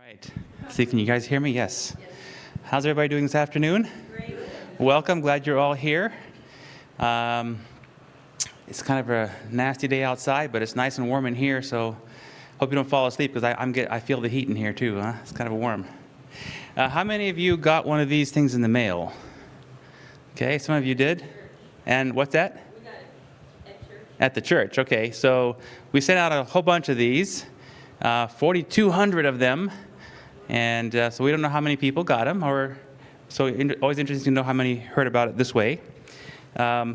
Right. See, can you guys hear me? Yes. How's everybody doing this afternoon? Great. Welcome. Glad you're all here. It's kind of a nasty day outside, but it's nice and warm in here, so hope you don't fall asleep because I feel the heat in here too. It's kind of warm. How many of you got one of these things in the mail? Okay, some of you did. And what's that? We got it at church. At the church. Okay, so we sent out a whole bunch of these, 4,200 of them. And so we don't know how many people got them, always interesting to know how many heard about it this way. I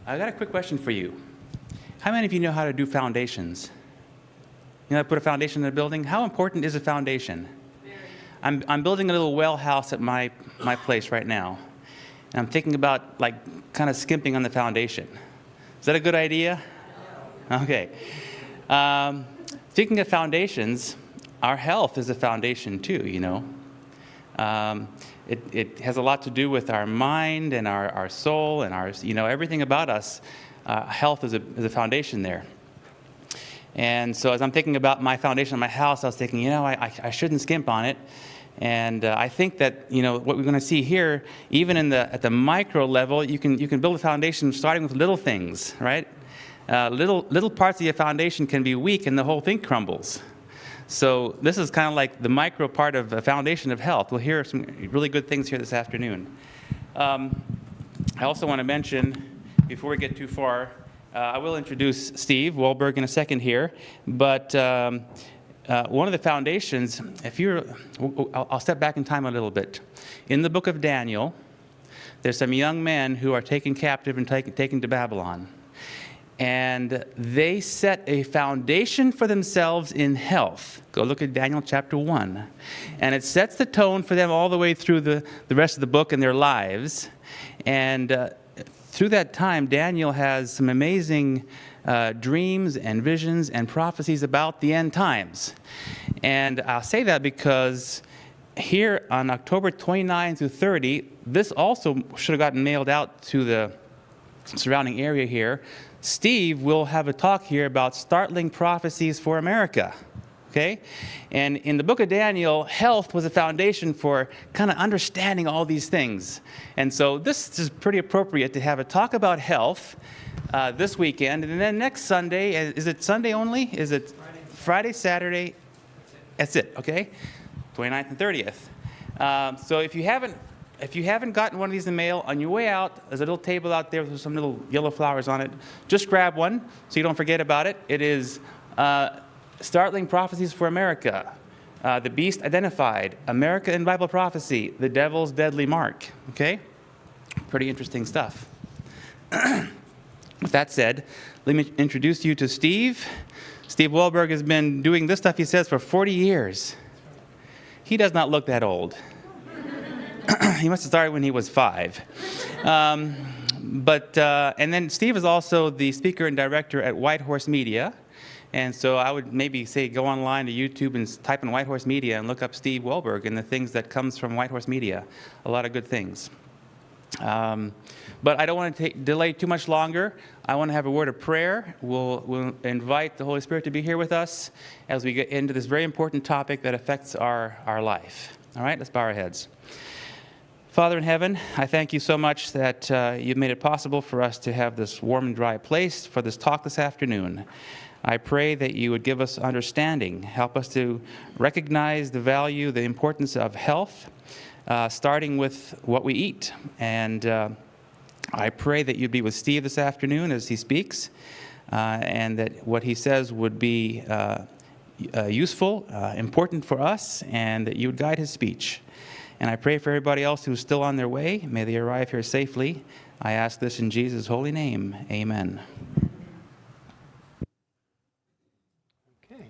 got a quick question for you. How many of you know how to do foundations? You know how to put a foundation in a building? How important is a foundation? Very. I'm building a little well house at my place right now. And I'm thinking about kind of skimping on the foundation. Is that a good idea? No. Okay. Speaking of foundations, our health is a foundation too, you know. It has a lot to do with our mind and our soul and everything about us. Health is a foundation there. And so as I'm thinking about my foundation of my house, I was thinking, I shouldn't skimp on it. And I think that, what we're going to see here, even at the micro level, you can build a foundation starting with little things, right? Little parts of your foundation can be weak and the whole thing crumbles. So this is kind of like the micro part of a foundation of health. We'll hear some really good things here this afternoon. I also want to mention, before we get too far, I will introduce Steve Wohlberg in a second here. But one of the foundations, I'll step back in time a little bit. In the book of Daniel, there's some young men who are taken captive and taken to Babylon. And they set a foundation for themselves in health. Go look at Daniel chapter 1. And it sets the tone for them all the way through the rest of the book and their lives. And through that time, Daniel has some amazing dreams and visions and prophecies about the end times. And I'll say that because here on October 29 through 30, this also should have gotten mailed out to the surrounding area here. Steve will have a talk here about startling prophecies for America, okay? And in the book of Daniel, health was a foundation for kind of understanding all these things. And so this is pretty appropriate to have a talk about health this weekend. And then next Sunday, is it Sunday only? Is it Friday, Saturday? That's it, okay? 29th and 30th. So if you haven't gotten one of these in the mail, on your way out, there's a little table out there with some little yellow flowers on it. Just grab one so you don't forget about it. It is Startling Prophecies for America, The Beast Identified, America in Bible Prophecy, The Devil's Deadly Mark. Okay? Pretty interesting stuff. With that said, let me introduce you to Steve. Steve Wohlberg has been doing this stuff, he says, for 40 years. He does not look that old. He must have started when he was 5. And then Steve is also the speaker and director at White Horse Media. And so I would maybe say go online to YouTube and type in White Horse Media and look up Steve Wohlberg and the things that comes from White Horse Media. A lot of good things. But I don't want to delay too much longer. I want to have a word of prayer. We'll invite the Holy Spirit to be here with us as we get into this very important topic that affects our life. All right, let's bow our heads. Father in heaven, I thank you so much that you've made it possible for us to have this warm and dry place for this talk this afternoon. I pray that you would give us understanding, help us to recognize the value, the importance of health, starting with what we eat. And I pray that you'd be with Steve this afternoon as he speaks, and that what he says would be useful, important for us, and that you would guide his speech. And I pray for everybody else who's still on their way. May they arrive here safely. I ask this in Jesus' holy name. Amen. Okay.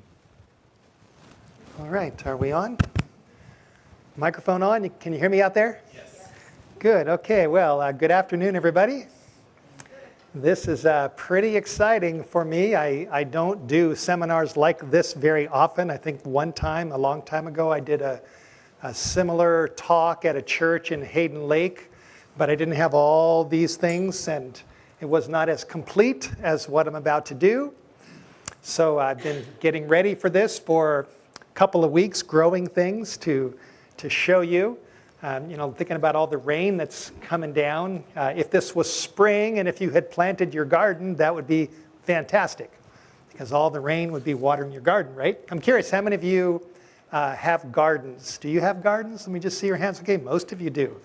All right. Are we on? Microphone on? Can you hear me out there? Yes. Good. Okay. Well, good afternoon, everybody. This is pretty exciting for me. I don't do seminars like this very often. I think one time, a long time ago, I did a similar talk at a church in Hayden Lake, but I didn't have all these things, and it was not as complete as what I'm about to do. So I've been getting ready for this for couple of weeks growing things to show you. Thinking about all the rain that's coming down. If this was spring and if you had planted your garden, that would be fantastic because all the rain would be watering your garden, right? I'm curious, how many of you have gardens? Do you have gardens? Let me just see your hands. Okay, most of you do.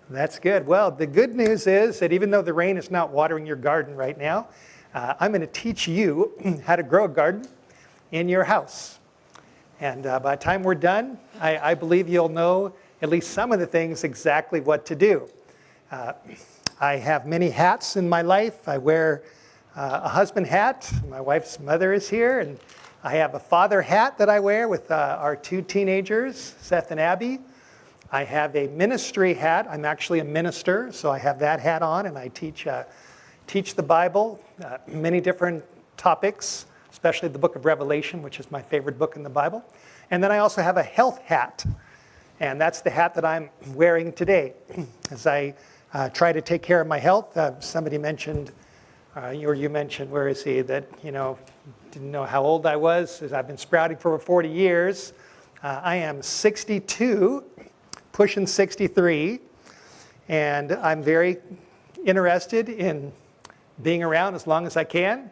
That's good. Well, the good news is that even though the rain is not watering your garden right now, I'm going to teach you how to grow a garden in your house. And by the time we're done, I believe you'll know at least some of the things exactly what to do. I have many hats in my life. I wear a husband hat. My wife's mother is here. And I have a father hat that I wear with our 2 teenagers, Seth and Abby. I have a ministry hat. I'm actually a minister, so I have that hat on, and I teach the Bible, many different topics, especially the book of Revelation, which is my favorite book in the Bible. And then I also have a health hat. And that's the hat that I'm wearing today as I try to take care of my health. Somebody mentioned, or you mentioned, where is he, that, didn't know how old I was. I've been sprouting for over 40 years. I am 62, pushing 63, and I'm very interested in being around as long as I can.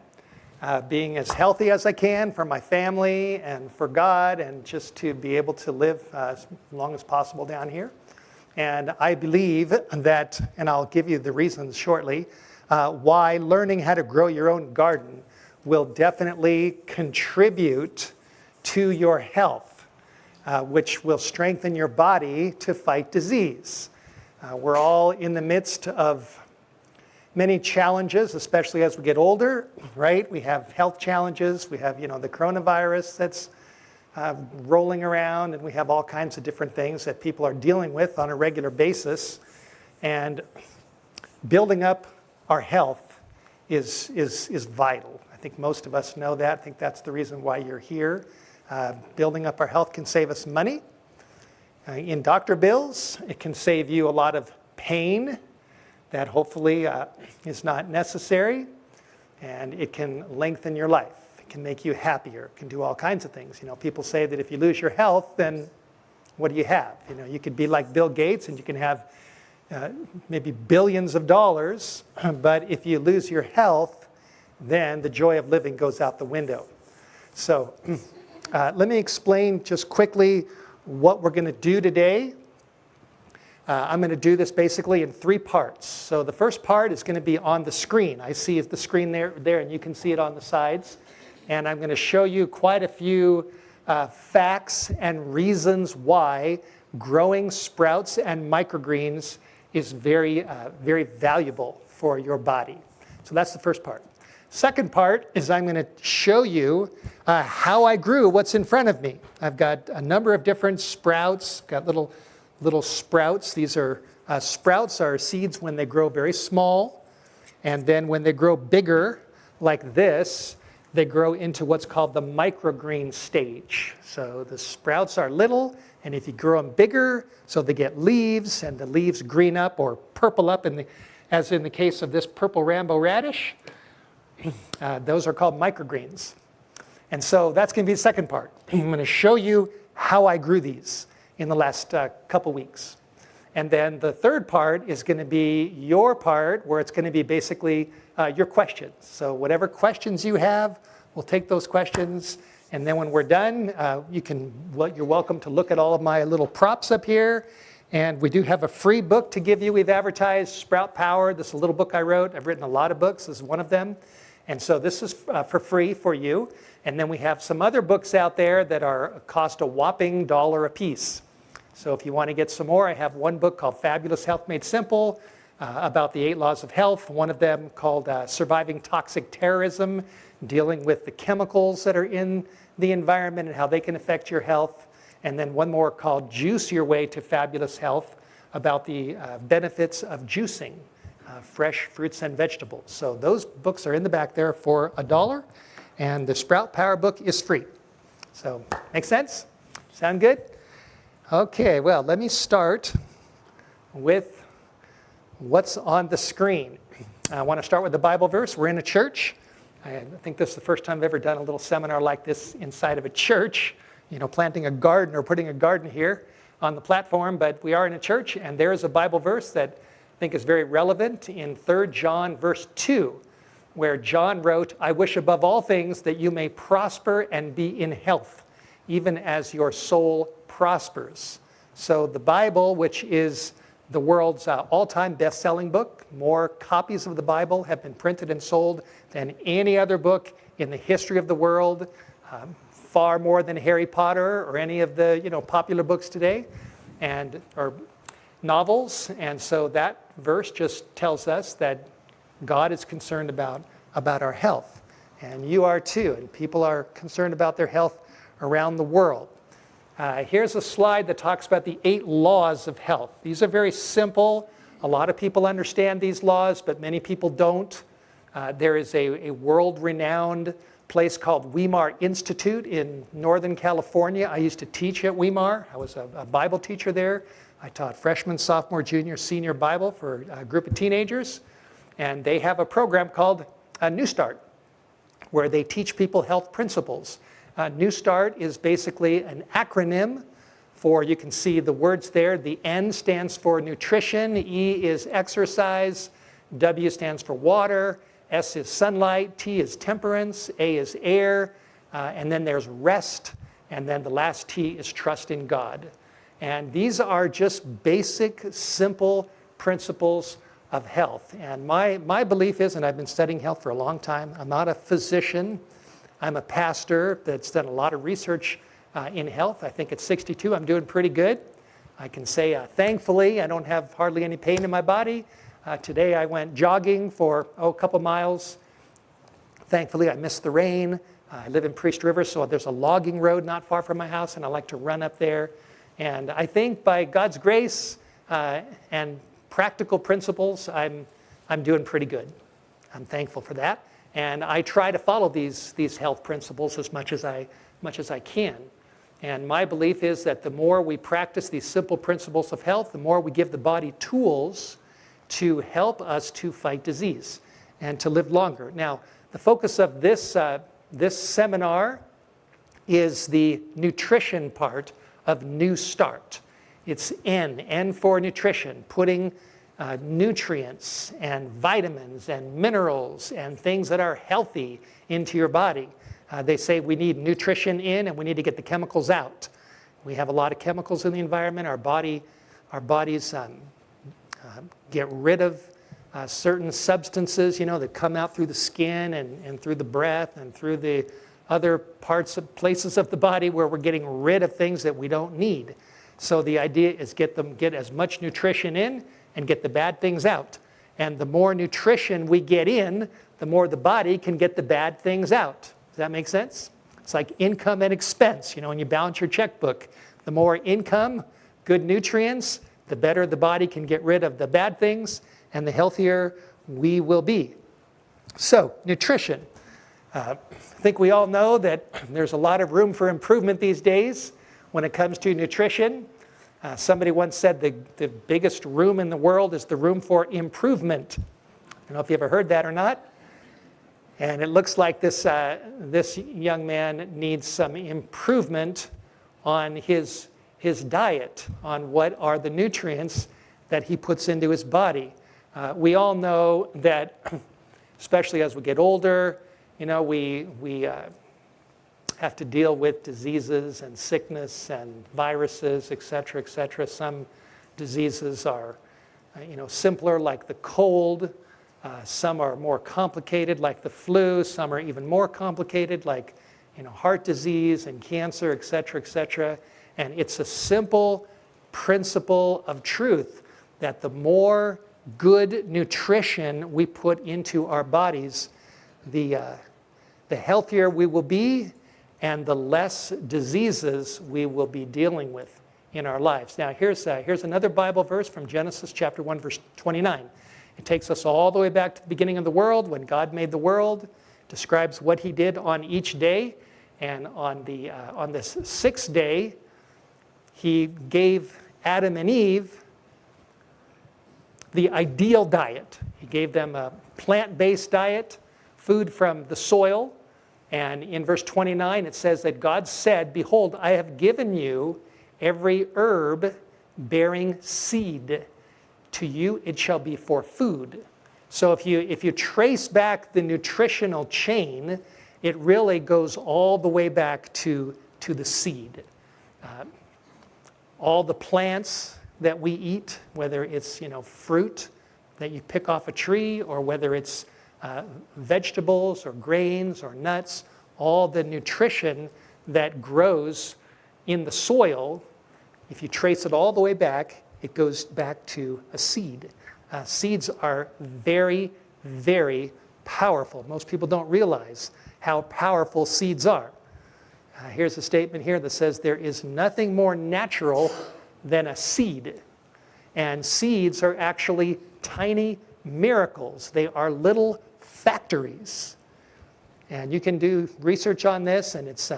Being as healthy as I can for my family and for God, and just to be able to live as long as possible down here. And I believe that, and I'll give you the reasons shortly, why learning how to grow your own garden will definitely contribute to your health, which will strengthen your body to fight disease. We're all in the midst of many challenges, especially as we get older, right? We have health challenges. We have, the coronavirus that's rolling around, and we have all kinds of different things that people are dealing with on a regular basis. And building up our health is vital. I think most of us know that. I think that's the reason why you're here. Building up our health can save us money in doctor bills. It can save you a lot of pain that hopefully is not necessary, and it can lengthen your life. It can make you happier. It can do all kinds of things. People say that if you lose your health, then what do you have? You could be like Bill Gates and you can have maybe billions of dollars, but if you lose your health, then the joy of living goes out the window. So let me explain just quickly what we're going to do today. I'm going to do this basically in 3 parts. So the first part is going to be on the screen. I see the screen there, and you can see it on the sides. And I'm going to show you quite a few facts and reasons why growing sprouts and microgreens is very, very valuable for your body. So that's the first part. Second part is I'm going to show you how I grew what's in front of me. I've got a number of different sprouts, got little sprouts. These are sprouts are seeds when they grow very small, and then when they grow bigger like this, they grow into what's called the microgreen stage. So the sprouts are little, and if you grow them bigger, so they get leaves, and the leaves green up or purple up, as in the case of this purple Rambo radish, those are called microgreens. And so that's going to be the second part. I'm going to show you how I grew these in the last couple weeks. And then the third part is going to be your part, where it's going to be basically your questions. So whatever questions you have, we'll take those questions. And then when we're done, you're welcome to look at all of my little props up here. And we do have a free book to give you. We've advertised Sprout Power. This is a little book I wrote. I've written a lot of books. This is one of them. And so this is for free for you. And then we have some other books out there that cost a whopping $1 a piece. So if you want to get some more, I have one book called Fabulous Health Made Simple about the 8 laws of health. One of them called Surviving Toxic Terrorism, dealing with the chemicals that are in the environment and how they can affect your health. And then one more called Juice Your Way to Fabulous Health, about the benefits of juicing fresh fruits and vegetables. So those books are in the back there for $1, and the Sprout Power book is free. So make sense? Sound good? Okay, well, let me start with what's on the screen. I want to start with the Bible verse. We're in a church. I think this is the first time I've ever done a little seminar like this inside of a church. planting a garden or putting a garden here on the platform, but we are in a church, and there is a Bible verse that I think is very relevant in 3 John verse 2, where John wrote, "I wish above all things that you may prosper and be in health, even as your soul prospers." So the Bible, which is the world's all-time best-selling book, more copies of the Bible have been printed and sold than any other book in the history of the world, far more than Harry Potter or any of the popular books today, or novels. And so that verse just tells us that God is concerned about our health, and you are too, and people are concerned about their health around the world. Here's a slide that talks about the 8 laws of health. These are very simple. A lot of people understand these laws, but many people don't. There is a world-renowned place called Weimar Institute in Northern California. I used to teach at Weimar. I was a Bible teacher there. I taught freshman, sophomore, junior, senior Bible for a group of teenagers. And they have a program called New Start, where they teach people health principles. New Start is basically an acronym for, you can see the words there. The N stands for nutrition, E is exercise, W stands for water, S is sunlight, T is temperance, A is air, and then there's rest, and then the last T is trust in God. And these are just basic, simple principles of health. And my belief is, and I've been studying health for a long time, I'm not a physician, I'm a pastor that's done a lot of research in health. I think at 62 I'm doing pretty good. I can say thankfully I don't have hardly any pain in my body. Today I went jogging for a couple miles. Thankfully I missed the rain. I live in Priest River, so there's a logging road not far from my house, and I like to run up there. And I think by God's grace and practical principles, I'm doing pretty good. I'm thankful for that. And I try to follow these health principles as much as I can. And my belief is that the more we practice these simple principles of health, the more we give the body tools to help us to fight disease and to live longer. Now, the focus of this seminar is the nutrition part of New Start. It's N for nutrition, putting nutrients and vitamins and minerals and things that are healthy into your body. They say we need nutrition in and we need to get the chemicals out. We have a lot of chemicals in the environment. Our bodies get rid of certain substances, that come out through the skin and through the breath and through the other places of the body where we're getting rid of things that we don't need. So the idea is get as much nutrition in and get the bad things out. And the more nutrition we get in, the more the body can get the bad things out. Does that make sense? It's like income and expense. When you balance your checkbook, the more income, good nutrients, the better the body can get rid of the bad things, and the healthier we will be. So, nutrition. I think we all know that there's a lot of room for improvement these days when it comes to nutrition. Somebody once said the biggest room in the world is the room for improvement. I don't know if you ever heard that or not. And it looks like this young man needs some improvement on his diet, on what are the nutrients that he puts into his body. We all know that, especially as we get older, we have to deal with diseases and sickness and viruses, et cetera, et cetera. Some diseases are, simpler, like the cold. Some are more complicated, like the flu. Some are even more complicated, like, heart disease and cancer, et cetera, et cetera. And it's a simple principle of truth that the more good nutrition we put into our bodies, the healthier we will be, and the less diseases we will be dealing with in our lives. Now, here's another Bible verse from Genesis chapter 1, verse 29. It takes us all the way back to the beginning of the world, when God made the world, describes what he did on each day. And on this sixth day, he gave Adam and Eve the ideal diet. He gave them a plant-based diet, food from the soil, And in verse 29, it says that God said, "Behold, I have given you every herb bearing seed. To you it shall be for food." So if you trace back the nutritional chain, it really goes all the way back to the seed. All the plants that we eat, whether it's fruit that you pick off a tree, or whether it's vegetables or grains or nuts, all the nutrition that grows in the soil, if you trace it all the way back, it goes back to a seed. Seeds are very, very powerful. Most people don't realize how powerful seeds are. Here's a statement here that says, "There is nothing more natural than a seed." And seeds are actually tiny miracles. They are little factories. And you can do research on this, and it's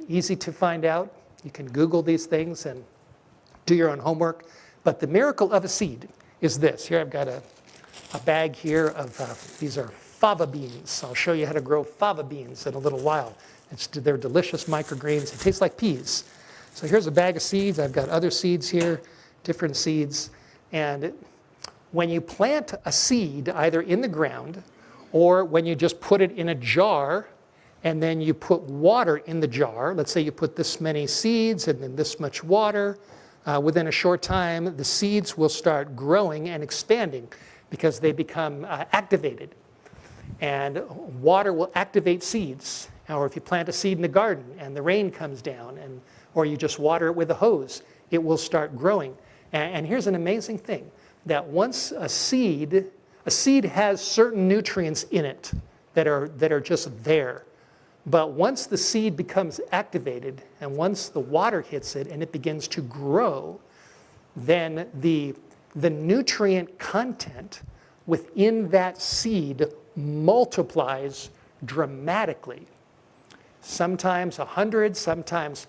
easy to find out. You can Google these things and do your own homework. But the miracle of a seed is this. Here I've got a bag here of, these are fava beans. I'll show you how to grow fava beans in a little while. They're delicious microgreens. It tastes like peas. So here's a bag of seeds. I've got other seeds here, different seeds. And when you plant a seed, either in the ground or when you just put it in a jar and then you put water in the jar, let's say you put this many seeds and then this much water, within a short time, the seeds will start growing and expanding because they become activated. And water will activate seeds. Or if you plant a seed in the garden and the rain comes down, or you just water it with a hose, it will start growing. And here's an amazing thing, that once a seed has certain nutrients in it that are just there. But once the seed becomes activated and once the water hits it and it begins to grow, then the nutrient content within that seed multiplies dramatically. Sometimes 100, sometimes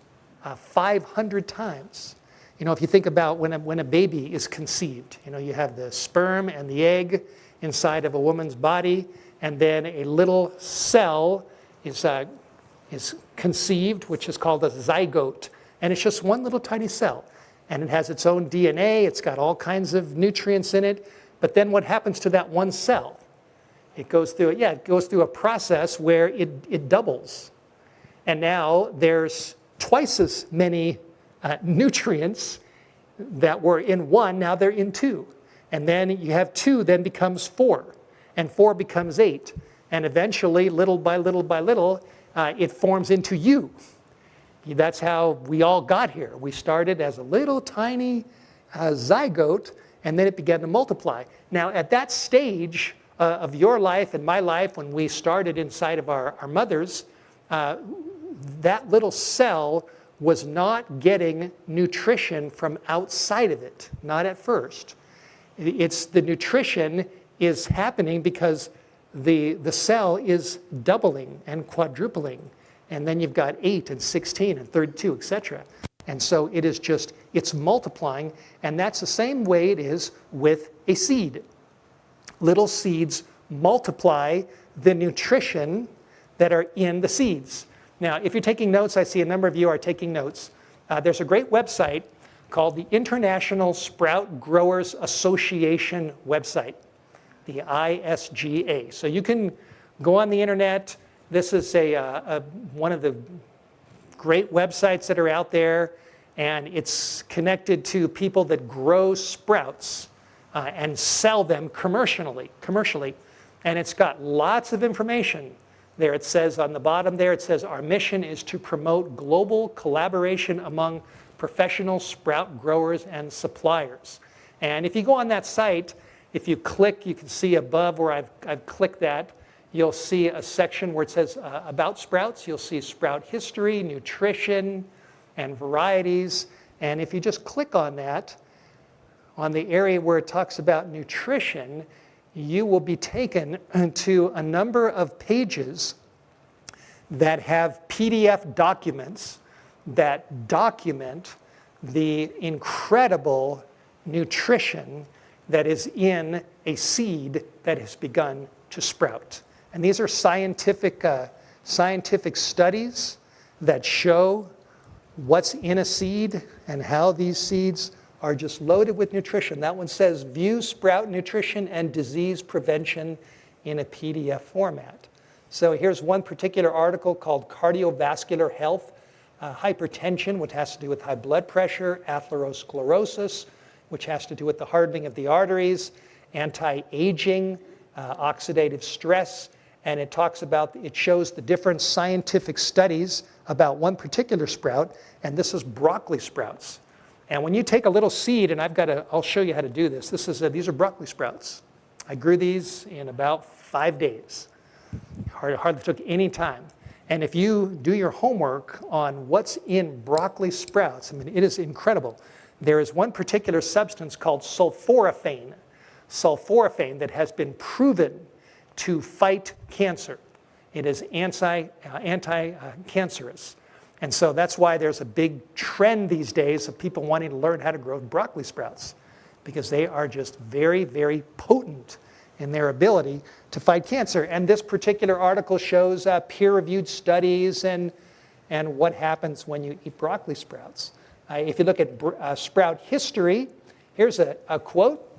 500 times. If you think about when a baby is conceived, you have the sperm and the egg inside of a woman's body, and then a little cell is conceived, which is called a zygote. And it's just one little tiny cell. And it has its own DNA. It's got all kinds of nutrients in it. But then what happens to that one cell? It goes through a process where it doubles. And now there's twice as many nutrients that were in one, now they're in two. And then you have two, then becomes 4. And 4 becomes 8. And eventually, little by little by little, it forms into you. That's how we all got here. We started as a little tiny zygote, and then it began to multiply. Now, at that stage of your life and my life, when we started inside of our mothers, that little cell was not getting nutrition from outside of it, not at first. The nutrition is happening because the cell is doubling and quadrupling. And then you've got 8 and 16 and 32, etc. And so it's multiplying. And that's the same way it is with a seed. Little seeds multiply the nutrition that are in the seeds. Now, if you're taking notes, I see a number of you are taking notes. There's a great website called the International Sprout Growers Association website, the ISGA. So you can go on the internet. This is one of the great websites that are out there, and it's connected to people that grow sprouts and sell them commercially. And it's got lots of information. There it says on the bottom there, it says, our mission is to promote global collaboration among professional sprout growers and suppliers. And if you go on that site, if you click, you can see above where I've clicked that, you'll see a section where it says about sprouts. You'll see sprout history, nutrition, and varieties. And if you just click on that, on the area where it talks about nutrition, you will be taken to a number of pages that have PDF documents that document the incredible nutrition that is in a seed that has begun to sprout. And these are scientific scientific studies that show what's in a seed and how these seeds are just loaded with nutrition. That one says, View Sprout Nutrition and Disease Prevention in a PDF format. So here's one particular article called Cardiovascular Health, Hypertension, which has to do with high blood pressure, atherosclerosis, which has to do with the hardening of the arteries, anti-aging, oxidative stress, and it shows the different scientific studies about one particular sprout, and this is broccoli sprouts. And when you take a little seed, and I'll show you how to do this. These are broccoli sprouts. I grew these in about 5 days. Hardly took any time. And if you do your homework on what's in broccoli sprouts, I mean, it is incredible. There is one particular substance called sulforaphane that has been proven to fight cancer. It is anti-cancerous. And so that's why there's a big trend these days of people wanting to learn how to grow broccoli sprouts, because they are just very, very potent in their ability to fight cancer. And this particular article shows peer-reviewed studies and what happens when you eat broccoli sprouts. If you look at sprout history, here's a quote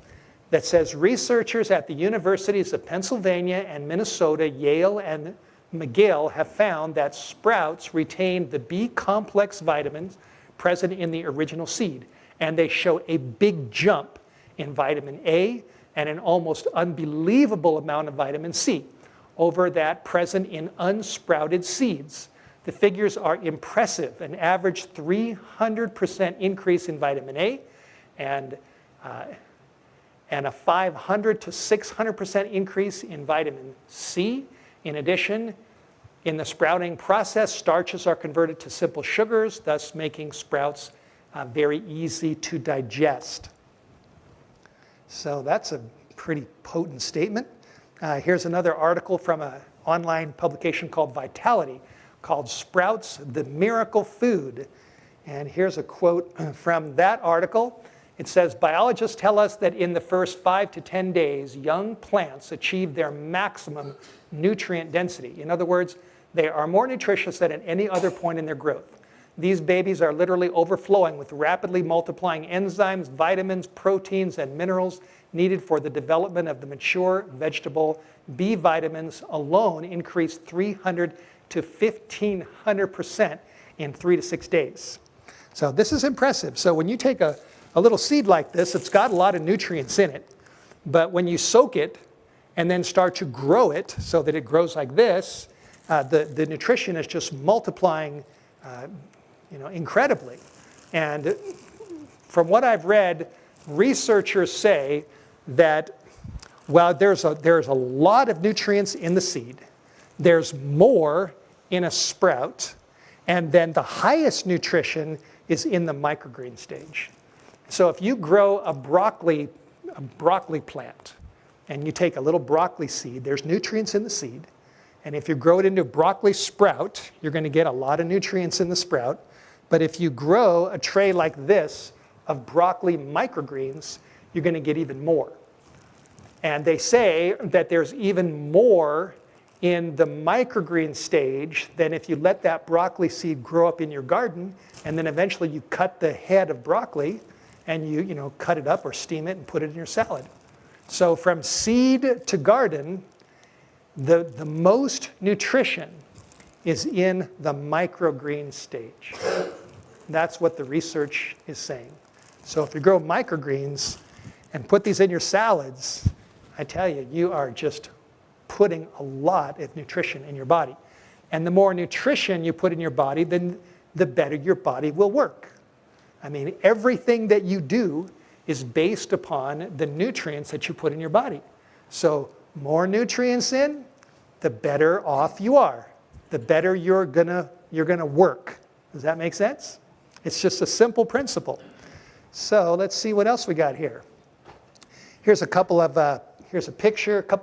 that says, researchers at the universities of Pennsylvania and Minnesota, Yale and McGill have found that sprouts retain the B complex vitamins present in the original seed. And they show a big jump in vitamin A and an almost unbelievable amount of vitamin C over that present in unsprouted seeds. The figures are impressive, an average 300% increase in vitamin A and a 500 to 600% increase in vitamin C. In addition, in the sprouting process, starches are converted to simple sugars, thus making sprouts very easy to digest. So that's a pretty potent statement. Here's another article from an online publication called Vitality, called Sprouts, the Miracle Food. And here's a quote from that article. It says, biologists tell us that in the first 5 to 10 days, young plants achieve their maximum nutrient density. In other words, they are more nutritious than at any other point in their growth. These babies are literally overflowing with rapidly multiplying enzymes, vitamins, proteins, and minerals needed for the development of the mature vegetable. B vitamins alone increase 300 to 1,500% in 3 to 6 days. So this is impressive. So when you take a little seed like this, it's got a lot of nutrients in it. But when you soak it and then start to grow it so that it grows like this, the nutrition is just multiplying incredibly. And from what I've read, researchers say that while there's a lot of nutrients in the seed, there's more in a sprout, and then the highest nutrition is in the microgreen stage. So if you grow a broccoli plant and you take a little broccoli seed, there's nutrients in the seed. And if you grow it into a broccoli sprout, you're going to get a lot of nutrients in the sprout. But if you grow a tray like this of broccoli microgreens, you're going to get even more. And they say that there's even more in the microgreen stage than if you let that broccoli seed grow up in your garden, and then eventually you cut the head of broccoli and you cut it up or steam it and put it in your salad. So from seed to garden, the most nutrition is in the microgreen stage. That's what the research is saying. So if you grow microgreens and put these in your salads, I tell you, you are just putting a lot of nutrition in your body. And the more nutrition you put in your body, then the better your body will work. I mean, everything that you do is based upon the nutrients that you put in your body. So more nutrients in, the better off you are. The better you're gonna work. Does that make sense? It's just a simple principle. So let's see what else we got here. Here's a couple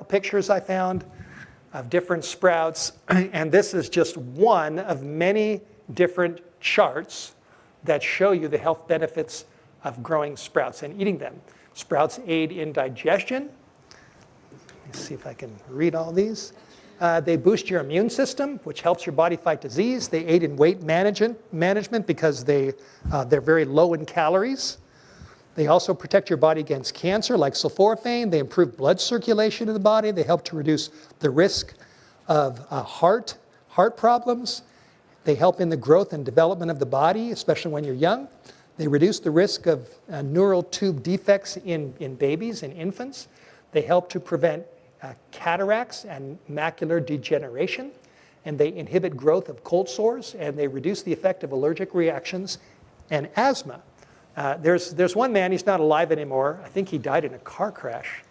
pictures I found of different sprouts, and this is just one of many different charts that show you the health benefits of growing sprouts and eating them. Sprouts aid in digestion. Let me see if I can read all these. They boost your immune system, which helps your body fight disease. They aid in weight management because they're very low in calories. They also protect your body against cancer, like sulforaphane. They improve blood circulation in the body. They help to reduce the risk of heart problems. They help in the growth and development of the body, especially when you're young. They reduce the risk of neural tube defects in babies and infants. They help to prevent cataracts and macular degeneration. And they inhibit growth of cold sores, and they reduce the effect of allergic reactions and asthma. There's one man, he's not alive anymore. I think he died in a car crash.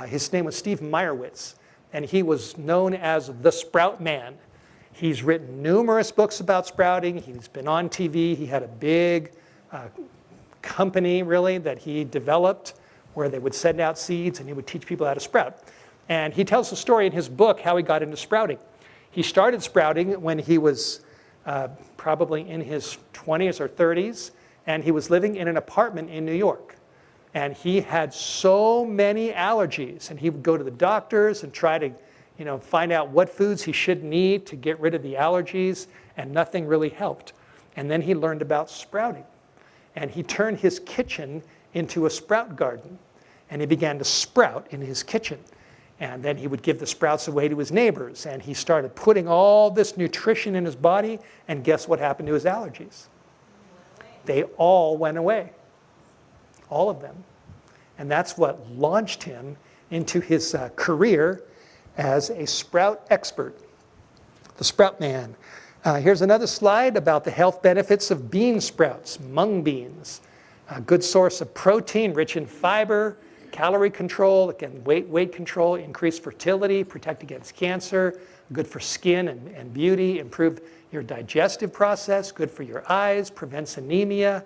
His name was Steve Meyerowitz, and he was known as the Sprout Man. He's written numerous books about sprouting. He's been on TV. He had a big company, really, that he developed where they would send out seeds and he would teach people how to sprout. And he tells the story in his book how he got into sprouting. He started sprouting when he was probably in his 20s or 30s, and he was living in an apartment in New York. And he had so many allergies, and he would go to the doctors and try to find out what foods he shouldn't eat to get rid of the allergies, and nothing really helped. And then he learned about sprouting. And he turned his kitchen into a sprout garden. And he began to sprout in his kitchen. And then he would give the sprouts away to his neighbors. And he started putting all this nutrition in his body, and guess what happened to his allergies? They all went away. All of them. And that's what launched him into his career as a sprout expert, the Sprout Man. Here's another slide about the health benefits of bean sprouts, mung beans. A good source of protein, rich in fiber, calorie control, again, weight control, increased fertility, protect against cancer, good for skin and beauty, improve your digestive process, good for your eyes, prevents anemia,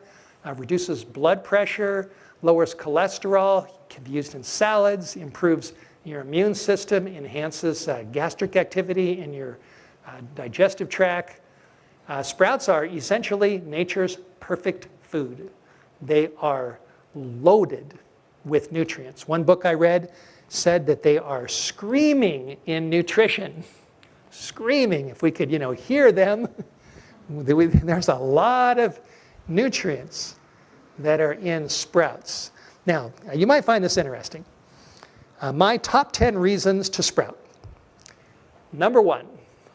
reduces blood pressure, lowers cholesterol, can be used in salads, improves your immune system, enhances gastric activity in your digestive tract. Sprouts are essentially nature's perfect food. They are loaded with nutrients. One book I read said that they are screaming in nutrition. Screaming, if we could, hear them. There's a lot of nutrients that are in sprouts. Now, you might find this interesting. My top 10 reasons to sprout. Number 1,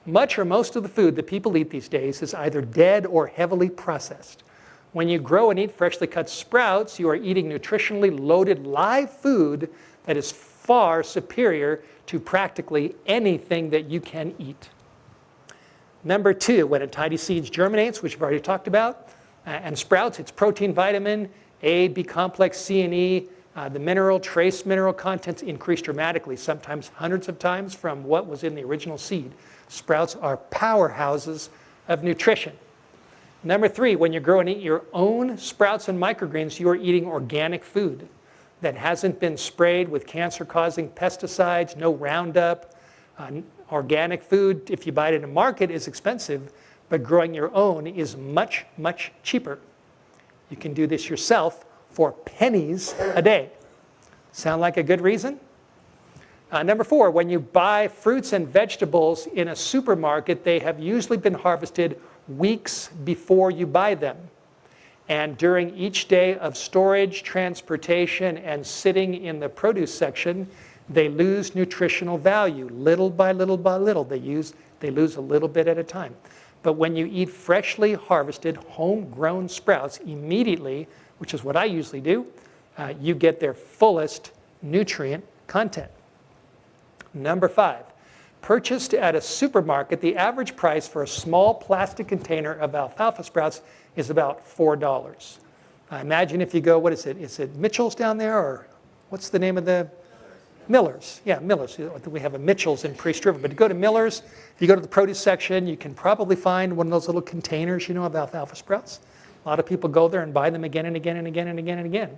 much or most of the food that people eat these days is either dead or heavily processed. When you grow and eat freshly cut sprouts, you are eating nutritionally loaded live food that is far superior to practically anything that you can eat. Number 2, when Tiny Seeds germinates, which we've already talked about, and sprouts, its protein, vitamin A, B complex, C and E, the trace mineral contents increase dramatically, sometimes hundreds of times from what was in the original seed. Sprouts are powerhouses of nutrition. Number 3, when you grow and eat your own sprouts and microgreens, you are eating organic food that hasn't been sprayed with cancer-causing pesticides, no Roundup. Organic food, if you buy it in a market, is expensive, but growing your own is much, much cheaper. You can do this yourself for pennies a day. Sound like a good reason? Number 4, when you buy fruits and vegetables in a supermarket, they have usually been harvested weeks before you buy them. And during each day of storage, transportation, and sitting in the produce section, they lose nutritional value. Little by little by little, they lose a little bit at a time. But when you eat freshly harvested, homegrown sprouts immediately, which is what I usually do, you get their fullest nutrient content. Number 5, purchased at a supermarket, the average price for a small plastic container of alfalfa sprouts is about $4. Imagine if you go, what is it? Is it Mitchell's down there, or what's the name of the? Miller's. Yeah, Miller's. We have a Mitchell's in Priest River. But to go to Miller's, if you go to the produce section, you can probably find one of those little containers, of alfalfa sprouts. A lot of people go there and buy them again and again and again and again and again.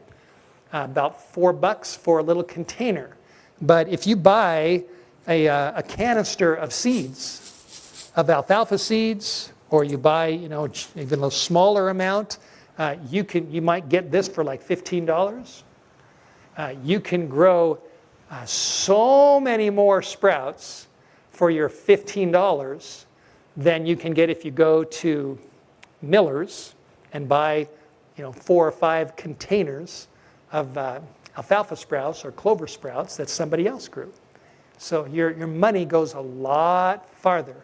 About $4 for a little container. But if you buy a canister of seeds, of alfalfa seeds, or you buy, even a smaller amount, you might get this for like $15. You can grow so many more sprouts for your $15 than you can get if you go to Miller's and buy 4 or 5 containers of alfalfa sprouts or clover sprouts that somebody else grew. So your money goes a lot farther.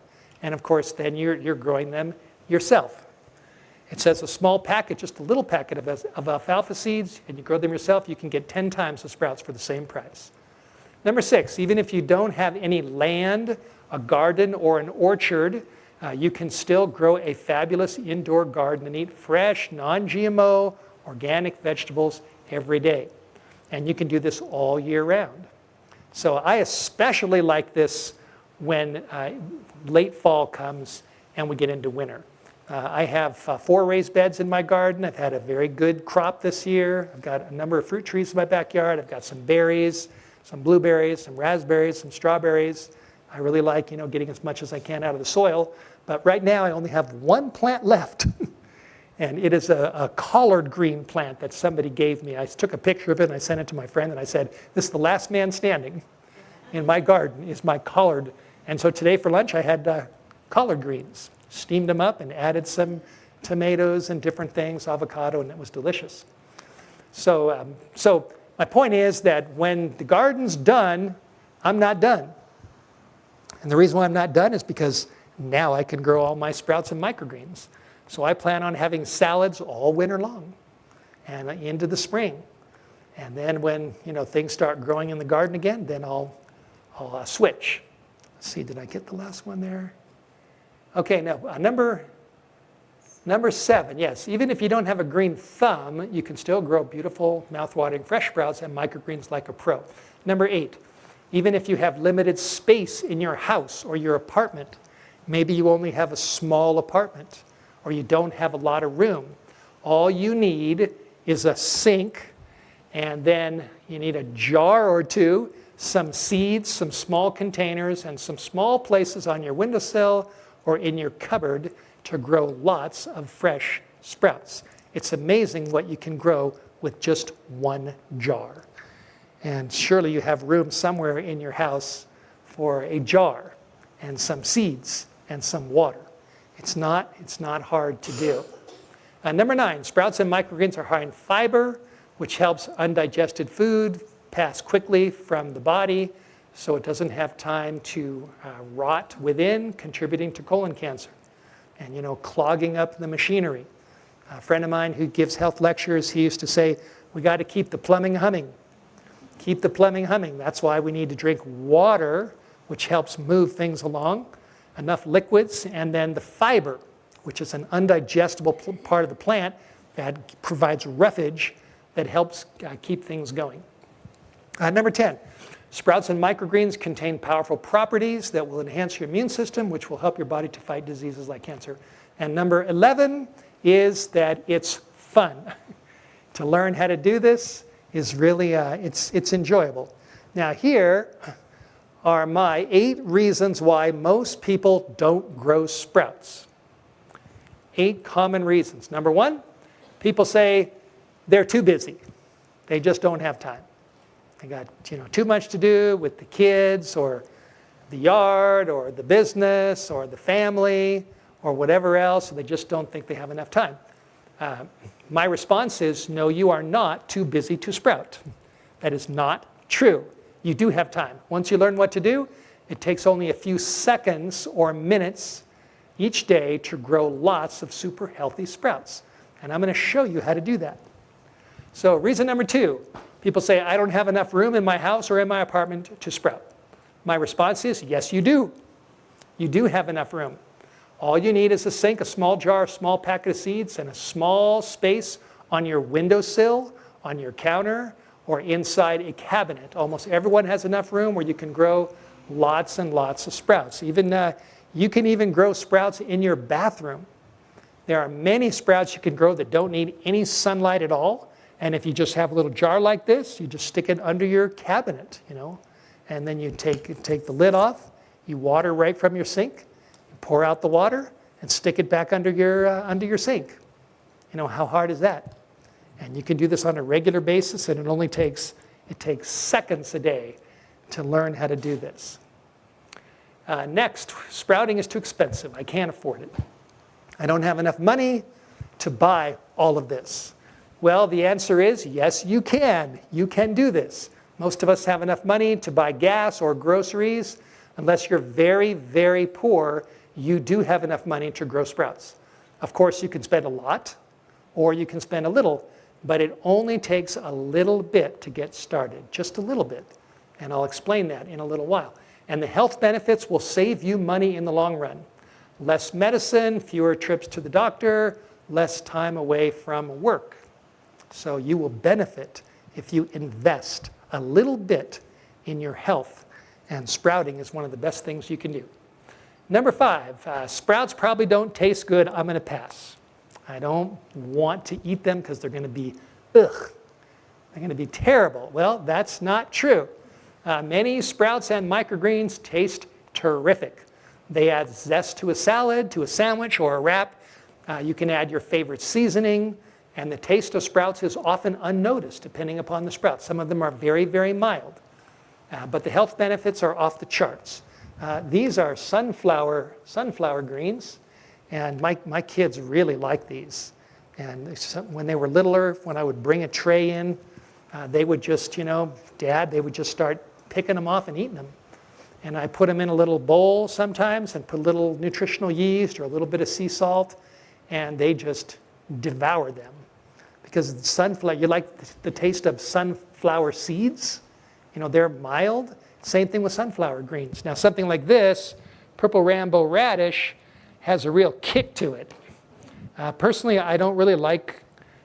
And of course, then you're growing them yourself. It says a small packet, just a little packet of alfalfa seeds, and you grow them yourself, you can get 10 times the sprouts for the same price. Number 6, even if you don't have any land, a garden, or an orchard, you can still grow a fabulous indoor garden and eat fresh, non-GMO, organic vegetables every day. And you can do this all year round. So I especially like this when late fall comes and we get into winter. I have 4 raised beds in my garden. I've had a very good crop this year. I've got a number of fruit trees in my backyard. I've got some berries, some blueberries, some raspberries, some strawberries. I really like, getting as much as I can out of the soil. But right now I only have 1 plant left. And it is a collard green plant that somebody gave me. I took a picture of it and I sent it to my friend and I said, this is the last man standing in my garden is my collard. And so today for lunch I had collard greens. Steamed them up and added some tomatoes and different things, avocado, and it was delicious. So my point is that when the garden's done, I'm not done. And the reason why I'm not done is because now I can grow all my sprouts and microgreens. So I plan on having salads all winter long and into the spring. And then when things start growing in the garden again, then I'll switch. Let's see, did I get the last one there? Okay, now number 7, yes. Even if you don't have a green thumb, you can still grow beautiful, mouth-watering fresh sprouts and microgreens like a pro. Number 8, even if you have limited space in your house or your apartment, maybe you only have a small apartment or you don't have a lot of room. All you need is a sink, and then you need a jar or 2, some seeds, some small containers, and some small places on your windowsill or in your cupboard to grow lots of fresh sprouts. It's amazing what you can grow with just 1 jar. And surely you have room somewhere in your house for a jar and some seeds and some water. It's not hard to do. Number 9, sprouts and microgreens are high in fiber, which helps undigested food pass quickly from the body so it doesn't have time to rot within, contributing to colon cancer and clogging up the machinery. A friend of mine who gives health lectures, he used to say, we got to keep the plumbing humming. Keep the plumbing humming. That's why we need to drink water, which helps move things along, enough liquids, and then the fiber, which is an undigestible part of the plant that provides roughage that helps keep things going. Number 10, sprouts and microgreens contain powerful properties that will enhance your immune system, which will help your body to fight diseases like cancer. And number 11 is that it's fun. To learn how to do this is really, it's enjoyable. Now here are my 8 reasons why most people don't grow sprouts. 8 common reasons. Number 1, people say they're too busy. They just don't have time. They got too much to do with the kids or the yard or the business or the family or whatever else, so they just don't think they have enough time. My response is, no, you are not too busy to sprout. That is not true. You do have time. Once you learn what to do, it takes only a few seconds or minutes each day to grow lots of super healthy sprouts. And I'm going to show you how to do that. So reason number 2, people say, I don't have enough room in my house or in my apartment to sprout. My response is, yes, you do. You do have enough room. All you need is a sink, a small jar, a small packet of seeds, and a small space on your windowsill, on your counter, or inside a cabinet. Almost everyone has enough room where you can grow lots and lots of sprouts. You can even grow sprouts in your bathroom. There are many sprouts you can grow that don't need any sunlight at all. And if you just have a little jar like this, you just stick it under your cabinet, and then you take the lid off, you water right from your sink, you pour out the water, and stick it back under your sink. How hard is that? And you can do this on a regular basis, and it takes seconds a day to learn how to do this. Next, sprouting is too expensive. I can't afford it. I don't have enough money to buy all of this. Well, the answer is yes, you can. You can do this. Most of us have enough money to buy gas or groceries. Unless you're very, very poor, you do have enough money to grow sprouts. Of course, you can spend a lot or you can spend a little, but it only takes a little bit to get started, just a little bit. And I'll explain that in a little while. And the health benefits will save you money in the long run. Less medicine, fewer trips to the doctor, less time away from work. So you will benefit if you invest a little bit in your health. And sprouting is one of the best things you can do. Number 5, sprouts probably don't taste good. I'm going to pass. I don't want to eat them because they're going to be, ugh, they're going to be terrible. Well, that's not true. Many sprouts and microgreens taste terrific. They add zest to a salad, to a sandwich, or a wrap. You can add your favorite seasoning, and the taste of sprouts is often unnoticed depending upon the sprouts. Some of them are very, very mild, but the health benefits are off the charts. These are sunflower greens, and my kids really like these. And when they were littler, when I would bring a tray in, they would just, Dad, they would just start picking them off and eating them. And I put them in a little bowl sometimes and put a little nutritional yeast or a little bit of sea salt, and they just devour them. Because sunflower, you like the taste of sunflower seeds? They're mild. Same thing with sunflower greens. Now something like this, purple Rambo radish, has a real kick to it. Personally, I don't really like,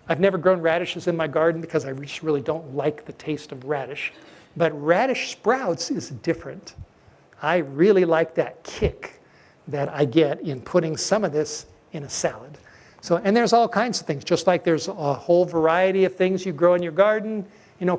I've never grown radishes in my garden because I just really don't like the taste of radish. But radish sprouts is different. I really like that kick that I get in putting some of this in a salad. So, and there's all kinds of things, just like there's a whole variety of things you grow in your garden.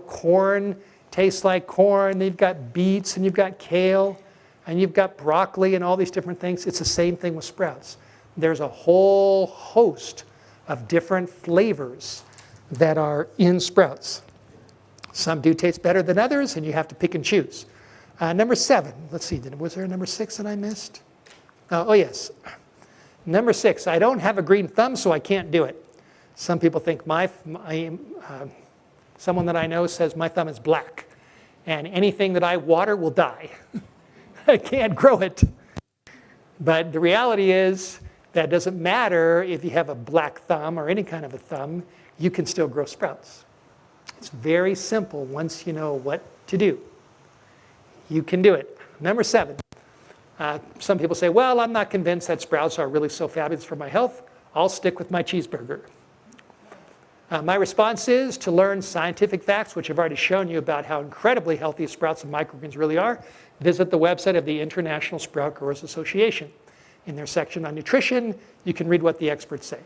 Corn tastes like corn. You've got beets and you've got kale and you've got broccoli and all these different things. It's the same thing with sprouts. There's a whole host of different flavors that are in sprouts. Some do taste better than others, and you have to pick and choose. Number 7, let's see, was there a number 6 that I missed? Oh yes. Number 6, I don't have a green thumb, so I can't do it. Some people think someone that I know says my thumb is black, and anything that I water will die. I can't grow it. But the reality is that doesn't matter if you have a black thumb or any kind of a thumb, you can still grow sprouts. It's very simple once you know what to do. You can do it. Number 7. Some people say, well, I'm not convinced that sprouts are really so fabulous for my health. I'll stick with my cheeseburger. My response is to learn scientific facts, which I've already shown you about how incredibly healthy sprouts and microgreens really are. Visit the website of the International Sprout Growers Association. In their section on nutrition, you can read what the experts say.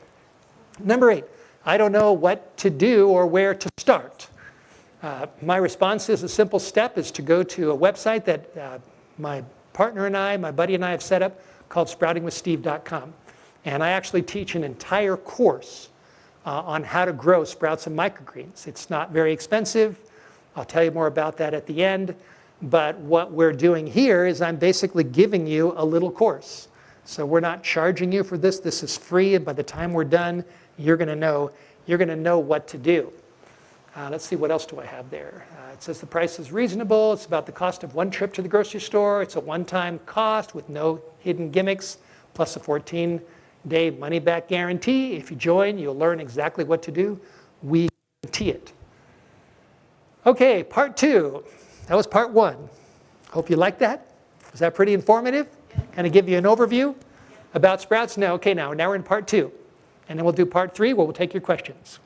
Number 8, I don't know what to do or where to start. My response is a simple step is to go to a website that my partner and I, my buddy and I have set up called sproutingwithsteve.com. And I actually teach an entire course on how to grow sprouts and microgreens. It's not very expensive. I'll tell you more about that at the end. But what we're doing here is I'm basically giving you a little course. So we're not charging you for this. This is free, and by the time we're done, you're going to know what to do. Let's see, what else do I have there? It says the price is reasonable. It's about the cost of one trip to the grocery store. It's a one-time cost with no hidden gimmicks, plus a 14-day money-back guarantee. If you join, you'll learn exactly what to do. We guarantee it. Okay, part 2. That was part 1. Hope you liked that. Was that pretty informative? Kind of give you an overview about sprouts? No, okay, now we're in part 2. And then we'll do part 3 where we'll take your questions.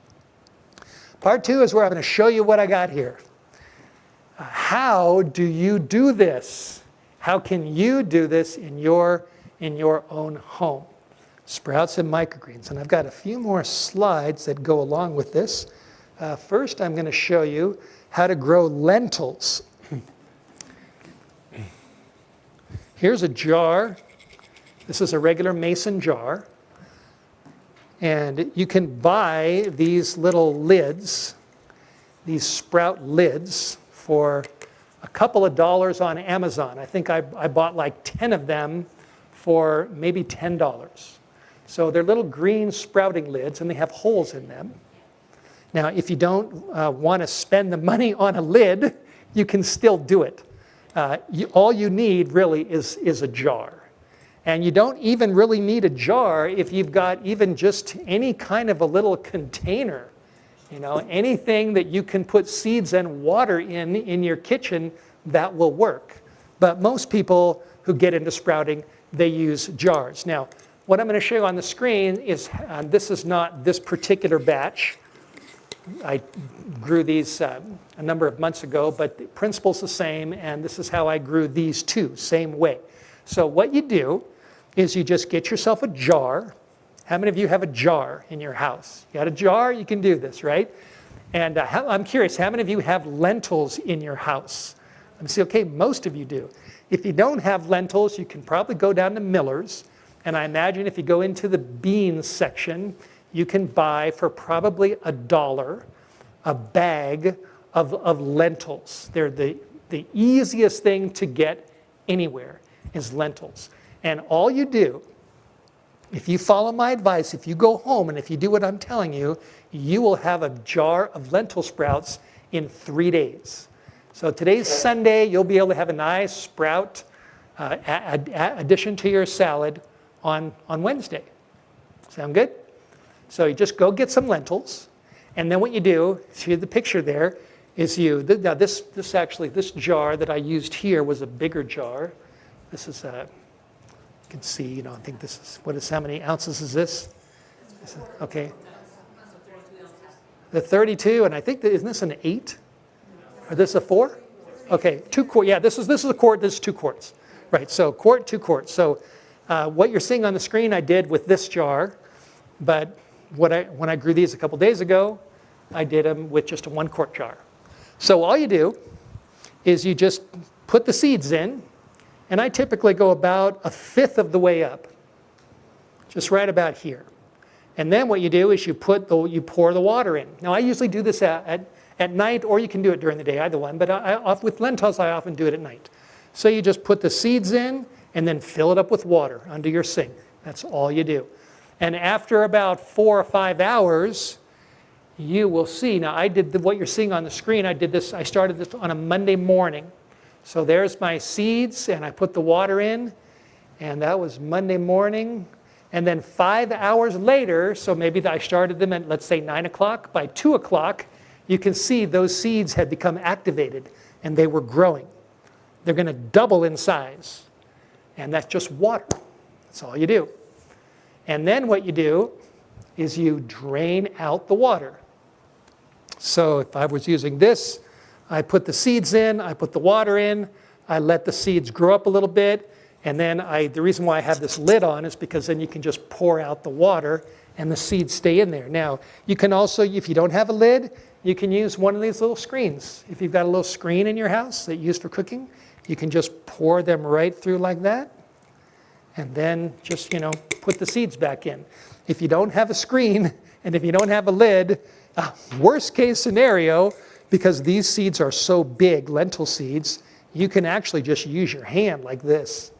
Part 2 is where I'm going to show you what I got here. How do you do this? How can you do this in your own home? Sprouts and microgreens. And I've got a few more slides that go along with this. First, I'm going to show you how to grow lentils. Here's a jar. This is a regular mason jar. And you can buy these little lids, these sprout lids, for a couple of dollars on Amazon. I think I bought like 10 of them for maybe $10. So they're little green sprouting lids, and they have holes in them. Now, if you don't want to spend the money on a lid, you can still do it. All you need really is a jar. And you don't even really need a jar if you've got even just any kind of a little container. Anything that you can put seeds and water in your kitchen, that will work. But most people who get into sprouting, they use jars. Now, what I'm going to show you on the screen is, this is not this particular batch. I grew these a number of months ago, but the principle's the same, and this is how I grew these two, same way. So what you do is you just get yourself a jar. How many of you have a jar in your house? You got a jar, you can do this, right? And I'm curious, how many of you have lentils in your house? Let me see, okay, most of you do. If you don't have lentils, you can probably go down to Miller's, and I imagine if you go into the beans section, you can buy for probably $1 a bag of lentils. They're the easiest thing to get anywhere is lentils. And all you do, if you follow my advice, if you go home and if you do what I'm telling you, you will have a jar of lentil sprouts in 3 days. So today's Sunday, you'll be able to have a nice sprout addition to your salad on Wednesday. Sound good? So you just go get some lentils, and then what you do, see the picture there, is now this jar that I used here was a bigger jar. This is you can see, I think this is, how many ounces is this? Okay. The 32, and I think, isn't this an 8? Or this a 4? Okay, 2 quarts. Yeah, this is a quart, this is 2 quarts. Right, so quart, 2 quarts. So what you're seeing on the screen I did with this jar, but when I grew these a couple days ago, I did them with just a 1 quart jar. So all you do is you just put the seeds in, and I typically go about 1/5 of the way up, just right about here. And then what you do is you pour the water in. Now I usually do this at night, or you can do it during the day, either one, but with lentils I often do it at night. So you just put the seeds in and then fill it up with water under your sink. That's all you do. And after about 4 or 5 hours, you will see. Now I did what you're seeing on the screen. I started this on a Monday morning. So there's my seeds, and I put the water in, and that was Monday morning. And then 5 hours later, so maybe I started them at, let's say, 9 o'clock. By 2 o'clock, you can see those seeds had become activated, and they were growing. They're going to double in size, and that's just water. That's all you do. And then what you do is you drain out the water. So if I was using this, I put the seeds in, I put the water in, I let the seeds grow up a little bit, and then the reason why I have this lid on is because then you can just pour out the water and the seeds stay in there. Now, you can also, if you don't have a lid, you can use one of these little screens. If you've got a little screen in your house that you use for cooking, you can just pour them right through like that, and then just, put the seeds back in. If you don't have a screen, and if you don't have a lid, worst case scenario, because these seeds are so big, lentil seeds, you can actually just use your hand like this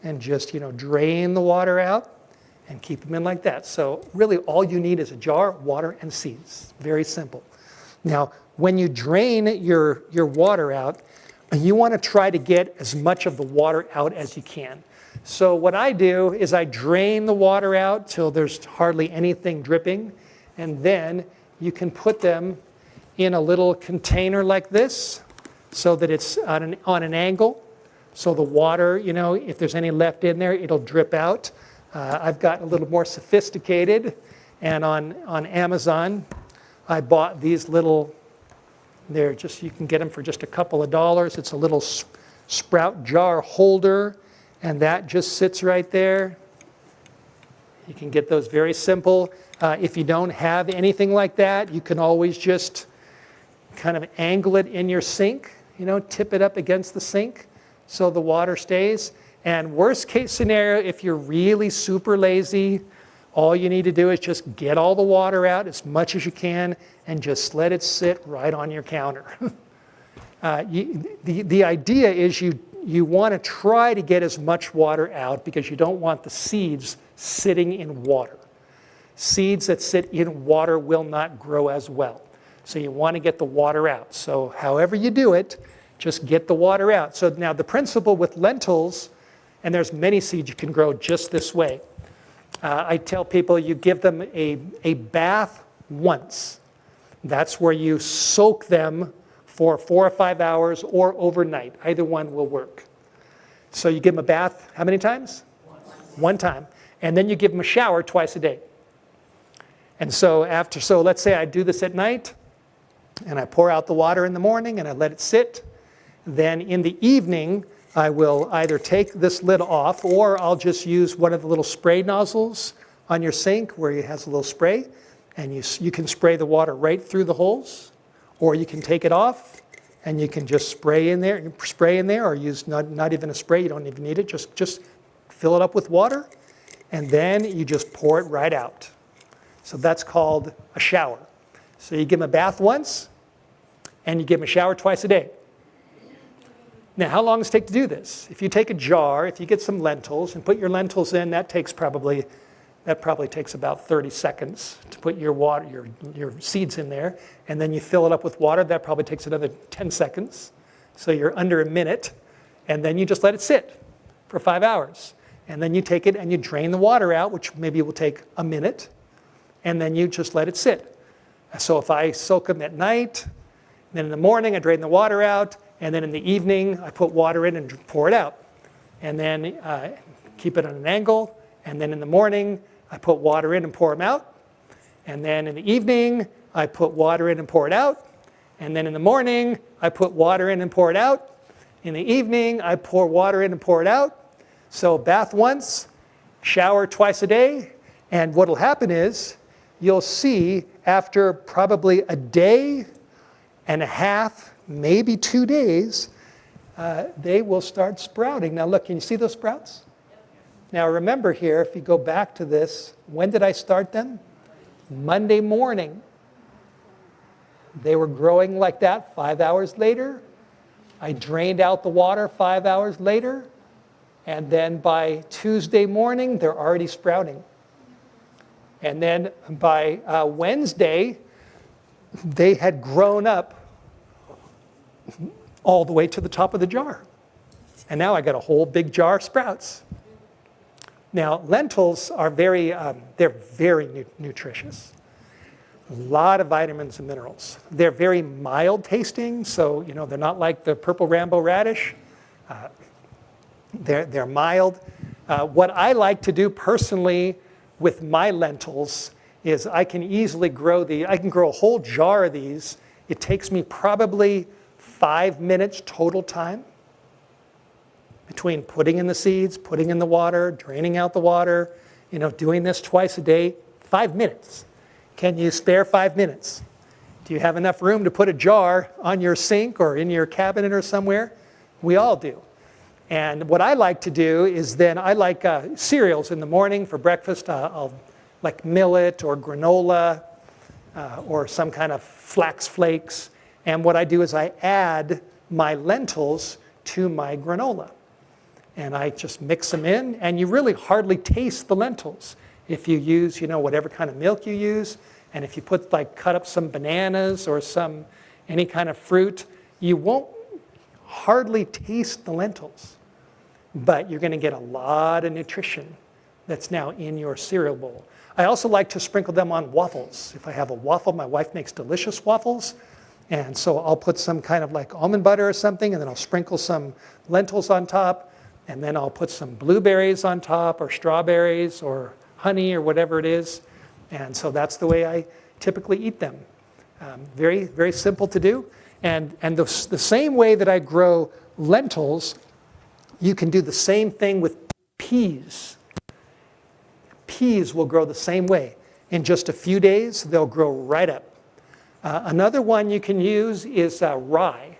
and just, drain the water out and keep them in like that. So really all you need is a jar, water, and seeds. Very simple. Now, when you drain your water out, you want to try to get as much of the water out as you can. So what I do is I drain the water out till there's hardly anything dripping, and then you can put them in a little container like this so that it's on an angle. So the water, if there's any left in there, it'll drip out. I've gotten a little more sophisticated, and on Amazon, I bought these little, you can get them for just a couple of dollars. It's a little sprout jar holder, and that just sits right there. You can get those very simple. If you don't have anything like that, you can always just kind of angle it in your sink, tip it up against the sink so the water stays. And worst case scenario, if you're really super lazy, all you need to do is just get all the water out as much as you can and just let it sit right on your counter. The idea is you want to try to get as much water out because you don't want the seeds sitting in water. Seeds that sit in water will not grow as well. So you want to get the water out. So however you do it, just get the water out. So now the principle with lentils, and there's many seeds you can grow just this way. I tell people you give them a bath once. That's where you soak them for 4 or 5 hours or overnight. Either one will work. So you give them a bath how many times? One time. And then you give them a shower twice a day. And so let's say I do this at night, and I pour out the water in the morning and I let it sit. Then in the evening, I will either take this lid off, or I'll just use one of the little spray nozzles on your sink where it has a little spray, and you can spray the water right through the holes, or you can take it off and you can just spray in there, or use not even a spray. You don't even need it. Just fill it up with water, and then you just pour it right out. So that's called a shower. So you give them a bath once, and you give them a shower twice a day. Now, how long does it take to do this? If you take a jar, if you get some lentils and put your lentils in, that probably takes about 30 seconds to put your seeds in there, and then you fill it up with water. That probably takes another 10 seconds. So you're under a minute, and then you just let it sit for 5 hours. And then you take it and you drain the water out, which maybe will take a minute, and then you just let it sit. So if I soak them at night, then in the morning I drain the water out, and then in the evening I put water in and pour it out. And then keep it on an angle, and then in the morning I put water in and pour them out. And then in the evening I put water in and pour it out. And then in the morning I put water in and pour it out. In the evening I pour water in and pour it out. So bath once, shower twice a day, and what will happen is you'll see after probably a day and a half, maybe 2 days, they will start sprouting. Now look, can you see those sprouts? Now remember here, if you go back to this, when did I start them? Monday morning. They were growing like that 5 hours later. I drained out the water 5 hours later. And then by Tuesday morning, they're already sprouting. And then by Wednesday, they had grown up all the way to the top of the jar. And now I got a whole big jar of sprouts. Now, lentils are they're very nutritious. A lot of vitamins and minerals. They're very mild tasting, so they're not like the purple Rambo radish. They're mild. What I like to do personally with my lentils is I can grow a whole jar of these. It takes me probably 5 minutes total time between putting in the seeds, putting in the water, draining out the water, doing this twice a day. 5 minutes. Can you spare 5 minutes? Do you have enough room to put a jar on your sink or in your cabinet or somewhere? We all do. And what I like to do is then I like cereals in the morning for breakfast. I'll like millet or granola or some kind of flax flakes. And what I do is I add my lentils to my granola. And I just mix them in, and you really hardly taste the lentils if you use, whatever kind of milk you use. And if you cut up some bananas or any kind of fruit, you won't hardly taste the lentils. But you're going to get a lot of nutrition that's now in your cereal bowl. I also like to sprinkle them on waffles. If I have a waffle, my wife makes delicious waffles. And so I'll put some kind of like almond butter or something, and then I'll sprinkle some lentils on top. And then I'll put some blueberries on top, or strawberries, or honey, or whatever it is. And so that's the way I typically eat them. Very, very simple to do. And the same way that I grow lentils, you can do the same thing with peas. Peas will grow the same way. In just a few days, they'll grow right up. Another one you can use is rye.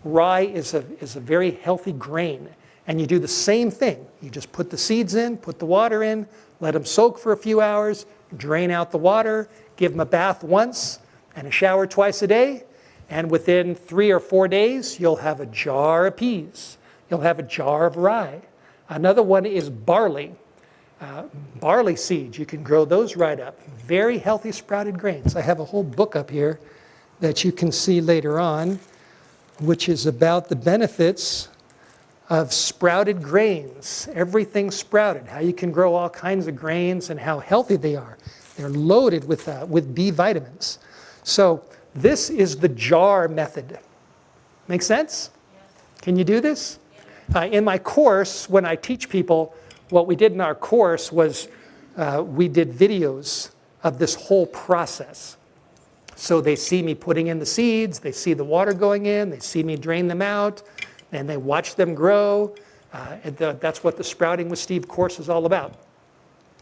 Rye is a very healthy grain. And you do the same thing. You just put the seeds in, put the water in, let them soak for a few hours, drain out the water, give them a bath once and a shower twice a day. And within 3 or 4 days, you'll have a jar of peas. You'll have a jar of rye. Another one is barley. Barley seeds, you can grow those right up. Very healthy sprouted grains. I have a whole book up here that you can see later on, which is about the benefits of sprouted grains. Everything sprouted, how you can grow all kinds of grains and how healthy they are. They're loaded with B vitamins. So this is the jar method. Make sense? Can you do this? In my course, when I teach people, what we did in our course was we did videos of this whole process. So they see me putting in the seeds, they see the water going in, they see me drain them out, and they watch them grow. That's what the Sprouting with Steve course is all about.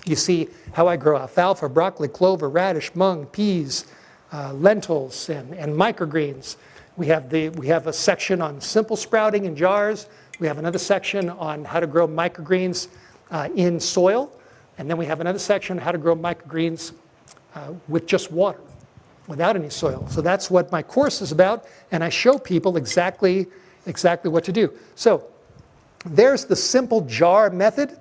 You see how I grow alfalfa, broccoli, clover, radish, mung, peas, lentils, and microgreens. We have a section on simple sprouting in jars. We have another section on how to grow microgreens in soil. And then we have another section on how to grow microgreens with just water, without any soil. So that's what my course is about, and I show people exactly what to do. So there's the simple jar method,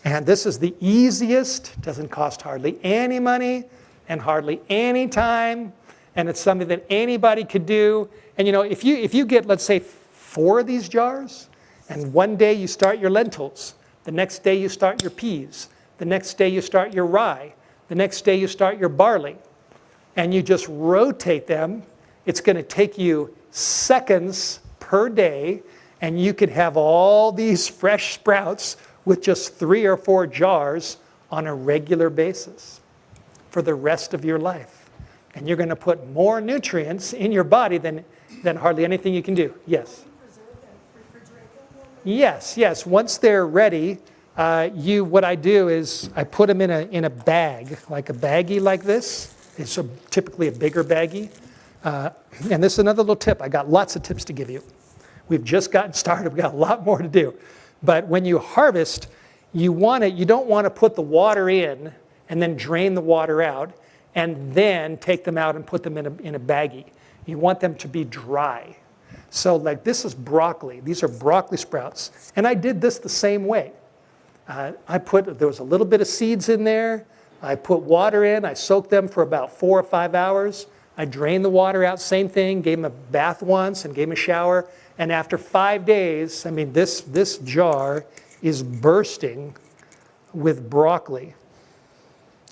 and this is the easiest, doesn't cost hardly any money and hardly any time, and it's something that anybody could do. And if you get, let's say, 4 of these jars, and one day you start your lentils, the next day you start your peas, the next day you start your rye, the next day you start your barley, and you just rotate them, it's going to take you seconds per day, and you could have all these fresh sprouts with just 3 or 4 jars on a regular basis for the rest of your life. And you're going to put more nutrients in your body than hardly anything you can do. Yes? Yes. Once they're ready, what I do is I put them in a bag, like a baggie like this. It's typically a bigger baggie. And this is another little tip. I got lots of tips to give you. We've just gotten started. We've got a lot more to do. But when you harvest, you don't want to put the water in and then drain the water out and then take them out and put them in a baggie. You want them to be dry. So like this is broccoli. These are broccoli sprouts. And I did this the same way. There was a little bit of seeds in there. I put water in. I soaked them for about 4 or 5 hours. I drained the water out, same thing, gave them a bath once and gave them a shower. And after 5 days, this jar is bursting with broccoli.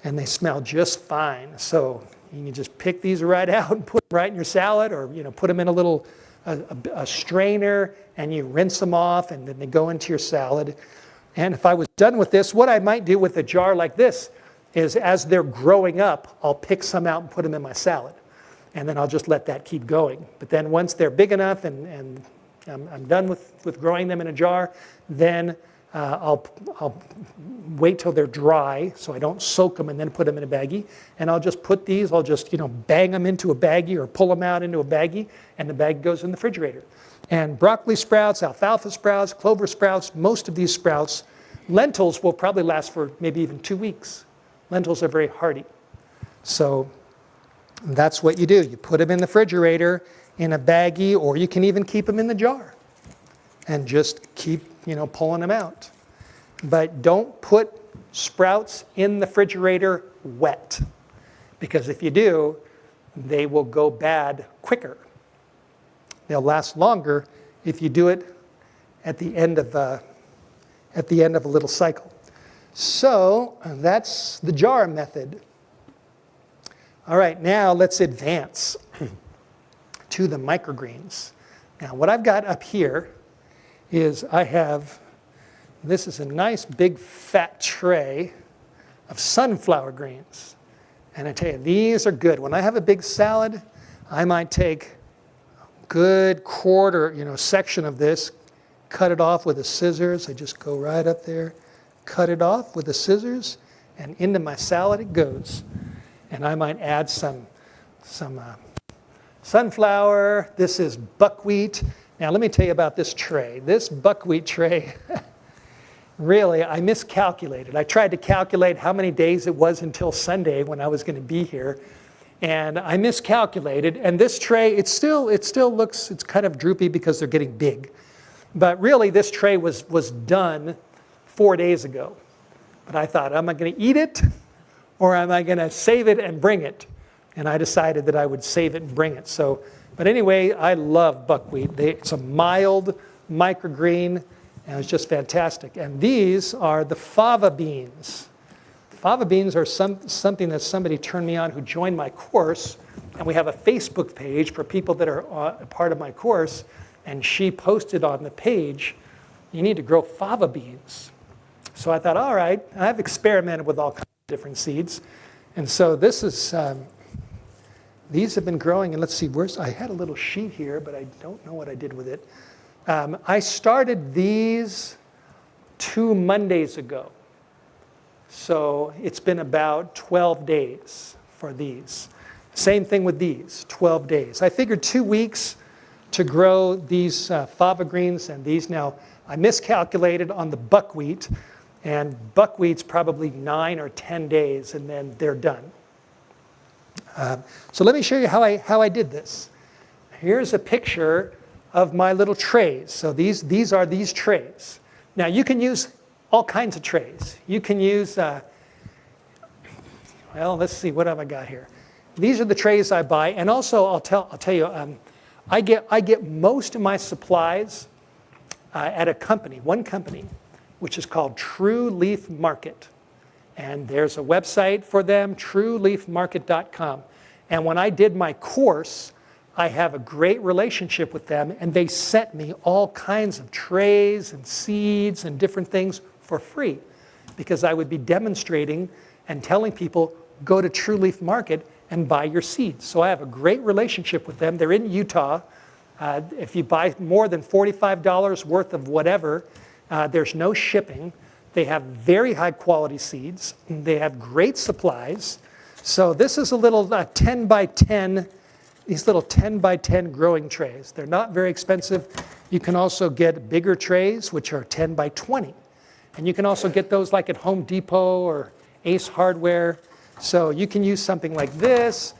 And they smell just fine. So you can just pick these right out and put them right in your salad, or put them in a little a strainer, and you rinse them off, and then they go into your salad. And if I was done with this, what I might do with a jar like this is, as they're growing up, I'll pick some out and put them in my salad. And then I'll just let that keep going. But then once they're big enough and I'm done with growing them in a jar, then I'll wait till they're dry, so I don't soak them and then put them in a baggie. And I'll just put these, I'll just bang them into a baggie or pull them out into a baggie, and the bag goes in the refrigerator. And broccoli sprouts, alfalfa sprouts, clover sprouts, most of these sprouts, lentils will probably last for maybe even 2 weeks. Lentils are very hardy. So that's what you do. You put them in the refrigerator in a baggie, or you can even keep them in the jar and just keep pulling them out. But don't put sprouts in the refrigerator wet, because if you do, they will go bad quicker. They'll last longer if you do it at the end of a little cycle. So that's the jar method. All right, now let's advance to the microgreens. Now what I've got up here is this is a nice big fat tray of sunflower greens. And I tell you, these are good. When I have a big salad, I might take a good quarter, section of this, cut it off with the scissors. I just go right up there, cut it off with the scissors, and into my salad it goes. And I might add some sunflower. This is buckwheat. Now let me tell you about this tray. This buckwheat tray, really, I miscalculated. I tried to calculate how many days it was until Sunday when I was going to be here. And I miscalculated, and this tray, it still looks, it's kind of droopy because they're getting big. But really, this tray was done 4 days ago. But I thought, am I going to eat it, or am I going to save it and bring it? And I decided that I would save it and bring it. So, but anyway, I love buckwheat. It's a mild microgreen, and it's just fantastic. And these are the fava beans. Fava beans are something that somebody turned me on who joined my course, and we have a Facebook page for people that are a part of my course, and she posted on the page, you need to grow fava beans. So I thought, all right, I've experimented with all kinds of different seeds, and so this is, these have been growing, and let's see, I had a little sheet here, but I don't know what I did with it. I started these 2 Mondays ago. So it's been about 12 days for these. Same thing with these, 12 days. I figured 2 weeks to grow these fava greens and these. Now, I miscalculated on the buckwheat, and buckwheat's probably 9 or 10 days, and then they're done. So let me show you how I did this. Here's a picture of my little trays. So these are these trays. Now, you can use all kinds of trays. You can use, well, let's see, what have I got here? These are the trays I buy, and also I'll tell you, I get most of my supplies at a company, one company, which is called True Leaf Market, and there's a website for them, trueleafmarket.com. And when I did my course, I have a great relationship with them, and they sent me all kinds of trays and seeds and different things for free, because I would be demonstrating and telling people, go to True Leaf Market and buy your seeds. So I have a great relationship with them. They're in Utah. If you buy more than $45 worth of whatever, there's no shipping. They have very high quality seeds. They have great supplies. So this is a little 10 by 10, these little 10 by 10 growing trays. They're not very expensive. You can also get bigger trays, which are 10 by 20. And you can also get those like at Home Depot or Ace Hardware. So you can use something like this.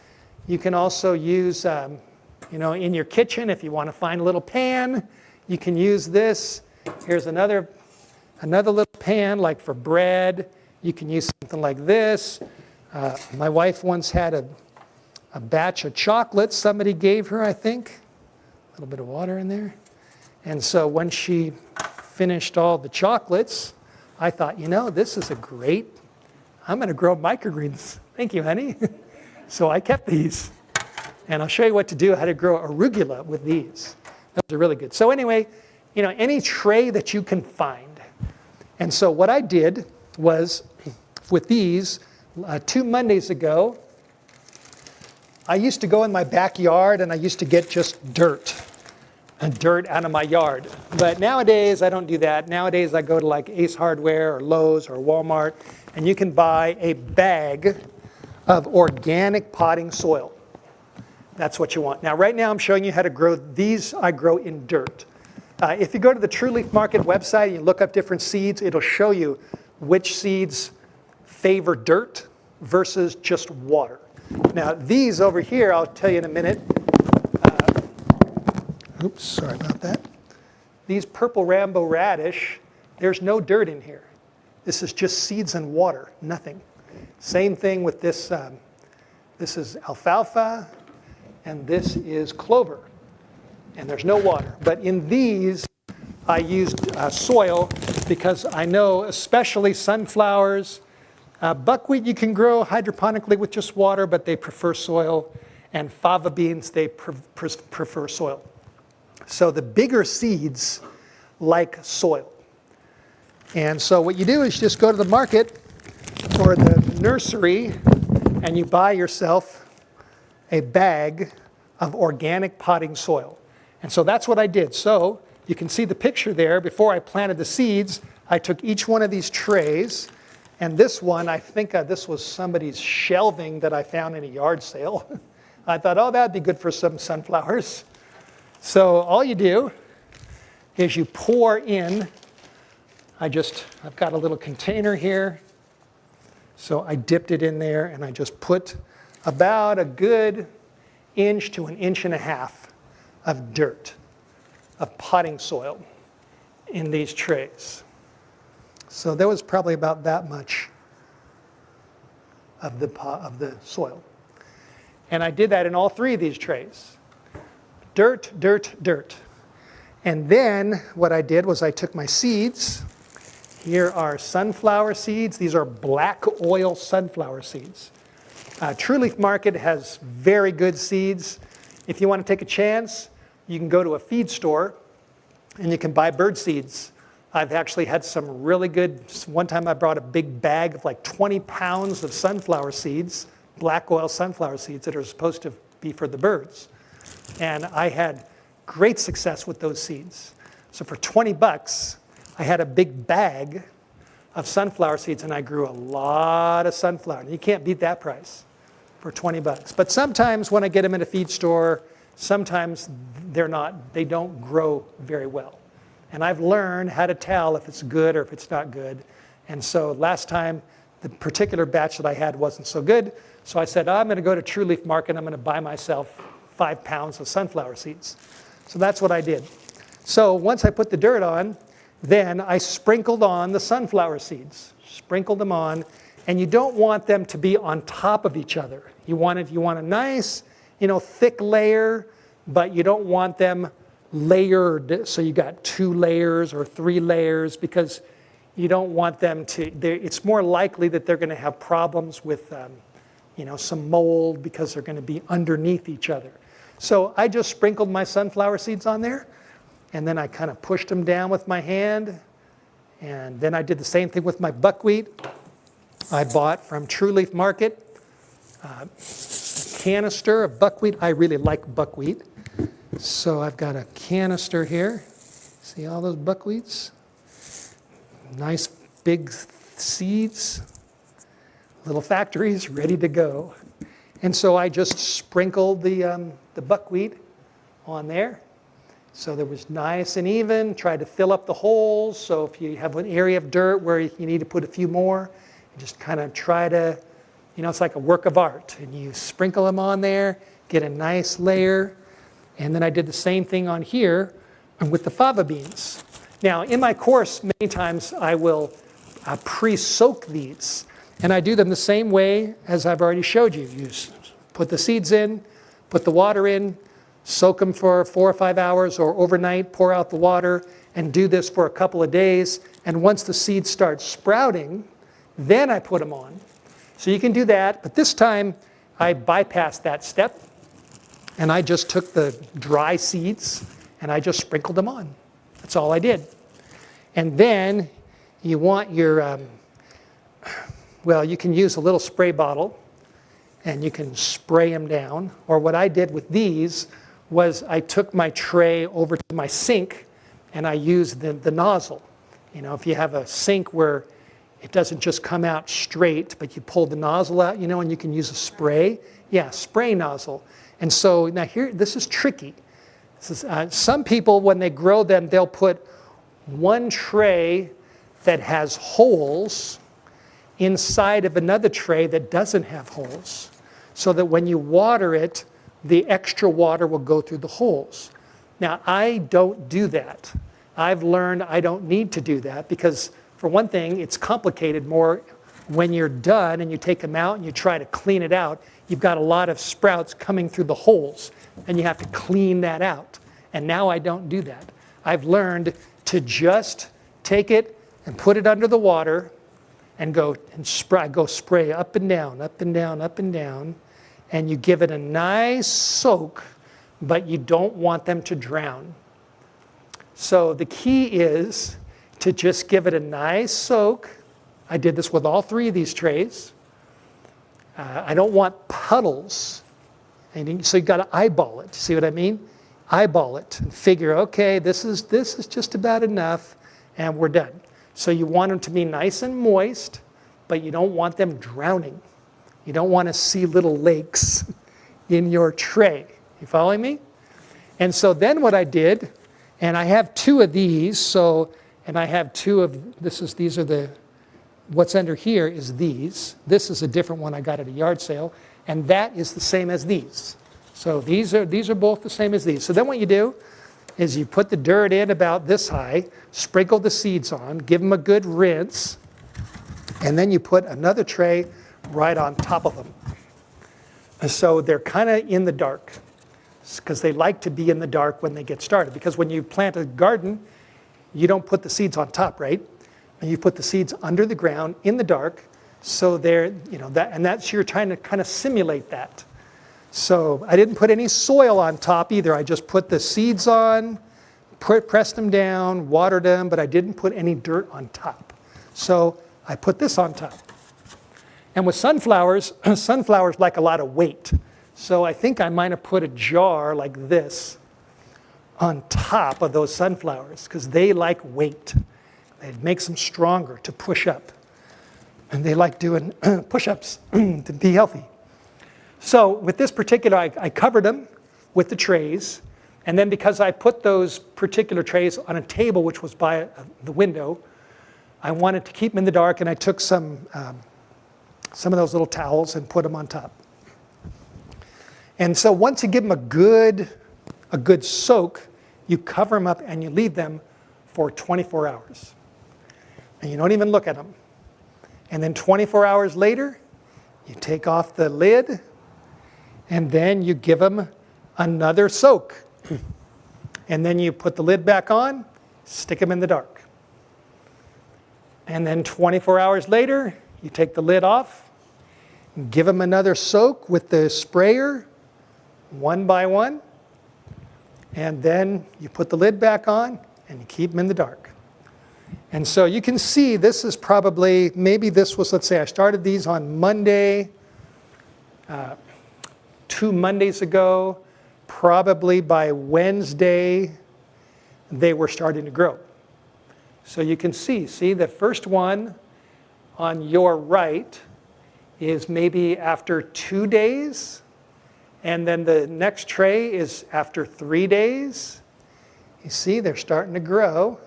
You can also use, in your kitchen, if you want to find a little pan, you can use this. Here's another little pan, like for bread. You can use something like this. My wife once had a batch of chocolates somebody gave her, I think. A little bit of water in there. And so when she finished all the chocolates, I thought, this is I'm going to grow microgreens. Thank you, honey. So I kept these. And I'll show you what to do, how to grow arugula with these. Those are really good. So anyway, any tray that you can find. And so what I did was, with these, 2 Mondays ago, I used to go in my backyard and I used to get just dirt out of my yard. But nowadays, I don't do that. Nowadays, I go to like Ace Hardware or Lowe's or Walmart, and you can buy a bag of organic potting soil. That's what you want. Now, right now, I'm showing you how to grow these. I grow in dirt. If you go to the True Leaf Market website and you look up different seeds, it'll show you which seeds favor dirt versus just water. Now, these over here, I'll tell you in a minute. Oops, sorry about that. These purple Rambo radish, there's no dirt in here. This is just seeds and water, nothing. Same thing with this. This is alfalfa, and this is clover. And there's no water. But in these, I used soil because I know, especially sunflowers, buckwheat you can grow hydroponically with just water, but they prefer soil. And fava beans, they prefer soil. So the bigger seeds like soil. And so what you do is just go to the market or the nursery and you buy yourself a bag of organic potting soil. And so that's what I did. So you can see the picture there. Before I planted the seeds, I took each one of these trays. And this one, I think this was somebody's shelving that I found in a yard sale. I thought, oh, that'd be good for some sunflowers. So all you do is you pour in. I've got a little container here. So I dipped it in there and I just put about a good inch to an inch and a half of dirt, of potting soil in these trays. So there was probably about that much of the soil. And I did that in all 3 of these trays. Dirt, dirt, dirt. And then what I did was I took my seeds. Here are sunflower seeds. These are black oil sunflower seeds. True Leaf Market has very good seeds. If you want to take a chance, you can go to a feed store and you can buy bird seeds. I've actually had some really good, one time I brought a big bag of like 20 pounds of sunflower seeds, black oil sunflower seeds that are supposed to be for the birds. And I had great success with those seeds. So for 20 bucks, I had a big bag of sunflower seeds and I grew a lot of sunflower. You can't beat that price for 20 bucks. But sometimes when I get them in a feed store, sometimes they don't grow very well. And I've learned how to tell if it's good or if it's not good. And so last time, the particular batch that I had wasn't so good. So I said, I'm going to go to True Leaf Market and I'm going to buy myself 5 pounds of sunflower seeds. So that's what I did. So once I put the dirt on, then I sprinkled on the sunflower seeds. Sprinkled them on. And you don't want them to be on top of each other. You want a nice, thick layer, but you don't want them layered, so you got 2 layers or 3 layers, because you don't want them to, it's more likely that they're going to have problems with some mold because they're going to be underneath each other. So I just sprinkled my sunflower seeds on there, and then I kind of pushed them down with my hand, and then I did the same thing with my buckwheat. I bought from True Leaf Market a canister of buckwheat. I really like buckwheat. So I've got a canister here. See all those buckwheats? Nice big seeds, little factories ready to go. And so I just sprinkled the buckwheat on there. So that was nice and even, tried to fill up the holes. So if you have an area of dirt where you need to put a few more, you just kind of try to, it's like a work of art. And you sprinkle them on there, get a nice layer. And then I did the same thing on here with the fava beans. Now, in my course, many times I will pre-soak these. And I do them the same way as I've already showed you. You put the seeds in, put the water in, soak them for 4 or 5 hours or overnight, pour out the water, and do this for a couple of days. And once the seeds start sprouting, then I put them on. So you can do that, but this time I bypassed that step. And I just took the dry seeds and I just sprinkled them on. That's all I did. And then you want your, you can use a little spray bottle and you can spray them down. Or what I did with these was I took my tray over to my sink and I used the nozzle. If you have a sink where it doesn't just come out straight, but you pull the nozzle out, and you can use a spray. Yeah, spray nozzle. And so now here, this is tricky. Some people, when they grow them, they'll put one tray that has holes inside of another tray that doesn't have holes, so that when you water it, the extra water will go through the holes. Now, I don't do that. I've learned I don't need to do that because, for one thing, it's complicated more when you're done and you take them out and you try to clean it out. You've got a lot of sprouts coming through the holes, and you have to clean that out. And now I don't do that. I've learned to just take it and put it under the water and go spray up and down, up and down, up and down, and you give it a nice soak, but you don't want them to drown. So the key is to just give it a nice soak. I did this with all 3 of these trays. I don't want puddles. And so you've got to eyeball it. See what I mean? Eyeball it and figure, okay, this is just about enough, and we're done. So you want them to be nice and moist, but you don't want them drowning. You don't want to see little lakes in your tray. You following me? And so then what I did, and I have 2 of these, and I have 2 of, these are the, what's under here is these. This is a different one I got at a yard sale. And that is the same as these. So these are both the same as these. So then what you do is you put the dirt in about this high, sprinkle the seeds on, give them a good rinse, and then you put another tray right on top of them. So they're kind of in the dark, because they like to be in the dark when they get started. Because when you plant a garden, you don't put the seeds on top, right? And you put the seeds under the ground in the dark, so they're, you're trying to kind of simulate that. So I didn't put any soil on top either. I just put the seeds on, pressed them down, watered them, but I didn't put any dirt on top. So I put this on top. And with sunflowers, sunflowers like a lot of weight. So I think I might have put a jar like this on top of those sunflowers, because they like weight. It makes them stronger to push up. And they like doing push-ups to be healthy. So with this particular, I covered them with the trays. And then because I put those particular trays on a table which was by the window, I wanted to keep them in the dark, and I took some of those little towels and put them on top. And so once you give them a good soak, you cover them up and you leave them for 24 hours. And you don't even look at them. And then 24 hours later, you take off the lid, and then you give them another soak. And then you put the lid back on, stick them in the dark. And then 24 hours later, you take the lid off, give them another soak with the sprayer, one by one, and then you put the lid back on and you keep them in the dark. And so you can see this is probably, maybe this was, let's say I started these on Monday, 2 Mondays ago, probably by Wednesday, they were starting to grow. So you can see the first one on your right is maybe after 2 days, and then the next tray is after 3 days. You see, they're starting to grow.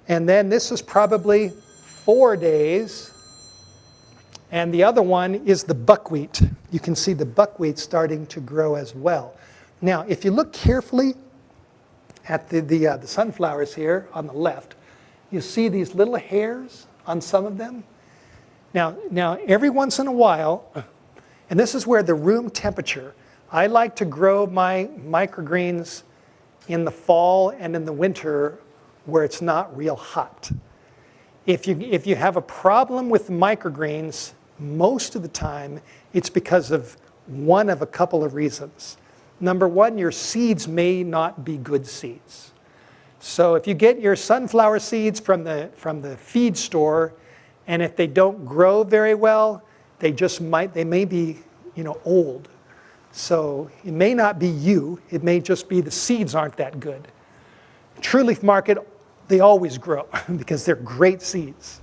And then this is probably 4 days. And the other one is the buckwheat. You can see the buckwheat starting to grow as well. Now, if you look carefully at the sunflowers here on the left, you see these little hairs on some of them. Now, every once in a while, and this is where the room temperature, I like to grow my microgreens in the fall and in the winter where it's not real hot. If you have a problem with microgreens, most of the time it's because of one of a couple of reasons. Number one, your seeds may not be good seeds. So if you get your sunflower seeds from the feed store, and if they don't grow very well, they may be, old. So it may not be you, it may just be the seeds aren't that good. True Leaf Market, they always grow because they're great seeds.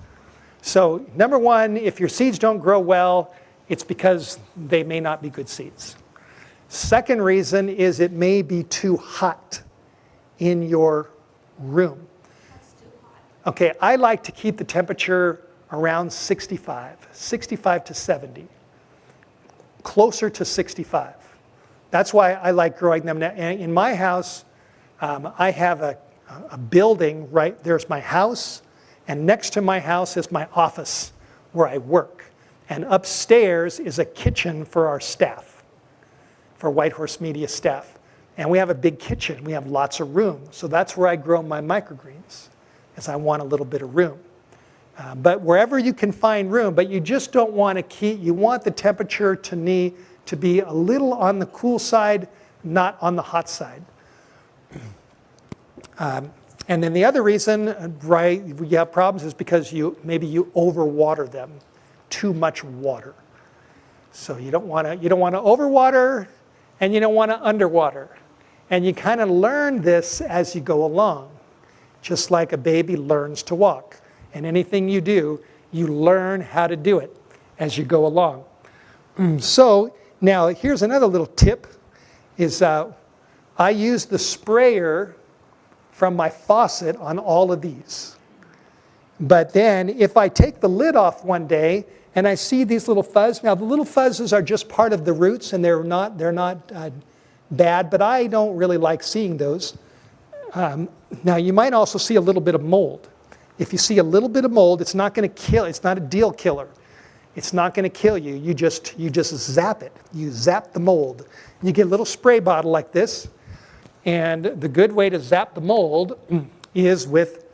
So number one, if your seeds don't grow well, it's because they may not be good seeds. Second reason is it may be too hot in your room. That's too hot. Okay, I like to keep the temperature around 65 to 70, closer to 65. That's why I like growing them. Now, in my house, I have a building, right? There's my house, and next to my house is my office where I work. And upstairs is a kitchen for our staff, for White Horse Media staff. And we have a big kitchen. We have lots of room. So that's where I grow my microgreens, because I want a little bit of room. But wherever you can find room, but you just don't want to keep, you want the temperature to be a little on the cool side, not on the hot side. And then the other reason, right, you have problems is because maybe you overwater them, too much water. So you don't want to overwater, and you don't want to underwater. And you kind of learn this as you go along, just like a baby learns to walk. And anything you do, you learn how to do it as you go along. So now here's another little tip, is I use the sprayer from my faucet on all of these. But then if I take the lid off one day and I see these little fuzz. Now the little fuzzes are just part of the roots, and they're not bad, but I don't really like seeing those. Now you might also see a little bit of mold. If you see a little bit of mold, it's not going to kill. It's not a deal killer. It's not going to kill you. You just zap it. You zap the mold. You get a little spray bottle like this, and the good way to zap the mold is with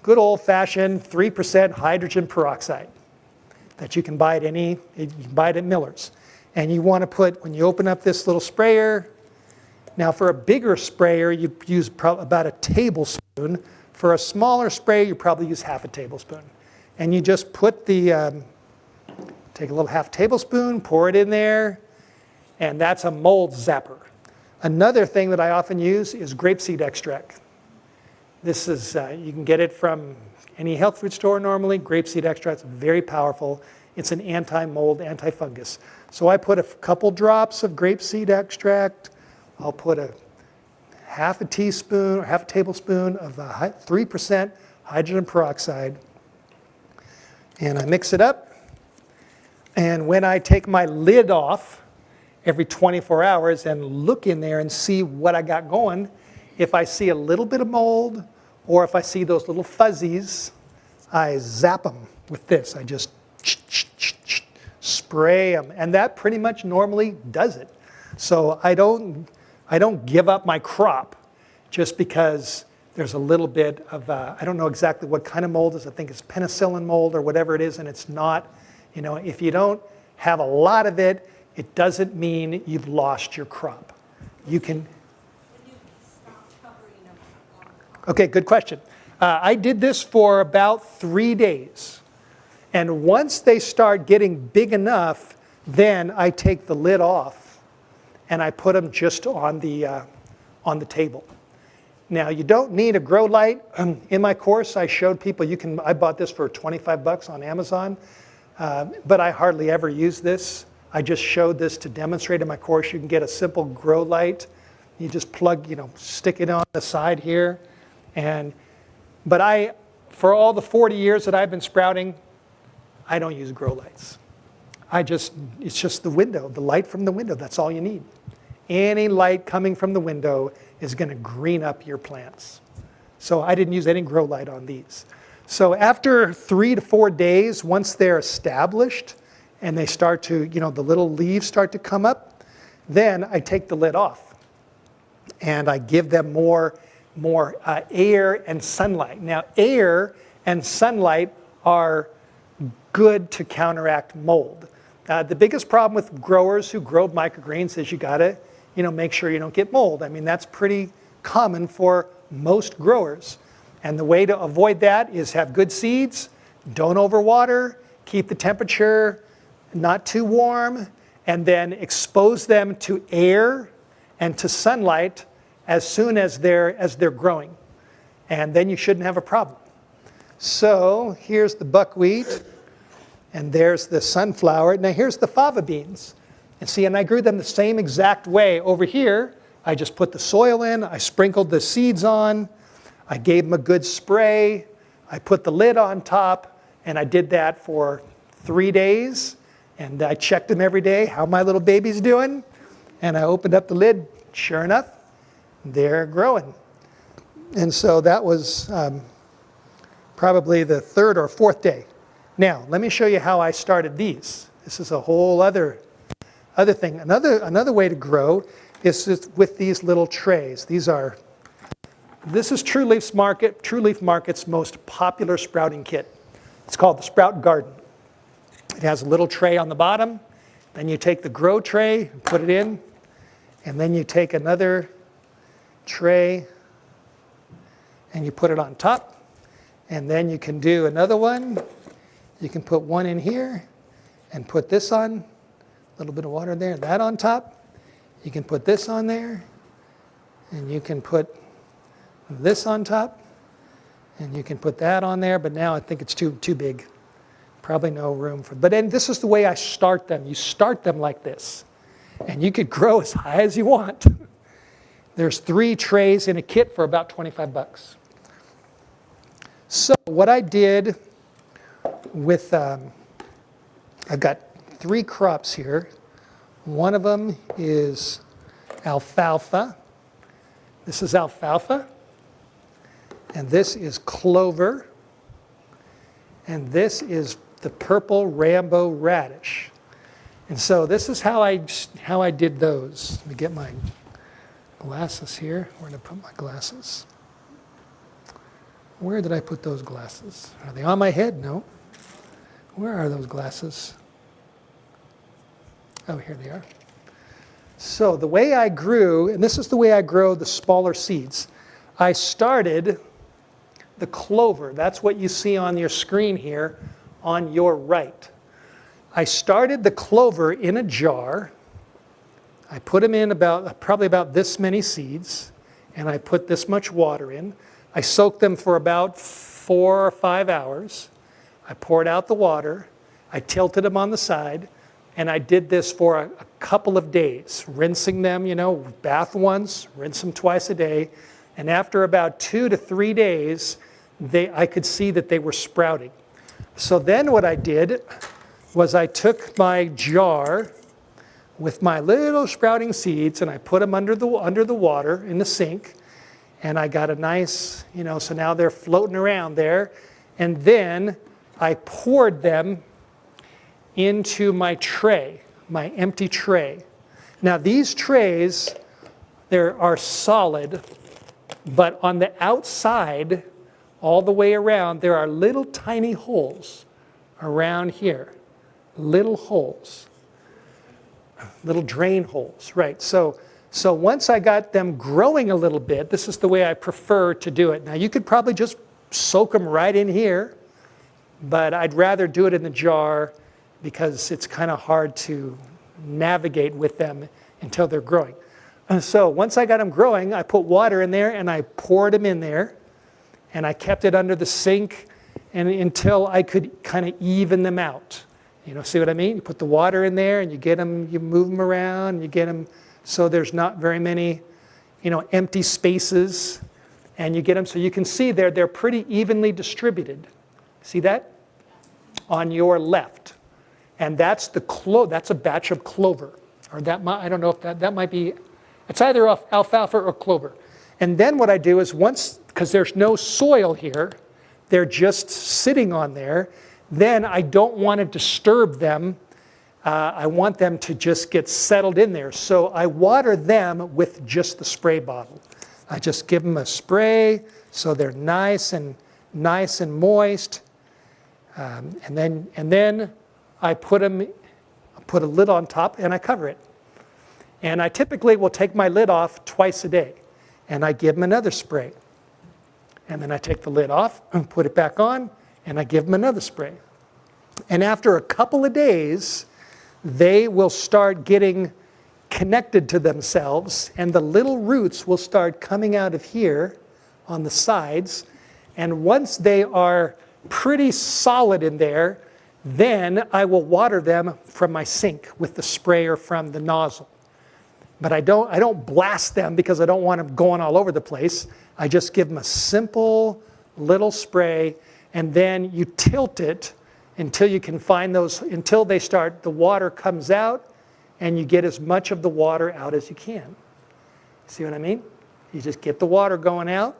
good old-fashioned 3% hydrogen peroxide that you can buy at Miller's. And you want to put, when you open up this little sprayer, now for a bigger sprayer, you use about a tablespoon. For a smaller sprayer, you probably use half a tablespoon. And you just put the, take a little half tablespoon, pour it in there, and that's a mold zapper. Another thing that I often use is grapeseed extract. This is, you can get it from any health food store normally. Grapeseed extract is very powerful. It's an anti-mold, anti-fungus. So I put a couple drops of grapeseed extract. I'll put a half a teaspoon or half a tablespoon of 3% hydrogen peroxide. And I mix it up. And when I take my lid off every 24 hours and look in there and see what I got going, if I see a little bit of mold or if I see those little fuzzies, I zap them with this. I just spray them. And that pretty much normally does it. So I don't give up my crop just because there's a little bit of, I don't know exactly what kind of mold it is. I think it's penicillin mold or whatever it is, and it's not. You know, if you don't have a lot of it, it doesn't mean you've lost your crop. You can. When you stop covering them. Okay, good question. I did this for about 3 days. And once they start getting big enough, then I take the lid off and I put them just on the table. Now, you don't need a grow light. In my course, I showed people I bought this for 25 bucks on Amazon. But I hardly ever use this. I just showed this to demonstrate in my course. You can get a simple grow light. You just plug, stick it on the side here. But for all the 40 years that I've been sprouting, I don't use grow lights. It's just the window, the light from the window. That's all you need. Any light coming from the window is going to green up your plants. So I didn't use any grow light on these. So after 3 to 4 days, once they're established and they start to, the little leaves start to come up, then I take the lid off and I give them more air and sunlight. Now, air and sunlight are good to counteract mold. The biggest problem with growers who grow microgreens is you gotta, make sure you don't get mold. I mean, that's pretty common for most growers. And the way to avoid that is have good seeds, don't overwater, keep the temperature not too warm, and then expose them to air and to sunlight as soon as they're growing. And then you shouldn't have a problem. So here's the buckwheat, and there's the sunflower. Now here's the fava beans. And see, and I grew them the same exact way. Over here, I just put the soil in, I sprinkled the seeds on, I gave them a good spray, I put the lid on top, and I did that for 3 days. And I checked them every day, how my little baby's doing. And I opened up the lid, sure enough, they're growing. And so that was probably the 3rd or 4th day. Now, let me show you how I started these. This is a whole other thing. Another way to grow is just with these little trays. This is True Leaf Market's most popular sprouting kit. It's called the Sprout Garden. It has a little tray on the bottom. Then you take the grow tray and put it in. And then you take another tray and you put it on top. And then you can do another one. You can put one in here and put this on. A little bit of water there, that on top. You can put this on there. And you can put this on top. And you can put that on there, but now I think it's too big. Probably no room for, but then this is the way I start them. You start them like this. And you could grow as high as you want. There's 3 trays in a kit for about 25 bucks. So what I did with I've got 3 crops here. One of them is alfalfa. This is alfalfa. And this is clover. And this is the purple Rambo radish. And so this is how I did those. Let me get my glasses here. Where did I put my glasses? Where did I put those glasses? Are they on my head? No. Where are those glasses? Oh, here they are. So the way I grew, and this is the way I grow the smaller seeds. I started the clover. That's what you see on your screen here on your right. I started the clover in a jar. I put them in probably about this many seeds, and I put this much water in. I soaked them for about 4 or 5 hours. I poured out the water. I tilted them on the side, and I did this for a couple of days, rinsing them, bath once, rinse them twice a day. And after about 2 to 3 days, I could see that they were sprouting. So then what I did was I took my jar with my little sprouting seeds and I put them under the water in the sink, and I got a nice, so now they're floating around there. And then I poured them into my tray, my empty tray. Now these trays, are solid, but on the outside, all the way around, there are little tiny holes around here. Little holes. Little drain holes, right. So once I got them growing a little bit, this is the way I prefer to do it. Now you could probably just soak them right in here, but I'd rather do it in the jar because it's kind of hard to navigate with them until they're growing. So once I got them growing, I put water in there and I poured them in there, and I kept it under the sink until I could kind of even them out. See what I mean? You put the water in there and you get them, you move them around, you get them so there's not very many, empty spaces, and you get them so you can see they're pretty evenly distributed. See that? On your left. And that's that's a batch of clover. Or I don't know if that might be, it's either alfalfa or clover. And then what I do is because there's no soil here, they're just sitting on there, then I don't want to disturb them. I want them to just get settled in there. So I water them with just the spray bottle. I just give them a spray so they're nice and moist. And then I put a lid on top and I cover it. And I typically will take my lid off twice a day, and I give them another spray. And then I take the lid off and put it back on, and I give them another spray. And after a couple of days, they will start getting connected to themselves, and the little roots will start coming out of here on the sides. And once they are pretty solid in there, then I will water them from my sink with the sprayer from the nozzle. But I don't blast them because I don't want them going all over the place. I just give them a simple little spray, and then you tilt it until you can find until the water comes out, and you get as much of the water out as you can. See what I mean? You just get the water going out,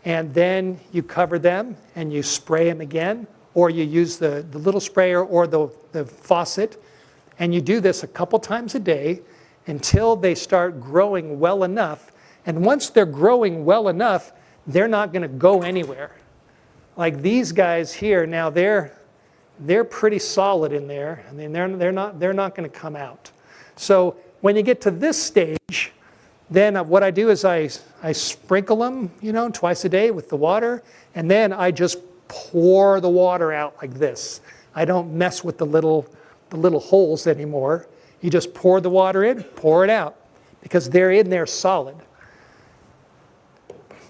and then you cover them and you spray them again, or you use the little sprayer or the faucet, and you do this a couple times a day until they start growing well enough. And once they're growing well enough, they're not going to go anywhere. Like these guys here, now they're pretty solid in there. I mean, they're not going to come out. So when you get to this stage, then what I do is I sprinkle them, twice a day with the water, and then I just pour the water out like this. I don't mess with the little holes anymore. You just pour the water in, pour it out, because they're in there solid.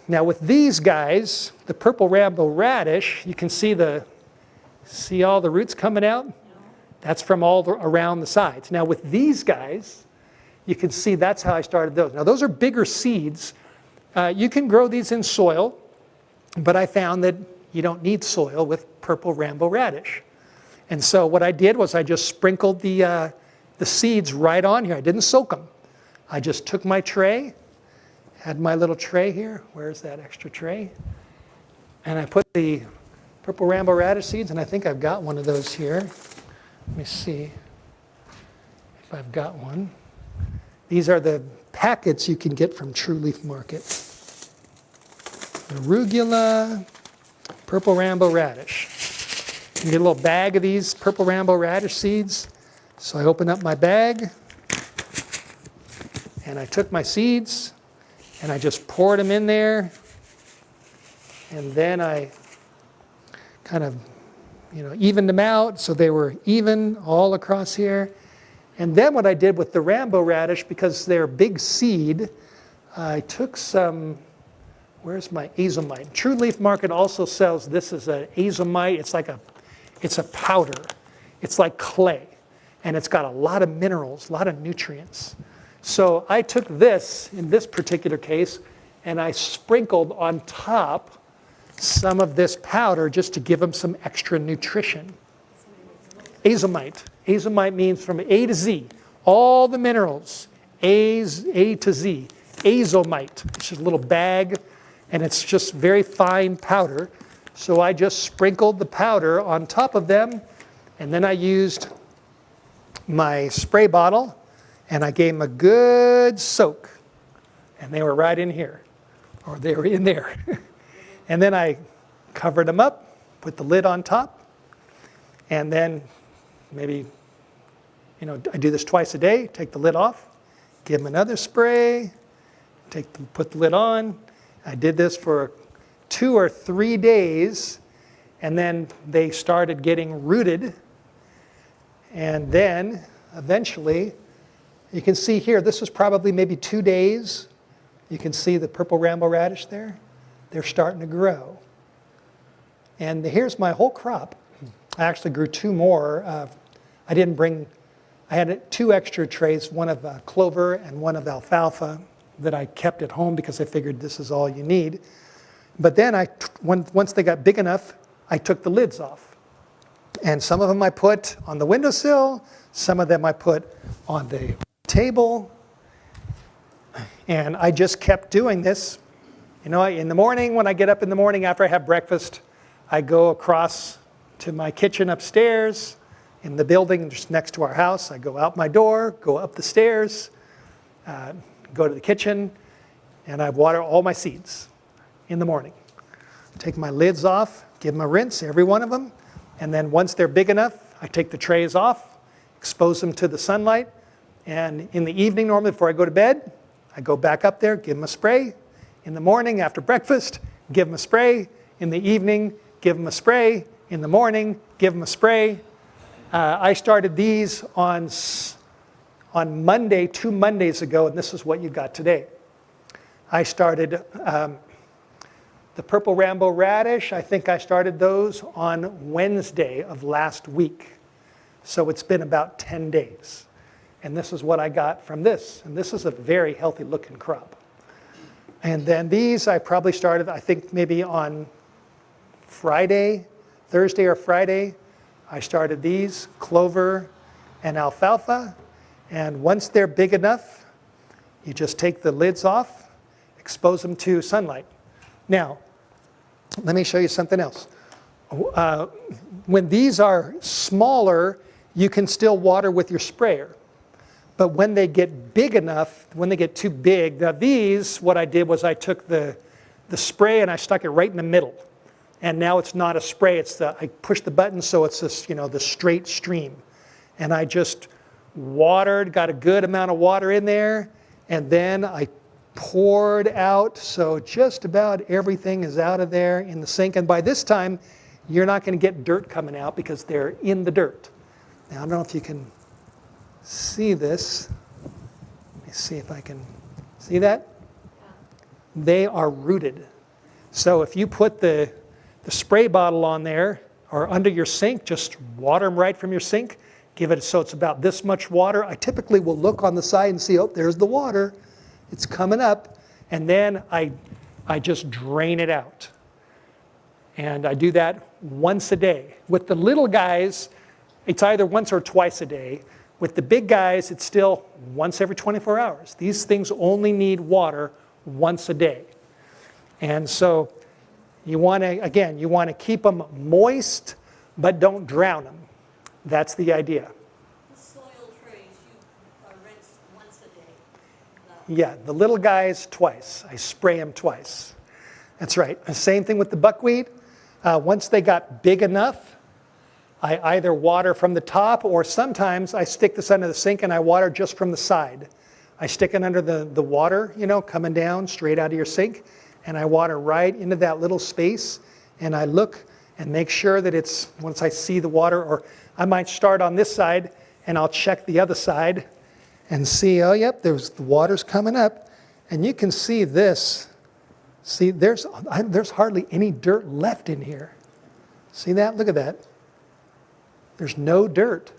Now with these guys, the purple Rambo radish, you can see all the roots coming out? That's from all around the sides. Now with these guys, you can see that's how I started those. Now those are bigger seeds. You can grow these in soil, but I found that you don't need soil with purple Rambo radish. And so what I did was I just sprinkled the seeds right on here. I didn't soak them. I just took my tray, had my little tray here. Where's that extra tray? And I put the purple rainbow radish seeds, and I think I've got one of those here. Let me see if I've got one. These are the packets you can get from True Leaf Market. Arugula, purple rainbow radish. You get a little bag of these purple rainbow radish seeds. So I open up my bag, and I took my seeds, and I just poured them in there, and then I kind of, evened them out so they were even all across here. And then what I did with the rainbow radish, because they're big seed, I took some, where's my azomite? True Leaf Market also sells this as an azomite. It's a powder. It's like clay. And it's got a lot of minerals, a lot of nutrients. So I took this, in this particular case, and I sprinkled on top some of this powder just to give them some extra nutrition. Azomite. Azomite means from A to Z. All the minerals, A to Z. Azomite. It's just a little bag, and it's just very fine powder. So I just sprinkled the powder on top of them, and then I used my spray bottle, and I gave them a good soak. And they were right in here, or they were in there. And then I covered them up, put the lid on top, and then maybe, I do this twice a day, take the lid off, give them another spray, put the lid on. I did this for 2 or 3 days, and then they started getting rooted. And then eventually, you can see here, this was probably maybe 2 days. You can see the purple rainbow radish there. They're starting to grow. And here's my whole crop. I actually grew 2 more. I had 2 extra trays, one of clover and one of alfalfa that I kept at home because I figured this is all you need. But then once they got big enough, I took the lids off. And some of them I put on the windowsill, some of them I put on the table. And I just kept doing this. In the morning, when I get up in the morning after I have breakfast, I go across to my kitchen upstairs in the building just next to our house. I go out my door, go up the stairs, go to the kitchen, and I water all my seeds in the morning. Take my lids off, give them a rinse, every one of them, and then once they're big enough, I take the trays off, expose them to the sunlight, and in the evening, normally before I go to bed, I go back up there, give them a spray. In the morning, after breakfast, give them a spray. In the evening, give them a spray. In the morning, give them a spray. I started these on Monday, 2 Mondays ago, and this is what you got today. I started the purple rainbow radish. I think I started those on Wednesday of last week. So it's been about 10 days. And this is what I got from this. And this is a very healthy looking crop. And then these I probably started, I think maybe on Thursday or Friday, I started these, clover and alfalfa. And once they're big enough, you just take the lids off, expose them to sunlight. Now, let me show you something else. When these are smaller, you can still water with your sprayer. But when they get big enough, when they get too big, now these, what I did was I took the spray and I stuck it right in the middle. And now it's not a spray, I push the button so it's this, the straight stream. And I just watered, got a good amount of water in there, and then I poured out, so just about everything is out of there in the sink. And by this time, you're not going to get dirt coming out because they're in the dirt. Now, I don't know if you can see this. Let me see if I can see that. They are rooted. So if you put the spray bottle on there or under your sink, just water them right from your sink. Give it so it's about this much water. I typically will look on the side and see, oh, there's the water. It's coming up. And then I just drain it out. And I do that once a day. With the little guys, it's either once or twice a day. With the big guys, it's still once every 24 hours. These things only need water once a day. And so you want to keep them moist, but don't drown them. That's the idea. The soil trays you rinse once a day. Yeah, the little guys twice. I spray them twice. That's right. The same thing with the buckwheat. Once they got big enough, I either water from the top, or sometimes I stick this under the sink and I water just from the side. I stick it under the water, coming down straight out of your sink, and I water right into that little space, and I look and make sure that it's, once I see the water, or I might start on this side and I'll check the other side and see, oh yep, the water's coming up, and you can see this. See, there's hardly any dirt left in here. See that? Look at that. There's no dirt.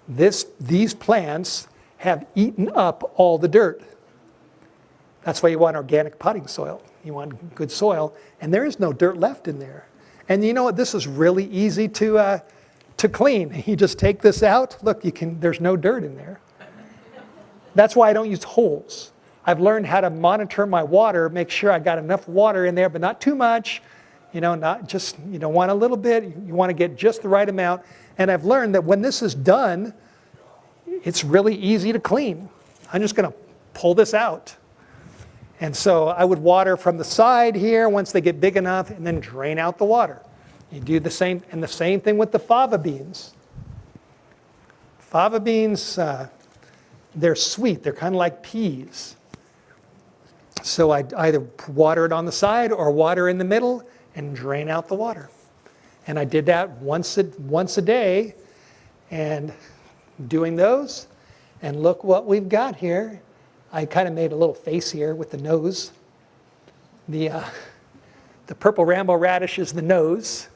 These plants have eaten up all the dirt. That's why you want organic potting soil. You want good soil, and there is no dirt left in there. And you know what? This is really easy to clean. You just take this out. Look, there's no dirt in there. That's why I don't use holes. I've learned how to monitor my water, make sure I got enough water in there, but not too much. Not just, you don't want a little bit. You want to get just the right amount. And I've learned that when this is done, it's really easy to clean. I'm just going to pull this out. And so I would water from the side here once they get big enough, and then drain out the water. You do the same, and the same thing with the fava beans. Fava beans, they're sweet. They're kind of like peas. So I'd either water it on the side or water in the middle and drain out the water. And I did that once a day, and doing those. And look what we've got here. I kind of made a little face here with the nose. The purple rambo radish is the nose.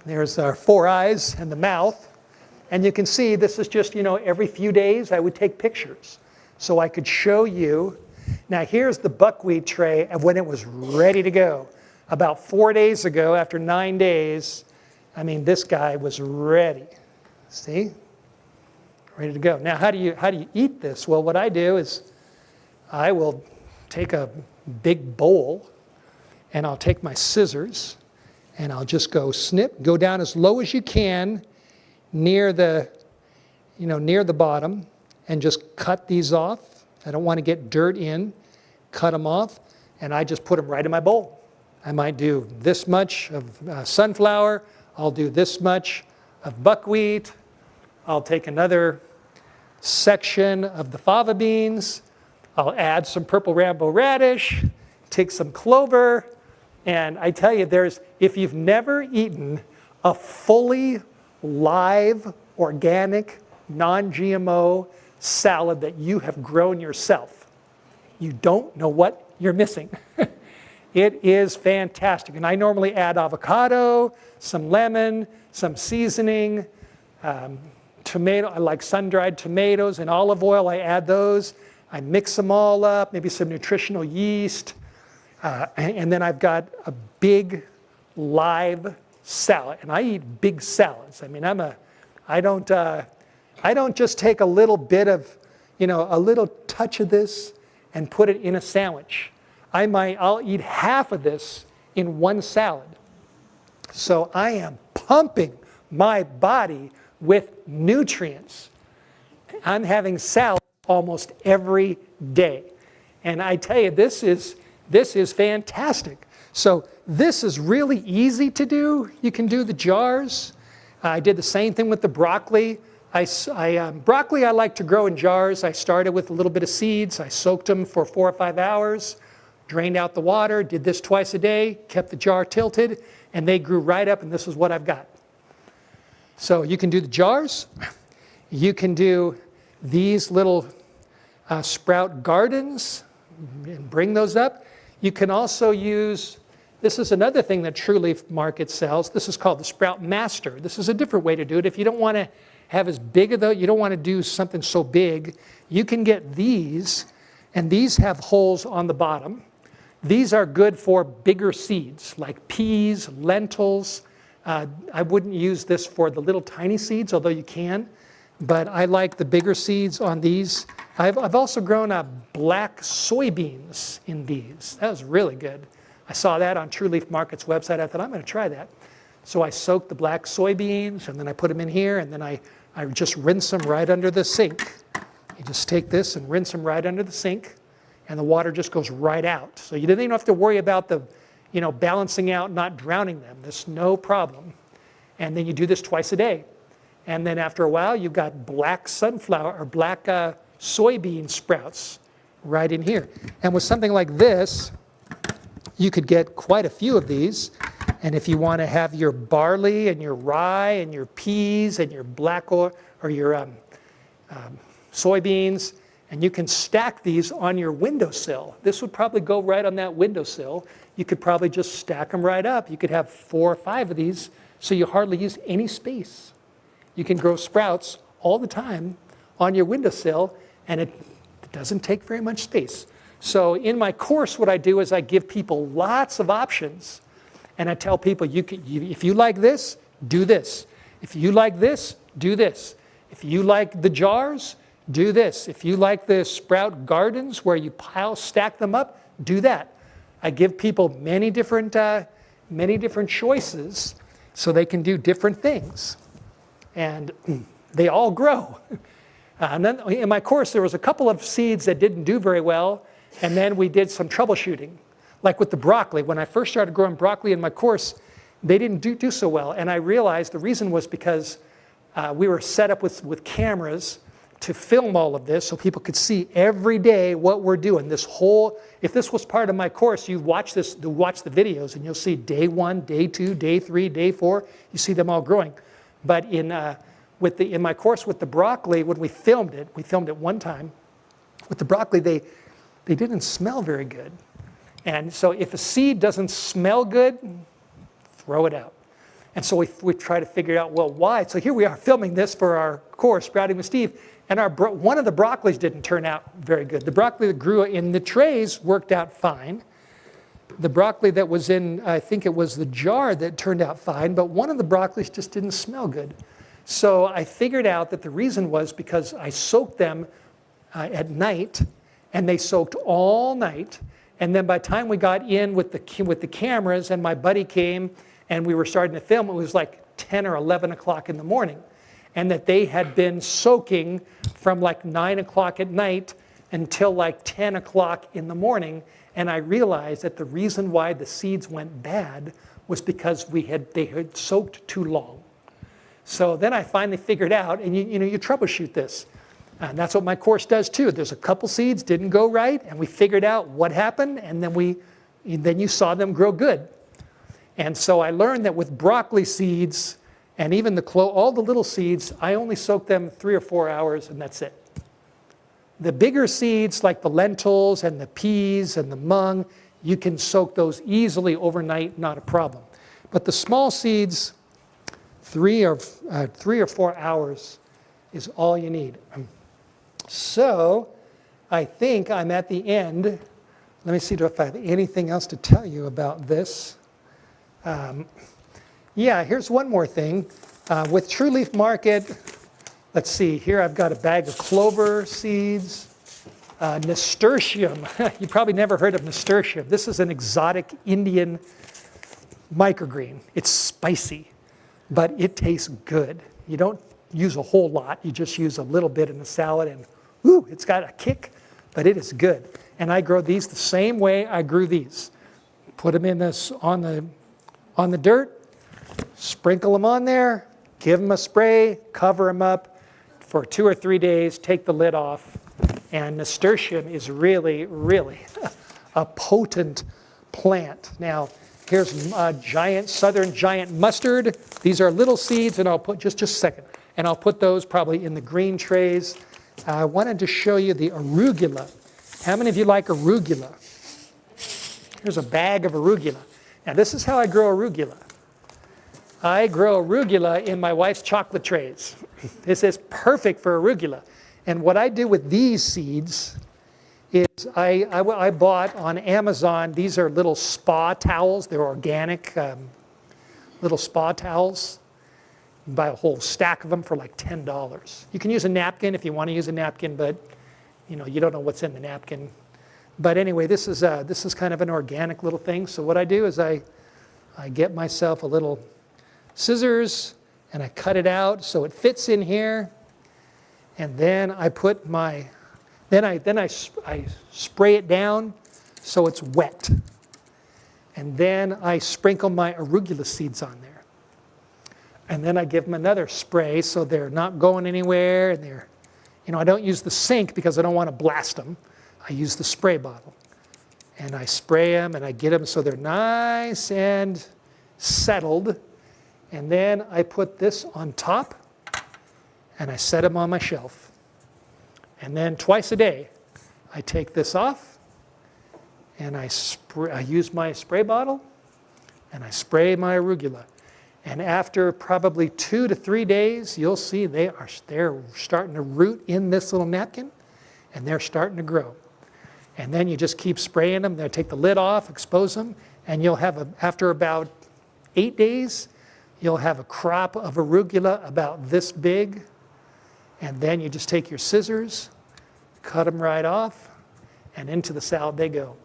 There's our 4 eyes and the mouth. And you can see this is just, every few days I would take pictures so I could show you. Now here's the buckwheat tray of when it was ready to go. About 4 days ago, after 9 days, this guy was ready. See? Ready to go. Now how do you eat this? Well, what I do is I will take a big bowl, and I'll take my scissors, and I'll just go snip, go down as low as you can near the bottom, and just cut these off. I don't want to get dirt in. Cut them off, and I just put them right in my bowl. I might do this much of sunflower. I'll do this much of buckwheat. I'll take another section of the fava beans. I'll add some purple rambo radish, take some clover, and I tell you, if you've never eaten a fully live, organic, non-GMO salad that you have grown yourself, you don't know what you're missing. It is fantastic. And I normally add avocado, some lemon, some seasoning, tomato. I like sun-dried tomatoes and olive oil. I add those. I mix them all up, maybe some nutritional yeast. And then I've got a big live salad. And I eat big salads. I don't just take a little bit of, a little touch of this and put it in a sandwich. I'll eat half of this in one salad. So I am pumping my body with nutrients. I'm having salad almost every day. And I tell you, this is fantastic. So this is really easy to do. You can do the jars. I did the same thing with the broccoli. Broccoli I like to grow in jars. I started with a little bit of seeds. I soaked them for 4 or 5 hours, drained out the water, did this twice a day, kept the jar tilted, and they grew right up, and this is what I've got. So you can do the jars. You can do these little sprout gardens and bring those up. You can also use, this is another thing that True Leaf Market sells. This is called the Sprout Master. This is a different way to do it. If you don't want to have as big of you don't want to do something so big, you can get these, and these have holes on the bottom. These are good for bigger seeds like peas, lentils, I wouldn't use this for the little tiny seeds, although you can. But I like the bigger seeds on these. I've also grown black soybeans in these. That was really good. I saw that on True Leaf Market's website. I thought, I'm going to try that. So I soaked the black soybeans, and then I put them in here, and then I just rinse them right under the sink. You just take this and rinse them right under the sink, and the water just goes right out. So you didn't even have to worry about the, balancing out, not drowning them. There's no problem. And then you do this twice a day. And then after a while, you've got black sunflower or black soybean sprouts right in here. And with something like this, you could get quite a few of these. And if you want to have your barley and your rye and your peas and your black or your soybeans, and you can stack these on your windowsill. This would probably go right on that windowsill. You could probably just stack them right up. You could have 4 or 5 of these, so you hardly use any space. You can grow sprouts all the time on your windowsill, and it doesn't take very much space. So in my course, what I do is I give people lots of options. And I tell people, if you like this, do this. If you like this, do this. If you like the jars, do this. If you like the sprout gardens where you stack them up, do that. I give people many different choices so they can do different things. And they all grow. And then in my course, there was a couple of seeds that didn't do very well, and then we did some troubleshooting. Like with the broccoli, when I first started growing broccoli in my course, they didn't do so well. And I realized the reason was because we were set up with cameras to film all of this so people could see every day what we're doing. If this was part of my course, you watch the videos and you'll see day 1, day 2, day 3, day 4. You see them all growing. But in my course with the broccoli, when we filmed it one time. With the broccoli, they didn't smell very good. And so if a seed doesn't smell good, throw it out. And so we try to figure out, well, why? So here we are filming this for our course, Sprouting with Steve, and one of the broccolis didn't turn out very good. The broccoli that grew in the trays worked out fine. The broccoli that was in, I think it was the jar that turned out fine, but one of the broccolis just didn't smell good. So I figured out that the reason was because I soaked them at night, and they soaked all night. And then by the time we got in with the cameras and my buddy came and we were starting to film, it was like 10 or 11 o'clock in the morning. And that they had been soaking from like 9 o'clock at night until like 10 o'clock in the morning. And I realized that the reason why the seeds went bad was because they had soaked too long. So then I finally figured out, and you troubleshoot this. And that's what my course does too. There's a couple seeds didn't go right, and we figured out what happened, and then you saw them grow good. And so I learned that with broccoli seeds, and even all the little seeds, I only soak them 3 or 4 hours, and that's it. The bigger seeds, like the lentils and the peas and the mung, you can soak those easily overnight, not a problem. But the small seeds, 3 or 4 hours is all you need. So I think I'm at the end. Let me see if I have anything else to tell you about this. Yeah, here's one more thing. With True Leaf Market, let's see, here I've got a bag of clover seeds. Nasturtium, you probably never heard of nasturtium. This is an exotic Indian microgreen. It's spicy, but it tastes good. You don't use a whole lot, you just use a little bit in the salad, and ooh, it's got a kick, but it is good. And I grow these the same way I grew these. Put them in this on the dirt, sprinkle them on there, give them a spray, cover them up for 2 or 3 days, take the lid off. And nasturtium is really, really a potent plant. Now, here's southern giant mustard. These are little seeds, and I'll put, just a second, and I'll put those probably in the green trays. I wanted to show you the arugula. How many of you like arugula? Here's a bag of arugula. Now, this is how I grow arugula. I grow arugula in my wife's chocolate trays. This is perfect for arugula. And what I do with these seeds is I bought on Amazon, these are little spa towels. They're organic little spa towels. You can buy a whole stack of them for like $10. You can use a napkin if you want to use a napkin, but you don't know what's in the napkin. But anyway, this is kind of an organic little thing. So what I do is I get myself a little scissors and I cut it out so it fits in here. And then I put I spray it down so it's wet. And then I sprinkle my arugula seeds on there. And then I give them another spray so they're not going anywhere. And I don't use the sink because I don't want to blast them. I use the spray bottle. And I spray them and I get them so they're nice and settled. And then I put this on top and I set them on my shelf. And then twice a day, I take this off and I use my spray bottle and I spray my arugula. And after probably 2 to 3 days, you'll see they're starting to root in this little napkin, and they're starting to grow. And then you just keep spraying them. They'll take the lid off, expose them, and you'll have, after about 8 days, you'll have a crop of arugula about this big. And then you just take your scissors, cut them right off, and into the salad they go.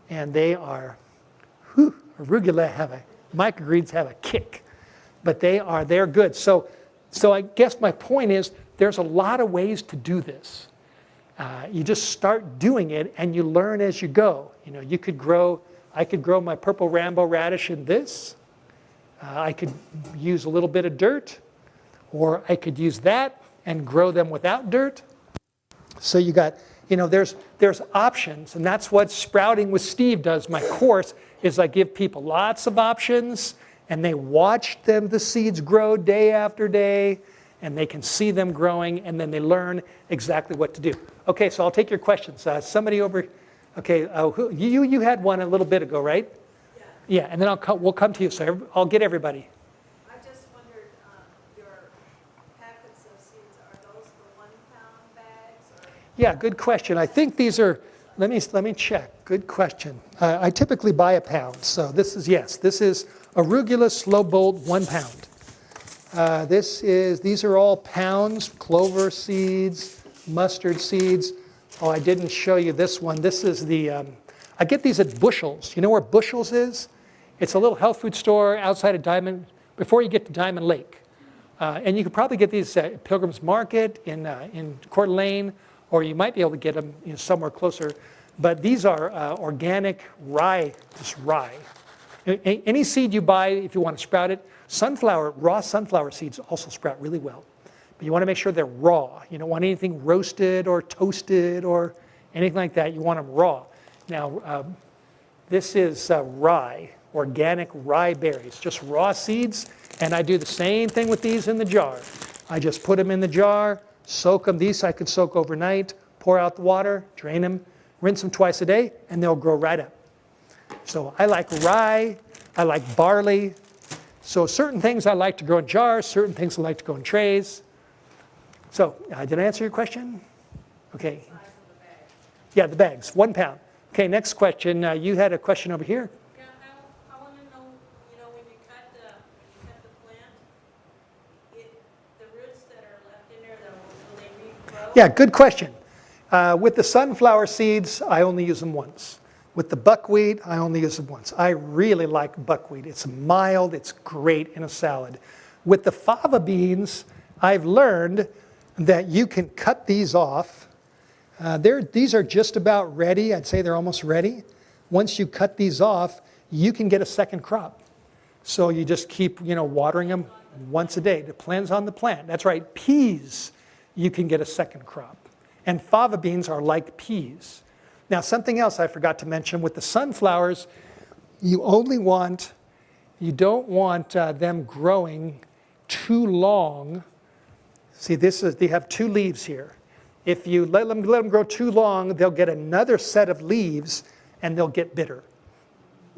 And they are, microgreens have a kick. But they're good. So I guess my point is there's a lot of ways to do this. You just start doing it and you learn as you go. I could grow my purple Rambo radish in this. I could use a little bit of dirt, or I could use that and grow them without dirt. So you got, there's options, and that's what Sprouting with Steve does. My course is I give people lots of options. And they watch the seeds grow day after day, and they can see them growing, and then they learn exactly what to do. Okay, so I'll take your questions. Somebody over, okay, you had one a little bit ago, right? Yeah. Yeah, and then we'll come to you, so I'll get everybody. I just wondered, your packets of seeds, are those the 1 pound bags? Or? Yeah, good question. I think these are, let me check. Good question. I typically buy a pound, so this is arugula slow bolt 1 pound. These are all pounds, clover seeds, mustard seeds. Oh, I didn't show you this one. This is I get these at Bushels. You know where Bushels is? It's a little health food store outside of Diamond, before you get to Diamond Lake. And you could probably get these at Pilgrim's Market in Coeur d'Alene, or you might be able to get them somewhere closer. But these are organic rye, just rye. Any seed you buy, if you want to sprout it, raw sunflower seeds also sprout really well. But you want to make sure they're raw. You don't want anything roasted or toasted or anything like that. You want them raw. Now, this is rye, organic rye berries, just raw seeds. And I do the same thing with these in the jar. I just put them in the jar, soak them. These I could soak overnight, pour out the water, drain them, rinse them twice a day, and they'll grow right up. So I like rye, I like barley. So certain things I like to grow in jars, certain things I like to grow in trays. So did I answer your question? Okay. Yeah, the bags, 1 pound. Okay, next question. You had a question over here. Yeah, I want to know, when you cut the plant, the roots that are left in there, will they regrow? Yeah, good question. With the sunflower seeds, I only use them once. With the buckwheat, I only use them once. I really like buckwheat. It's mild, it's great in a salad. With the fava beans, I've learned that you can cut these off. These are just about ready. I'd say they're almost ready. Once you cut these off, you can get a second crop. So you just keep, watering them once a day. It depends on the plant. That's right, peas, you can get a second crop. And fava beans are like peas. Now, something else I forgot to mention, with the sunflowers, you don't want them growing too long. See, they have 2 leaves here. If you let them grow too long, they'll get another set of leaves and they'll get bitter.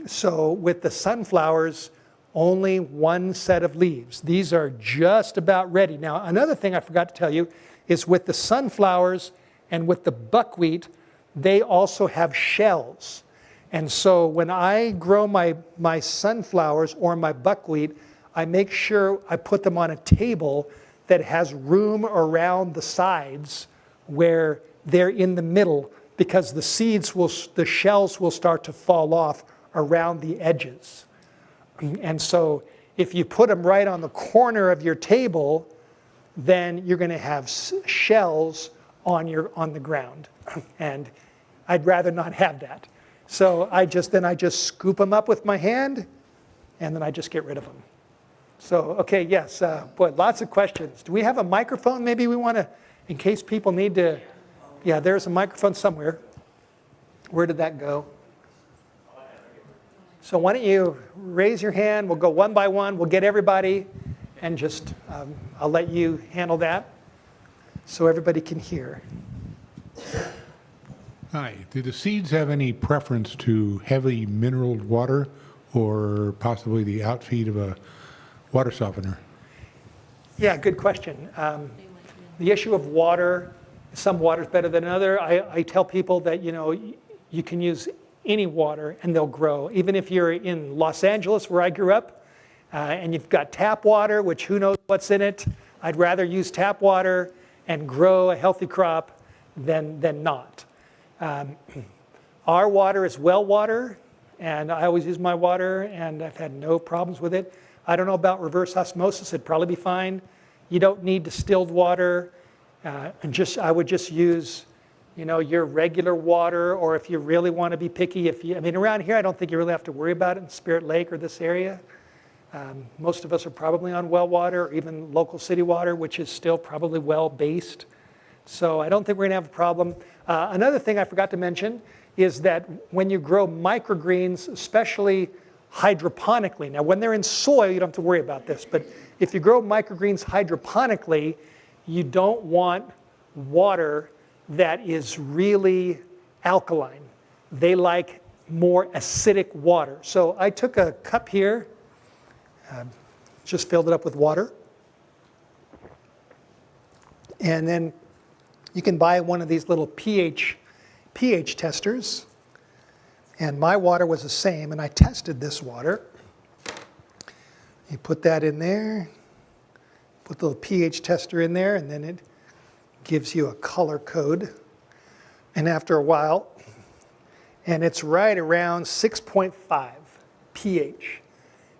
So with the sunflowers, only 1 set of leaves. These are just about ready. Now, another thing I forgot to tell you is with the sunflowers and with the buckwheat, they also have shells. And so when I grow my sunflowers or my buckwheat, I make sure I put them on a table that has room around the sides where they're in the middle, because the the shells will start to fall off around the edges. And so if you put them right on the corner of your table, then you're going to have shells on the ground. And I'd rather not have that. So I just scoop them up with my hand, and then I just get rid of them. So, okay, yes, boy, lots of questions. Do we have a microphone? Maybe we want to, in case people need to, yeah, there's a microphone somewhere. Where did that go? So why don't you raise your hand? We'll go one by one. We'll get everybody, and just, I'll let you handle that so everybody can hear. Hi. Do the seeds have any preference to heavy mineraled water or possibly the outfeed of a water softener? Yeah, good question. The issue of water, some water is better than another. I tell people that, you can use any water and they'll grow. Even if you're in Los Angeles, where I grew up, and you've got tap water, which who knows what's in it. I'd rather use tap water and grow a healthy crop than not. Our water is well water, and I always use my water, and I've had no problems with it. I don't know about reverse osmosis. It'd probably be fine. You don't need distilled water. I would just use, your regular water, or if you really want to be picky, around here, I don't think you really have to worry about it in Spirit Lake or this area. Most of us are probably on well water, or even local city water, which is still probably well-based. So I don't think we're going to have a problem. Another thing I forgot to mention is that when you grow microgreens, especially hydroponically, now when they're in soil, you don't have to worry about this, but if you grow microgreens hydroponically, you don't want water that is really alkaline. They like more acidic water. So I took a cup here, just filled it up with water, and then you can buy one of these little pH testers, and my water was the same, and I tested this water. You put that in there, put the little pH tester in there, and then it gives you a color code. And after a while, and it's right around 6.5 pH,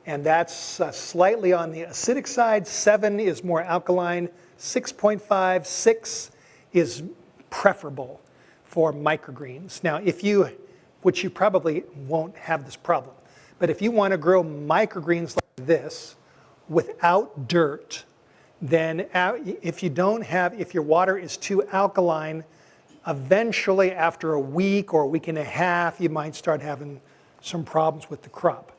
and that's slightly on the acidic side. 7 is more alkaline. 6.5, 6 is preferable for microgreens. Now, which you probably won't have this problem, but if you want to grow microgreens like this without dirt, then if your water is too alkaline, eventually after a week or a week and a half, you might start having some problems with the crop.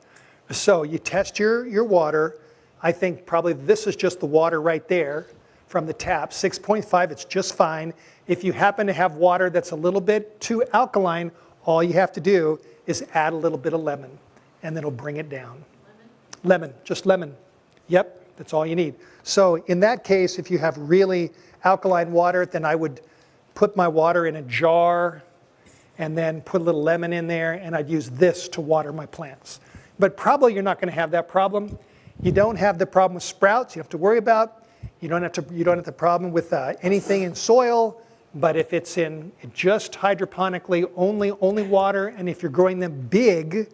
So you test your water. I think probably this is just the water right there from the tap, 6.5, it's just fine. If you happen to have water that's a little bit too alkaline, all you have to do is add a little bit of lemon, and then it'll bring it down. Lemon, just lemon. Yep, that's all you need. So in that case, if you have really alkaline water, then I would put my water in a jar and then put a little lemon in there, and I'd use this to water my plants. But probably you're not going to have that problem. You don't have the problem with sprouts you have to worry about. You don't have the problem with anything in soil, but if it's in just hydroponically, only water, and if you're growing them big,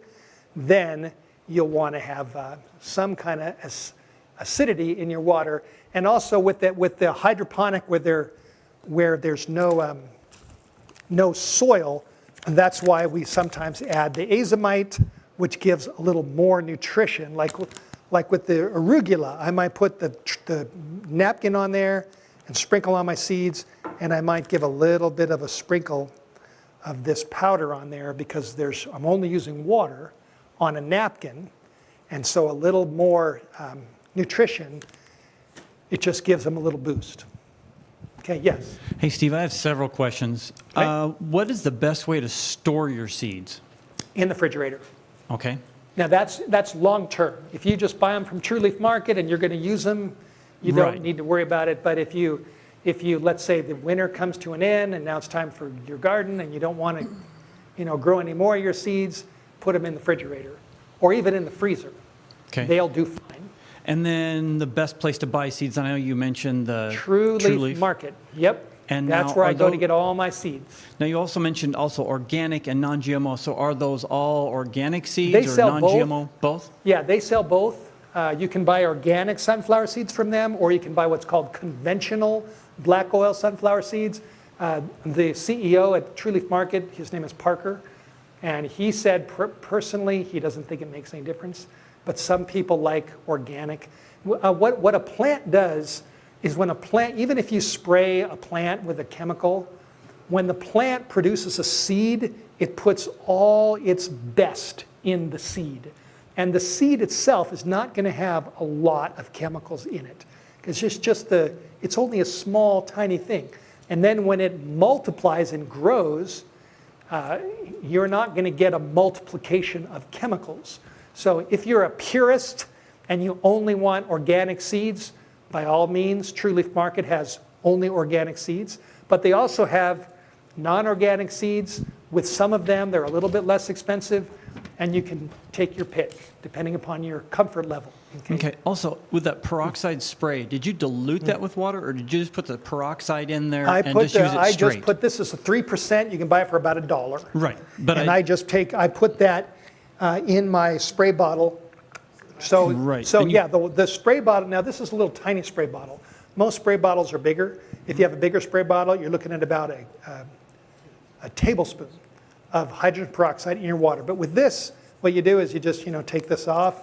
then you'll want to have some kind of acidity in your water. And also with the hydroponic where there's no soil, and that's why we sometimes add the azomite, which gives a little more nutrition. Like with the arugula, I might put the napkin on there and sprinkle on my seeds, and I might give a little bit of a sprinkle of this powder on there because I'm only using water on a napkin, and so a little more nutrition, it just gives them a little boost. Okay, yes? Hey, Steve, I have several questions. Okay. What is the best way to store your seeds? In the refrigerator. Okay. Now that's long term. If you just buy them from True Leaf Market and you're going to use them, you don't Right. need to worry about it. But if you let's say the winter comes to an end and now it's time for your garden and you don't want to grow any more of your seeds, put them in the refrigerator or even in the freezer. Okay. They'll do fine. And then the best place to buy seeds, I know you mentioned the True Leaf Market. Yep. And that's now where I are go to those- get all my seeds. Now, you also mentioned also organic and non-GMO. So are those all organic seeds They or sell both. non-GMO? Both? Yeah, they sell both. You can buy organic sunflower seeds from them, or you can buy what's called conventional black oil sunflower seeds. The CEO at True Leaf Market, his name is Parker, and he said personally he doesn't think it makes any difference, but some people like organic. What a plant does is when a plant, even if you spray a plant with a chemical, when the plant produces a seed, it puts all its best in the seed. And the seed itself is not going to have a lot of chemicals in it. Because it's only a small, tiny thing. And then when it multiplies and grows, you're not going to get a multiplication of chemicals. So if you're a purist and you only want organic seeds, by all means, True Leaf Market has only organic seeds. But they also have non-organic seeds. With some of them, they're a little bit less expensive. And you can take your pick, depending upon your comfort level. Okay. Also, with that peroxide spray, did you dilute that with water, or did you just put the peroxide in there and just use it straight? This is a 3%. You can buy it for about $1. Right. But And I put that in my spray bottle. So, Right. so And yeah, the spray bottle, now this is a little tiny spray bottle. Most spray bottles are bigger. If you have a bigger spray bottle, you're looking at about a tablespoon of hydrogen peroxide in your water. But with this, what you do is you just take this off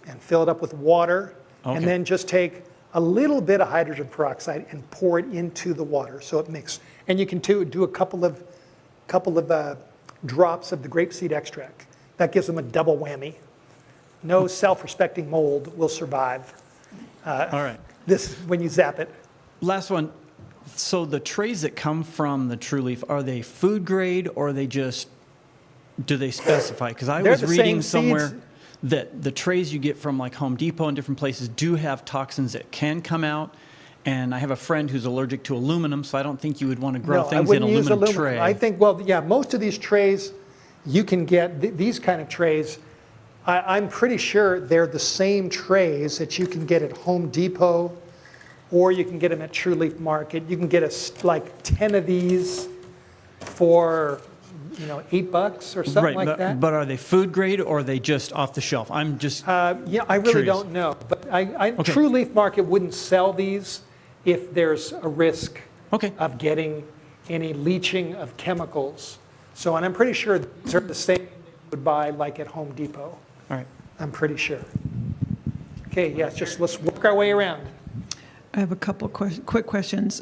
and fill it up with water, Okay. and then just take a little bit of hydrogen peroxide and pour it into the water so it mixes. And you can do a couple of drops of the grapeseed extract. That gives them a double whammy. No self-respecting mold will survive all right. this when you zap it. Last one. So the trays that come from the True Leaf, are they food grade, or are they just, do they specify? Because I They're was the reading same somewhere seeds. that the trays you get from like Home Depot and different places do have toxins that can come out. And I have a friend who's allergic to aluminum, so I don't think you would want to grow No, I things in wouldn't use aluminum aluminum. tray. I think, well, yeah, most of these trays, you can get, these kind of trays, I'm pretty sure they're the same trays that you can get at Home Depot, or you can get them at True Leaf Market. You can get like 10 of these for, $8 or something right, like that. but are they food grade, or are they just off the shelf? I'm just Yeah, I really curious. don't know. But Okay. True Leaf Market wouldn't sell these if there's a risk Okay. of getting any leaching of chemicals. So, and I'm pretty sure these are the same that you would buy like at Home Depot. All right. I'm pretty sure. Okay, yeah, let's work our way around. I have a couple quick questions.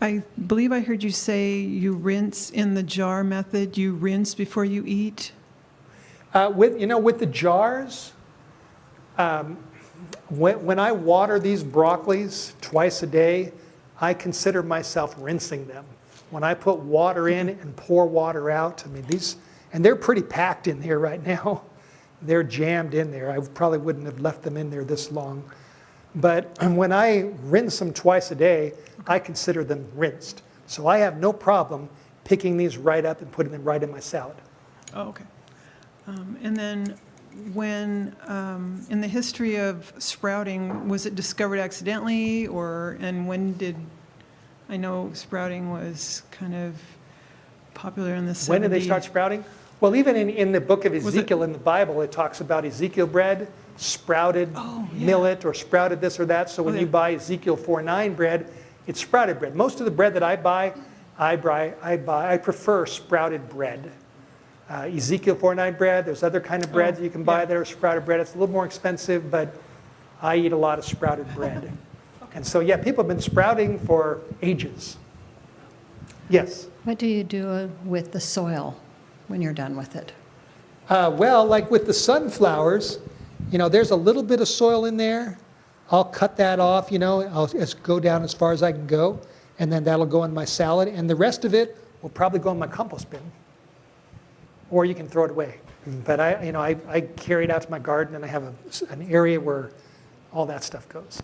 I believe I heard you say you rinse in the jar method. You rinse before you eat. With the jars, when I water these broccolis twice a day, I consider myself rinsing them. When I put water in and pour water out, I mean and they're pretty packed in here right now. They're jammed in there. I probably wouldn't have left them in there this long. But when I rinse them twice a day, I consider them rinsed. So I have no problem picking these right up and putting them right in my salad. Oh, okay. And then when, in the history of sprouting, was it discovered accidentally, and when did, I know sprouting was kind of popular in the 70s. When did they start sprouting? Well, even in the book of Was Ezekiel in the Bible, it talks about Ezekiel bread, sprouted millet, or sprouted this or that. So when Okay. you buy Ezekiel 4:9 bread, it's sprouted bread. Most of the bread that I buy, I prefer sprouted bread. Ezekiel 4:9 bread, there's other kind of breads you can buy that are sprouted bread. It's a little more expensive, but I eat a lot of sprouted bread. And so, yeah, people have been sprouting for ages. Yes? What do you do with the soil when you're done with it? Well, like with the sunflowers, there's a little bit of soil in there. I'll cut that off, I'll just go down as far as I can go, and then that'll go in my salad. And the rest of it will probably go in my compost bin. Or you can throw it away. But I carry it out to my garden, and I have an area where all that stuff goes.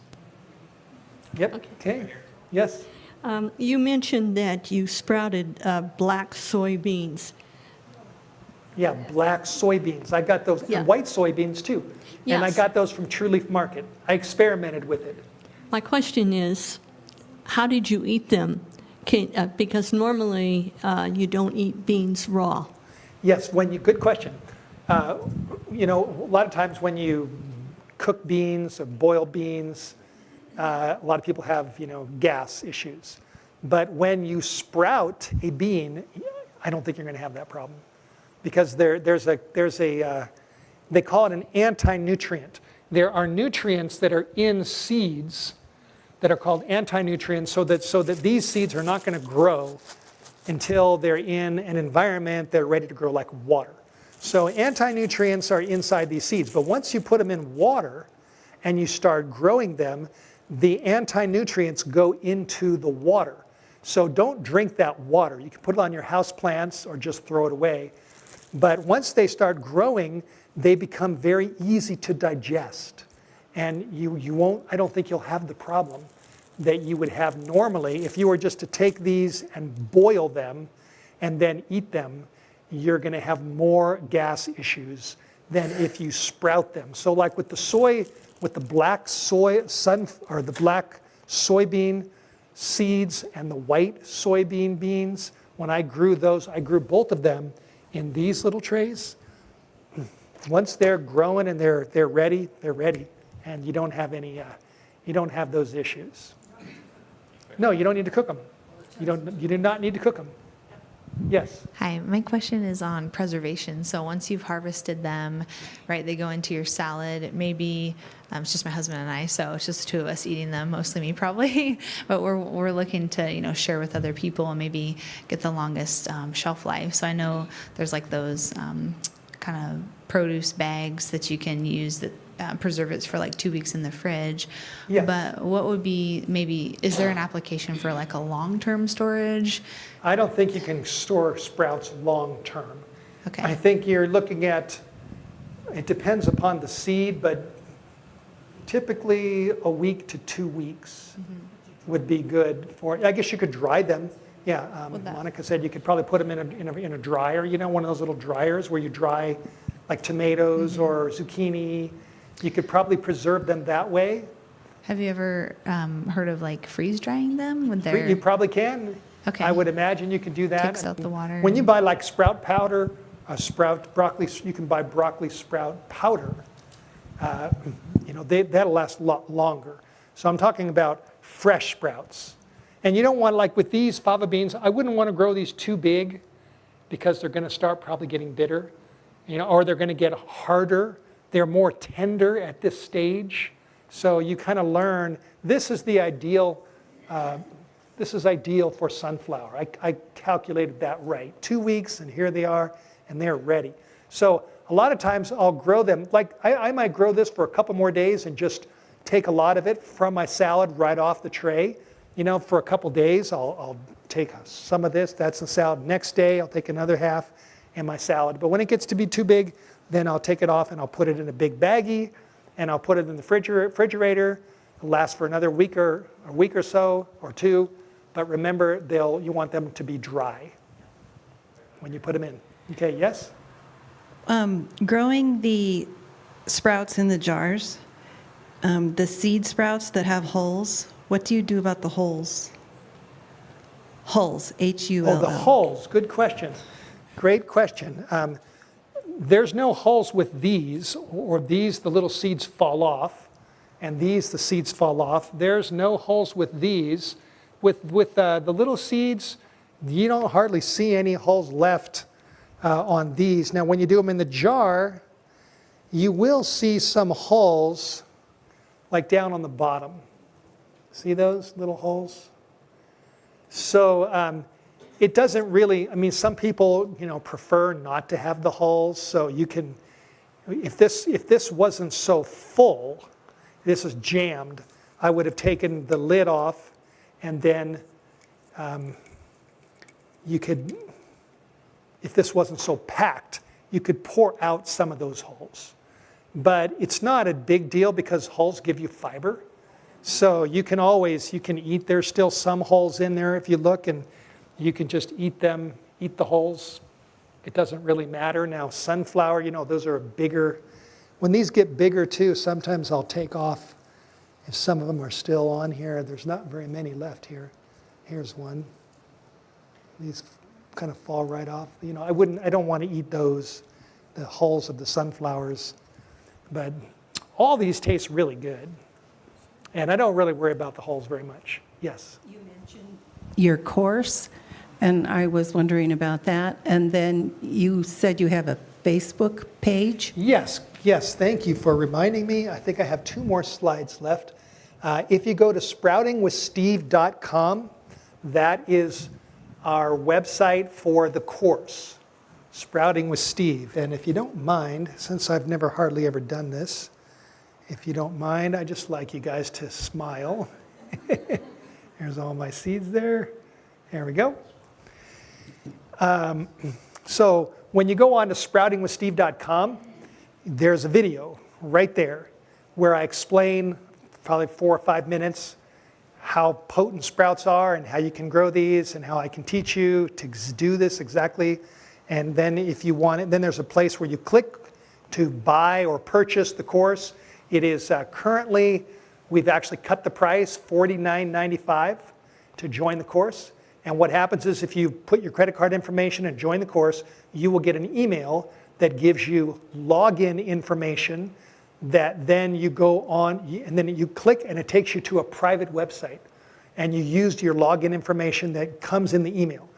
Yep, okay, yes? You mentioned that you sprouted black soybeans. Yeah, black soybeans. I got those, Yeah. and white soybeans too. And I Yes. got those from True Leaf Market. I experimented with it. My question is, how did you eat them? Because normally you don't eat beans raw. Yes, good question. You know, a lot of times when you cook beans or boil beans, a lot of people have, you know, gas issues. But when you sprout a bean, I don't think you're going to have that problem, because there's a they call it an anti-nutrient. There are nutrients that are in seeds that are called anti-nutrients, so that these seeds are not going to grow until they're in an environment they're ready to grow, like water. So anti-nutrients are inside these seeds, but once you put them in water and you start growing them, the anti-nutrients go into the water. So don't drink that water. You can put it on your house plants or just throw it away. But once they start growing, they become very easy to digest. And you won't, I don't think you'll have the problem that you would have normally if you were just to take these and boil them and then eat them. You're going to have more gas issues than if you sprout them. So like with the black soybean seeds and the white soybean beans, when I grew those, I grew both of them in these little trays. Once they're growing and they're ready, and you don't have you don't have those issues. No, you don't need to cook them. You do not need to cook them. Yes. Hi, my question is on preservation. So once you've harvested them, right, they go into your salad. Maybe it's just my husband and I, so it's just the two of us eating them, mostly me probably. But we're looking to share with other people and maybe get the longest shelf life. So I know there's like those kind of produce bags that you can use that preserve it for like 2 weeks in the fridge. Yes. But what would be is there an application for like a long-term storage? I don't think you can store sprouts long-term. Okay. I think you're looking at, it depends upon the seed, but typically a week to 2 weeks would be good for, I guess you could dry them. Yeah, Monica said you could probably put them in a dryer, one of those little dryers where you dry like tomatoes or zucchini. You could probably preserve them that way. Have you ever heard of like freeze drying them? You probably can. Okay. I would imagine you could do that. Takes out the water. When you buy like sprout powder, broccoli, you can buy broccoli sprout powder. That'll last a lot longer. So I'm talking about fresh sprouts. And you don't want, like with these fava beans, I wouldn't want to grow these too big because they're going to start probably getting bitter, or they're going to get harder. They're more tender at this stage. So you kind of learn, this is ideal for sunflower. I calculated that right. 2 weeks and here they are and they're ready. So a lot of times I'll grow them, like I might grow this for a couple more days and just take a lot of it from my salad right off the tray. For a couple days I'll take some of this, that's the salad. Next day I'll take another half in my salad. But when it gets to be too big, then I'll take it off and I'll put it in a big baggie and I'll put it in the refrigerator. It'll last for another week or so or two. But remember, you want them to be dry when you put them in. Okay, yes? Growing the sprouts in the jars, the seed sprouts that have hulls, what do you do about the hulls? Hulls, H-U-L-L. Oh, the hulls, good question. Great question. There's no hulls with these, or these, the little seeds fall off, and these, the seeds fall off. There's no hulls with these. With the little seeds, you don't hardly see any hulls left on these. Now, when you do them in the jar, you will see some hulls, like down on the bottom. See those little holes? So it doesn't really, some people, prefer not to have the hulls. So you can, if this wasn't so full, this is jammed, I would have taken the lid off and then you could, if this wasn't so packed, you could pour out some of those hulls. But it's not a big deal because hulls give you fiber. So you can eat, there's still some hulls in there if you look, and you can just eat them, eat the hulls it doesn't really matter. Now sunflower, those are bigger. When these get bigger too, sometimes I'll take off if some of them are still on here. There's not very many left here. Here's one. These kind of fall right off. I don't want to eat those, the hulls of the sunflowers. But all these taste really good. And I don't really worry about the hulls very much. Yes? You mentioned your course, and I was wondering about that. And then you said you have a Facebook page? Yes, thank you for reminding me. I think I have 2 more slides left. If you go to sproutingwithsteve.com, that is our website for the course, Sprouting with Steve. And if you don't mind, since I've never hardly ever done this, if you don't mind, I just like you guys to smile. There's all my seeds there. There we go. So when you go on to sproutingwithsteve.com, there's a video right there where I explain, probably 4 or 5 minutes, how potent sprouts are and how you can grow these and how I can teach you to do this exactly. And then if you want it, then there's a place where you click to buy or purchase the course. It is currently, we've actually cut the price, $49.95 to join the course. And what happens is if you put your credit card information and join the course, you will get an email that gives you login information that then you go on, and then you click and it takes you to a private website. And you used your login information that comes in the email.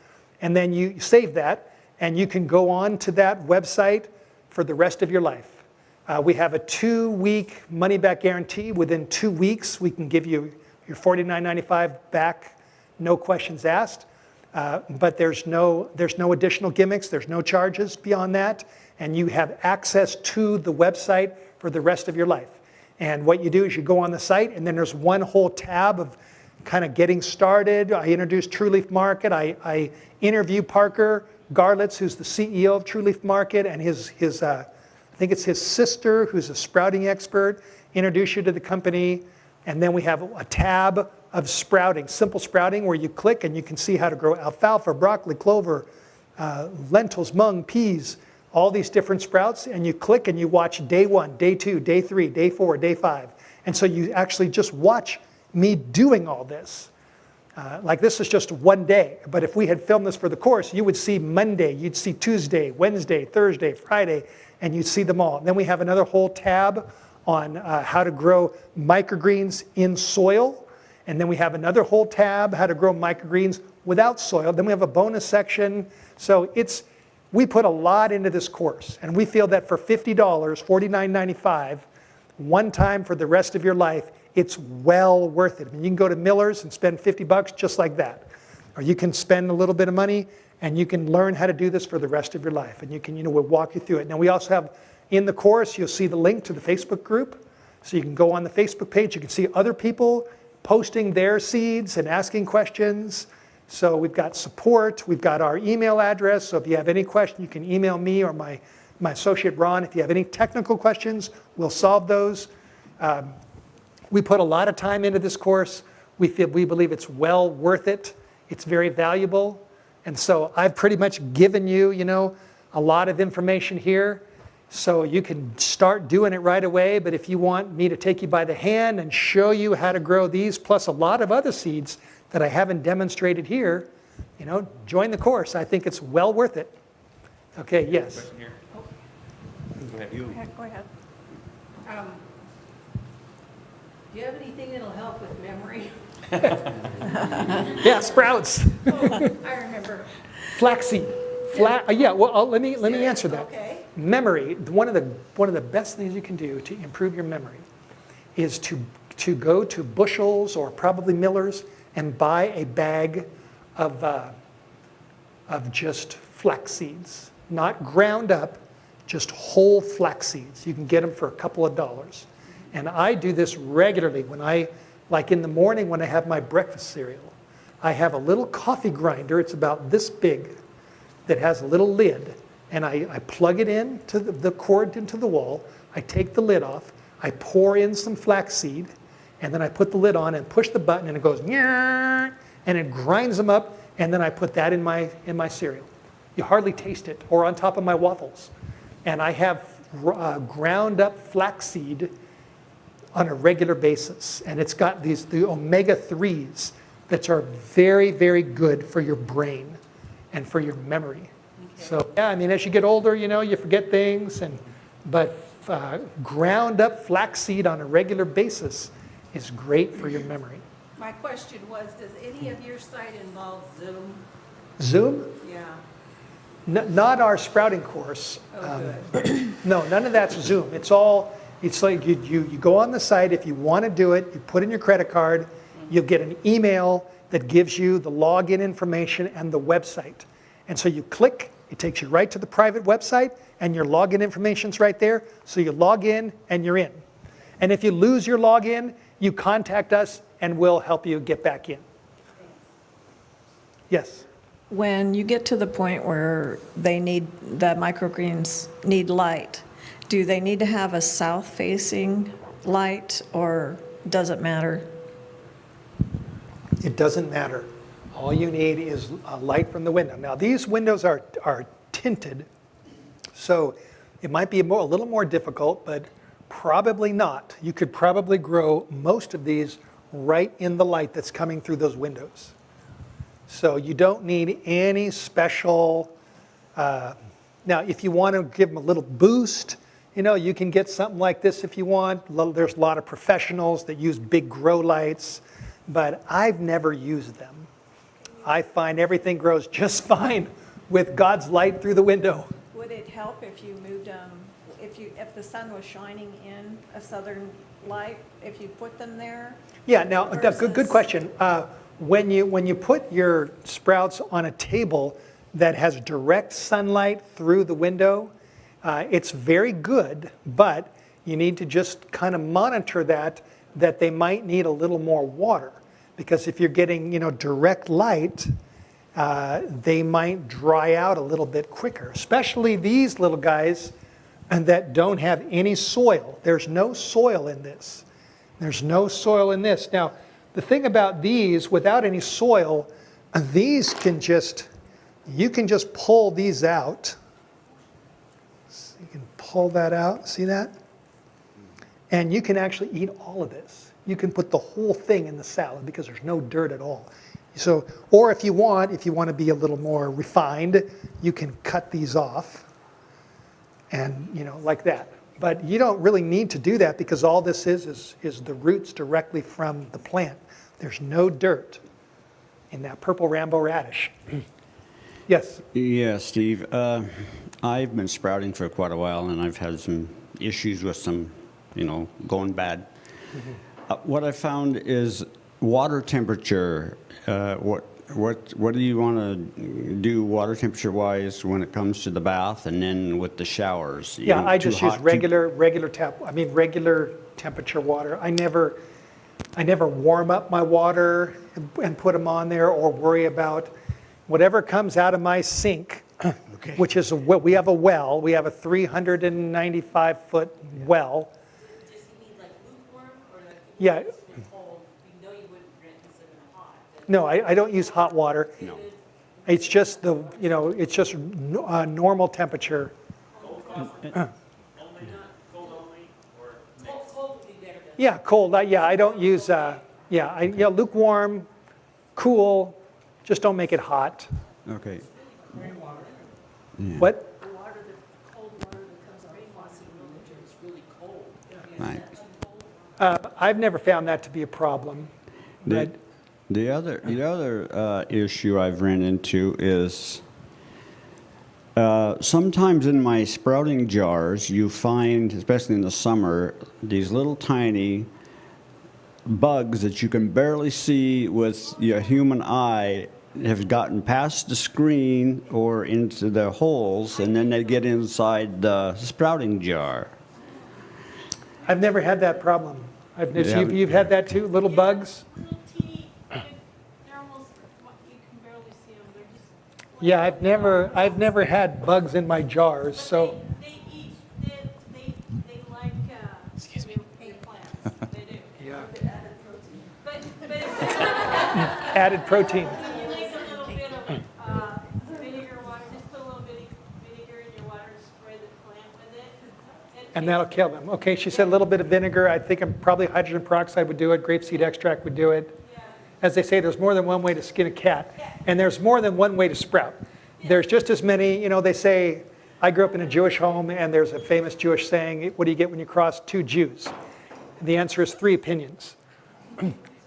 And then you save that, and you can go on to that website for the rest of your life. We have a 2-week money-back guarantee. Within 2 weeks, we can give you your $49.95 back, no questions asked. But there's no additional gimmicks. There's no charges beyond that. And you have access to the website for the rest of your life. And what you do is you go on the site, and then there's one whole tab of kind of getting started. I introduce True Leaf Market. I interview Parker Garlitz, who's the CEO of True Leaf Market, and his I think it's his sister, who's a sprouting expert, introduce you to the company. And then we have a tab of sprouting, simple sprouting, where you click and you can see how to grow alfalfa, broccoli, clover, lentils, mung, peas, all these different sprouts. And you click and you watch day 1, day 2, day 3, day 4, day 5. And so you actually just watch me doing all this. Like this is just one day. But if we had filmed this for the course, you would see Monday, you'd see Tuesday, Wednesday, Thursday, Friday, and you'd see them all. And then we have another whole tab on how to grow microgreens in soil. And then we have another whole tab, how to grow microgreens without soil. Then we have a bonus section. So we put a lot into this course. And we feel that for $50, $49.95, one time for the rest of your life, it's well worth it. I mean, you can go to Miller's and spend $50 just like that. Or you can spend a little bit of money and you can learn how to do this for the rest of your life. And you can, we'll walk you through it. Now we also have, in the course, you'll see the link to the Facebook group. So you can go on the Facebook page. You can see other people posting their seeds and asking questions. So we've got support. We've got our email address. So if you have any question, you can email me or my associate Ron. If you have any technical questions, we'll solve those. We put a lot of time into this course. We believe it's well worth it. It's very valuable. And so I've pretty much given you, a lot of information here. So you can start doing it right away. But if you want me to take you by the hand and show you how to grow these, plus a lot of other seeds that I haven't demonstrated here, join the course. I think it's well worth it. Okay, yes. Question here. Go ahead. Go ahead. Do you have anything that'll help with memory? Yeah, sprouts. I remember. Flaxseed. Let me answer that. Okay. Memory. One of the best things you can do to improve your memory is to go to Bushels or probably Miller's and buy a bag of just flax seeds, not ground up, just whole flax seeds. You can get them for a couple of dollars. And I do this regularly like in the morning when I have my breakfast cereal. I have a little coffee grinder, it's about this big, that has a little lid. And I plug it in to the cord into the wall. I take the lid off. I pour in some flaxseed. And then I put the lid on and push the button and it goes, and it grinds them up. And then I put that in my cereal. You hardly taste it, or on top of my waffles. And I have ground up flaxseed on a regular basis. And it's got the omega-3s that are very, very good for your brain and for your memory. So yeah, I mean, as you get older, you forget things, but ground up flaxseed on a regular basis is great for your memory. My question was, does any of your site involve Zoom? Zoom? Yeah. Not our sprouting course. Oh, good. No, none of that's Zoom. It's like you go on the site, if you want to do it, you put in your credit card, you'll get an email that gives you the login information and the website. And so you click, it takes you right to the private website, and your login information's right there. So you log in and you're in. And if you lose your login, you contact us and we'll help you get back in. Yes? When you get to the point where the microgreens need light, do they need to have a south-facing light, or does it matter? It doesn't matter. All you need is a light from the window. Now, these windows are tinted, so it might be a little more difficult, but probably not. You could probably grow most of these right in the light that's coming through those windows. So you don't need any special, now if you want to give them a little boost, you can get something like this if you want. There's a lot of professionals that use big grow lights, but I've never used them. I find everything grows just fine with God's light through the window. Would it help if you moved them, if the sun was shining in a southern light, if you put them there? Yeah, now, good question. When you put your sprouts on a table that has direct sunlight through the window, it's very good, but you need to just kind of monitor that they might need a little more water. Because if you're getting, direct light, they might dry out a little bit quicker, especially these little guys that don't have any soil. There's no soil in this. There's no soil in this. Now, the thing about these, without any soil, these you can just pull these out. So you can pull that out, see that? And you can actually eat all of this. You can put the whole thing in the salad because there's no dirt at all. So, or if you want to be a little more refined, you can cut these off and, like that. But you don't really need to do that because all this is the roots directly from the plant. There's no dirt in that purple Rambo radish. Yes? Yeah, Steve. I've been sprouting for quite a while, and I've had some issues with some, going bad. Mm-hmm. What I found is water temperature. What do you want to do water temperature wise when it comes to the bath and then with the showers? Yeah, I just use regular temperature water. I never warm up my water and put them on there or worry about whatever comes out of my sink, okay. Which is we have a well. We have a 395-foot well. Does he need like lukewarm or like Yeah. cold? You wouldn't drink this in hot. No, I don't use hot water. No. It's just normal temperature. Cold would be better. Yeah, cold. I don't use. Lukewarm, cool. Just don't make it hot. Okay. Yeah. What? The water, the cold water that comes out of faucet is really cold. Right. I've never found that to be a problem. The other issue I've ran into is sometimes in my sprouting jars you find, especially in the summer, these little tiny bugs that you can barely see with your human eye have gotten past the screen or into the holes, and then they get inside the sprouting jar. I've never had that problem. You've had that too, little bugs? Little teeny, they're almost, you can barely see them. They're just. Yeah, I've never had bugs in my jars, so. They like, excuse me, plants. They do. Yeah. But Added protein. you like a little bit of vinegar water, just put a And that'll kill them. Okay, she said a little bit of vinegar. I think probably hydrogen peroxide would do it. Grapeseed extract would do it. As they say, there's more than one way to skin a cat. And there's more than one way to sprout. There's just as many, they say, I grew up in a Jewish home, and there's a famous Jewish saying, what do you get when you cross two Jews? And the answer is 3 opinions.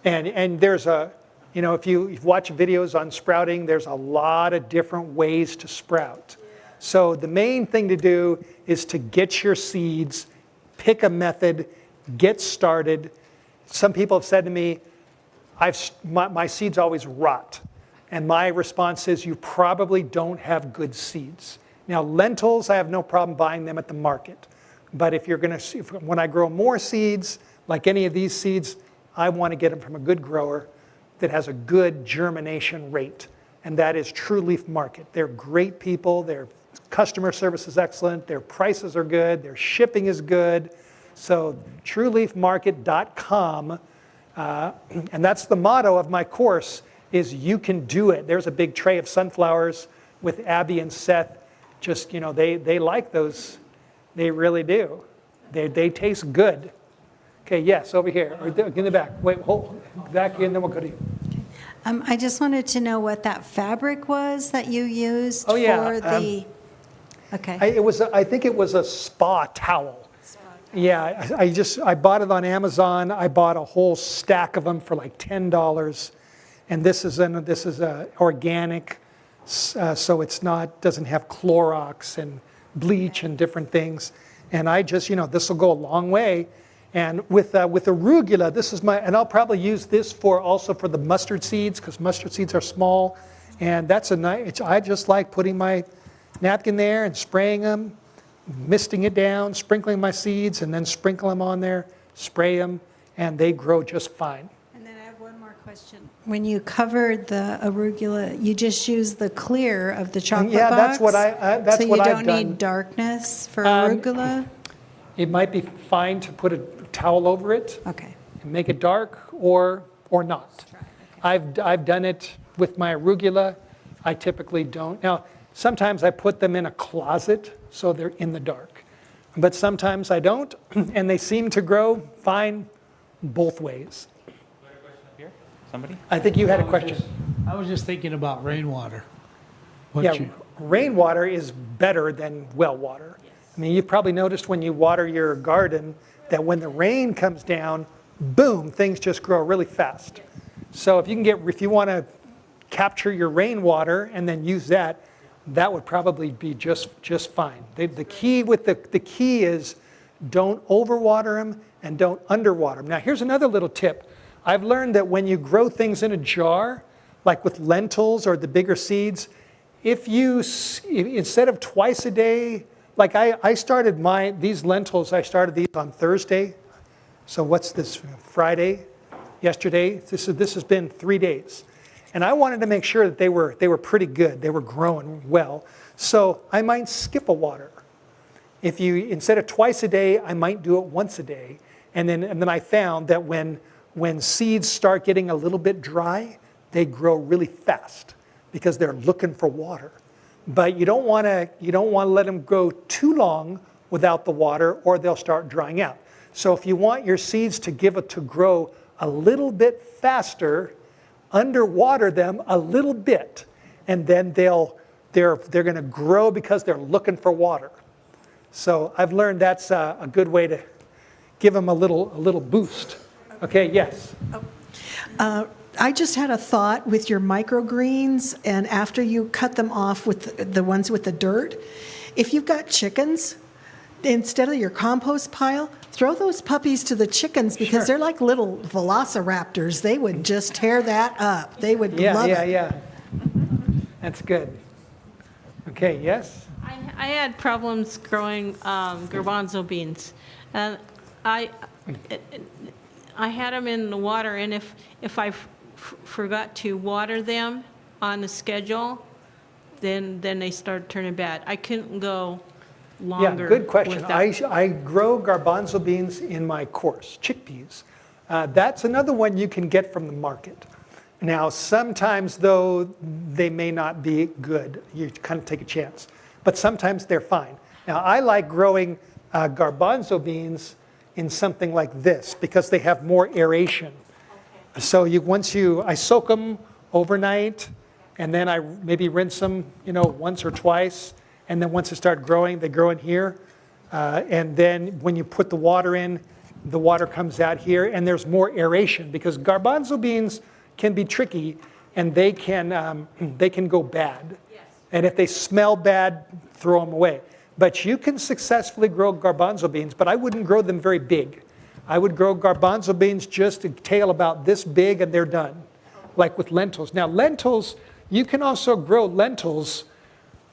And there's if you watch videos on sprouting, there's a lot of different ways to sprout. So the main thing to do is to get your seeds, pick a method, get started. Some people have said to me, my seeds always rot. And my response is, you probably don't have good seeds. Now, lentils, I have no problem buying them at the market. But if you're going to, when I grow more seeds, like any of these seeds, I want to get them from a good grower that has a good germination rate. And that is True Leaf Market. They're great people. Their customer service is excellent. Their prices are good. Their shipping is good. So trueleafmarket.com. And that's the motto of my course, is you can do it. There's a big tray of sunflowers with Abby and Seth. Just, they like those. They really do. They taste good. Okay, yes, over here, or in the back. Wait, hold back here, and then we'll go to you. I just wanted to know what that fabric was that you used for the, okay. I think it was a spa towel. Yeah, I bought it on Amazon. I bought a whole stack of them for like $10. And this is organic, so it's doesn't have Clorox and bleach and different things. And I just, this will go a long way. And with arugula, this is and I'll probably use this also for the mustard seeds, because mustard seeds are small. And that's I just like putting my napkin there and spraying them, misting it down, sprinkling my seeds, and then sprinkle them on there, spray them, and they grow just fine. And then I have one more question. When you covered the arugula, you just used the clear of the chocolate box? Yeah, that's what I've done. So you don't need darkness for arugula? It might be fine to put a towel over it. Okay. And make it dark or not. I've done it with my arugula. I typically don't. Now, sometimes I put them in a closet so they're in the dark. But sometimes I don't, and they seem to grow fine both ways. Here, somebody? I think you had a question. I was just thinking about rainwater. Rainwater is better than well water. I mean, you've probably noticed when you water your garden that when the rain comes down, boom, things just grow really fast. So if you want to capture your rainwater and then use that, that would probably be just fine. The key is don't overwater them and don't underwater them. Now here's another little tip. I've learned that when you grow things in a jar, like with lentils or the bigger seeds, instead of twice a day, like I started these lentils, I started these on Thursday. So what's this, Friday? Yesterday? This has been 3 days. And I wanted to make sure that they were pretty good. They were growing well. So I might skip a water. Instead of twice a day, I might do it once a day. And then I found that when seeds start getting a little bit dry, they grow really fast because they're looking for water. But you don't want to let them grow too long without the water, or they'll start drying out. So if you want your seeds to grow a little bit faster, underwater them a little bit, and then they're going to grow because they're looking for water. So I've learned that's a good way to give them a little boost. Okay, yes. I just had a thought with your microgreens, and after you cut them off with the ones with the dirt, if you've got chickens, instead of your compost pile, throw those puppies to the chickens, because they're like little velociraptors. They would just tear that up. They would love it. Yeah. That's good. Okay, yes? I had problems growing garbanzo beans. And I had them in the water, and if I forgot to water them on the schedule, then they started turning bad. I couldn't go longer. Yeah, good question. without- I grow garbanzo beans in my course, chickpeas. That's another one you can get from the market. Now, sometimes, though, they may not be good. You kind of take a chance. But sometimes they're fine. Now, I like growing garbanzo beans in something like this because they have more aeration. So I soak them overnight, and then I maybe rinse them, once or twice, and then once they start growing, they grow in here. And then when you put the water in, the water comes out here, and there's more aeration because garbanzo beans can be tricky, and they can go bad. Yes. And if they smell bad, throw them away. But you can successfully grow garbanzo beans, but I wouldn't grow them very big. I would grow garbanzo beans just a tail about this big, and they're done, like with lentils. Now, lentils, you can also grow lentils.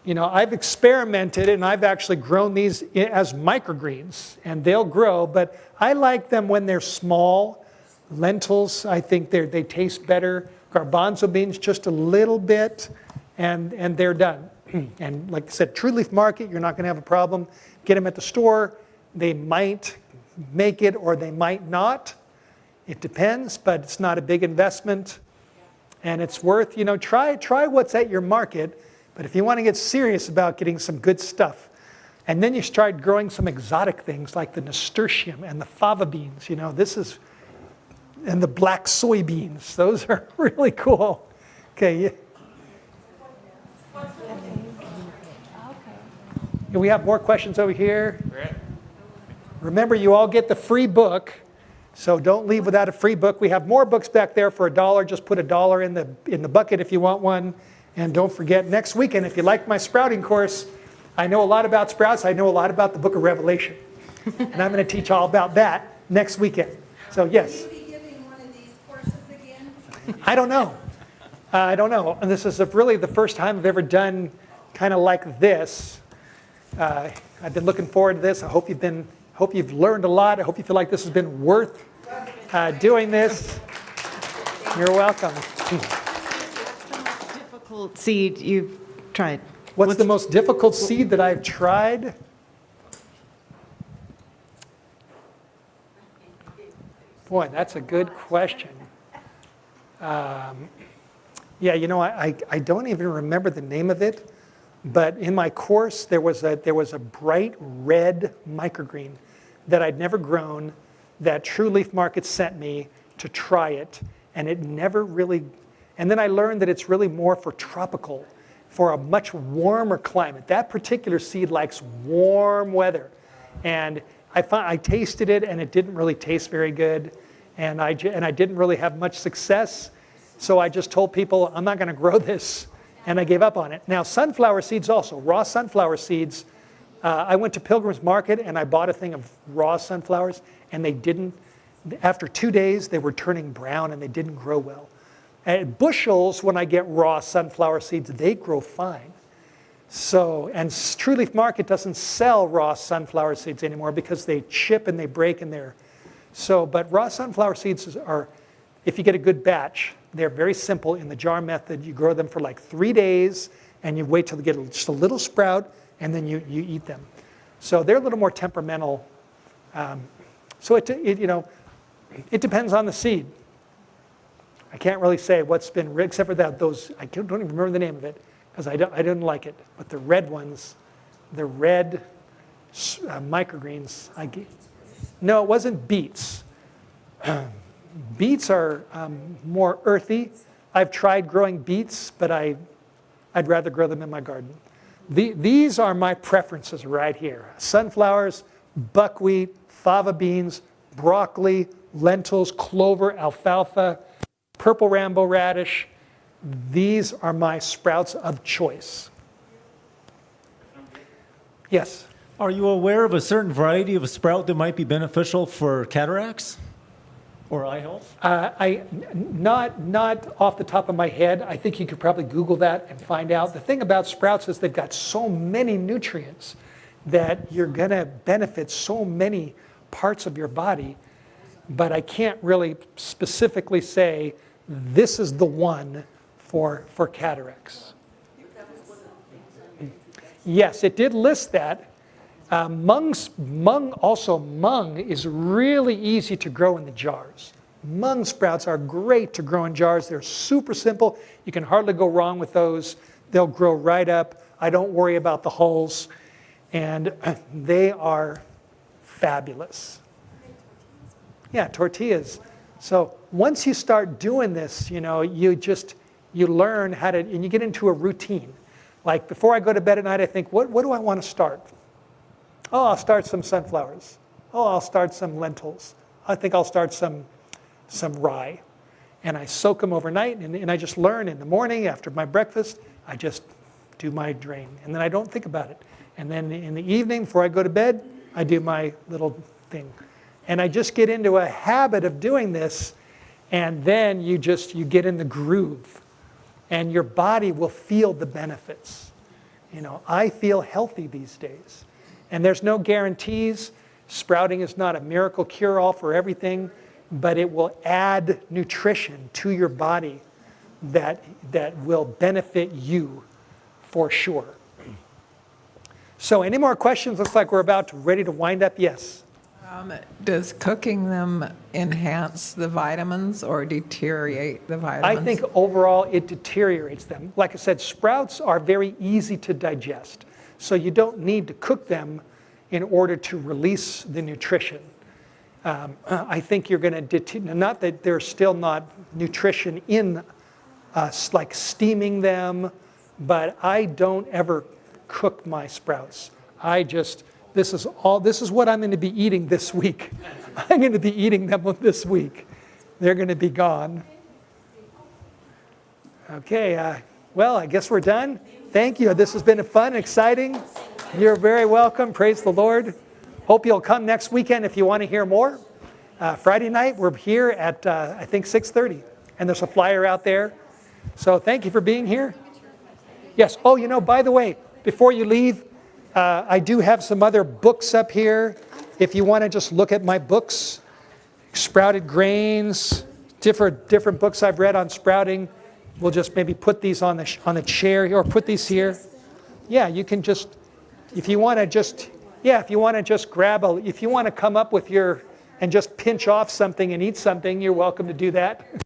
I've experimented, and I've actually grown these as microgreens, and they'll grow, but I like them when they're small. Lentils, I think they taste better. Garbanzo beans, just a little bit, and they're done. And like I said, True Leaf Market, you're not going to have a problem. Get them at the store. They might make it or they might not. It depends, but it's not a big investment. And it's worth, try what's at your market. But if you want to get serious about getting some good stuff, and then you start growing some exotic things like the nasturtium and the fava beans, and the black soybeans. Those are really cool. Okay. We have more questions over here. Remember, you all get the free book, so don't leave without a free book. We have more books back there for $1. Just put $1 in the bucket if you want one. And don't forget, next weekend, if you like my sprouting course, I know a lot about sprouts. I know a lot about the book of Revelation. And I'm going to teach all about that next weekend. So yes. Will you be giving one of these courses again? I don't know. And this is really the first time I've ever done kind of like this. I've been looking forward to this. I hope you've learned a lot. I hope you feel like this has been worth doing this. You're welcome. Difficult seed you've tried? What's the most difficult seed that I've tried? Boy, that's a good question. I don't even remember the name of it, but in my course there was a bright red microgreen that I'd never grown that True Leaf Market sent me to try it, and it never really. And then I learned that it's really more for tropical, for a much warmer climate. That particular seed likes warm weather. And I tasted it, and it didn't really taste very good. And I didn't really have much success. So I just told people, I'm not going to grow this. And I gave up on it. Now, sunflower seeds also, raw sunflower seeds. I went to Pilgrim's Market, and I bought a thing of raw sunflowers. And they didn't, after 2 days, they were turning brown, and they didn't grow well. At bushels, when I get raw sunflower seeds, they grow fine. So, and True Leaf Market doesn't sell raw sunflower seeds anymore because they chip and they break in there. So, but raw sunflower seeds are, if you get a good batch, they're very simple in the jar method. You grow them for like 3 days, and you wait till they get just a little sprout, and then you eat them. So they're a little more temperamental. So it depends on the seed. I can't really say what's been, except for those, I don't even remember the name of it, because I didn't like it. But the red ones, the red microgreens, no, it wasn't beets. Beets are more earthy. I've tried growing beets, but I'd rather grow them in my garden. These are my preferences right here. Sunflowers, buckwheat, fava beans, broccoli, lentils, clover, alfalfa, purple rainbow radish. These are my sprouts of choice. Yes? Are you aware of a certain variety of a sprout that might be beneficial for cataracts or eye health? Not off the top of my head. I think you could probably Google that and find out. The thing about sprouts is they've got so many nutrients that you're going to benefit so many parts of your body. But I can't really specifically say this is the one for cataracts. Yes, it did list that. Mung is really easy to grow in the jars. Mung sprouts are great to grow in jars. They're super simple. You can hardly go wrong with those. They'll grow right up. I don't worry about the hulls. And they are fabulous. Yeah, tortillas. So once you start doing this, you learn how to, and you get into a routine. Like before I go to bed at night, I think, what do I want to start? Oh, I'll start some sunflowers. Oh, I'll start some lentils. I think I'll start some rye. And I soak them overnight, and I just learn in the morning after my breakfast, I just do my drain. And then I don't think about it. And then in the evening, before I go to bed, I do my little thing. And I just get into a habit of doing this, and then you get in the groove. And your body will feel the benefits. I feel healthy these days. And there's no guarantees. Sprouting is not a miracle cure-all for everything, but it will add nutrition to your body that will benefit you for sure. So any more questions? Looks like we're ready to wind up. Yes. Does cooking them enhance the vitamins or deteriorate the vitamins? I think overall it deteriorates them. Like I said, sprouts are very easy to digest. So you don't need to cook them in order to release the nutrition. I think you're going to, not that there's still not nutrition in like steaming them, but I don't ever cook my sprouts. This is what I'm going to be eating this week. I'm going to be eating them this week. They're going to be gone. Okay, well, I guess we're done. Thank you. This has been fun and exciting. You're very welcome. Praise the Lord. Hope you'll come next weekend if you want to hear more. Friday night, we're here at, I think, 6:30. And there's a flyer out there. So thank you for being here. Yes. Oh, by the way, before you leave, I do have some other books up here. If you want to just look at my books, Sprouted Grains, different books I've read on sprouting. We'll just maybe put these on the chair or put these here. Yeah, you can just, if you want to just grab if you want to come up with and just pinch off something and eat something, you're welcome to do that.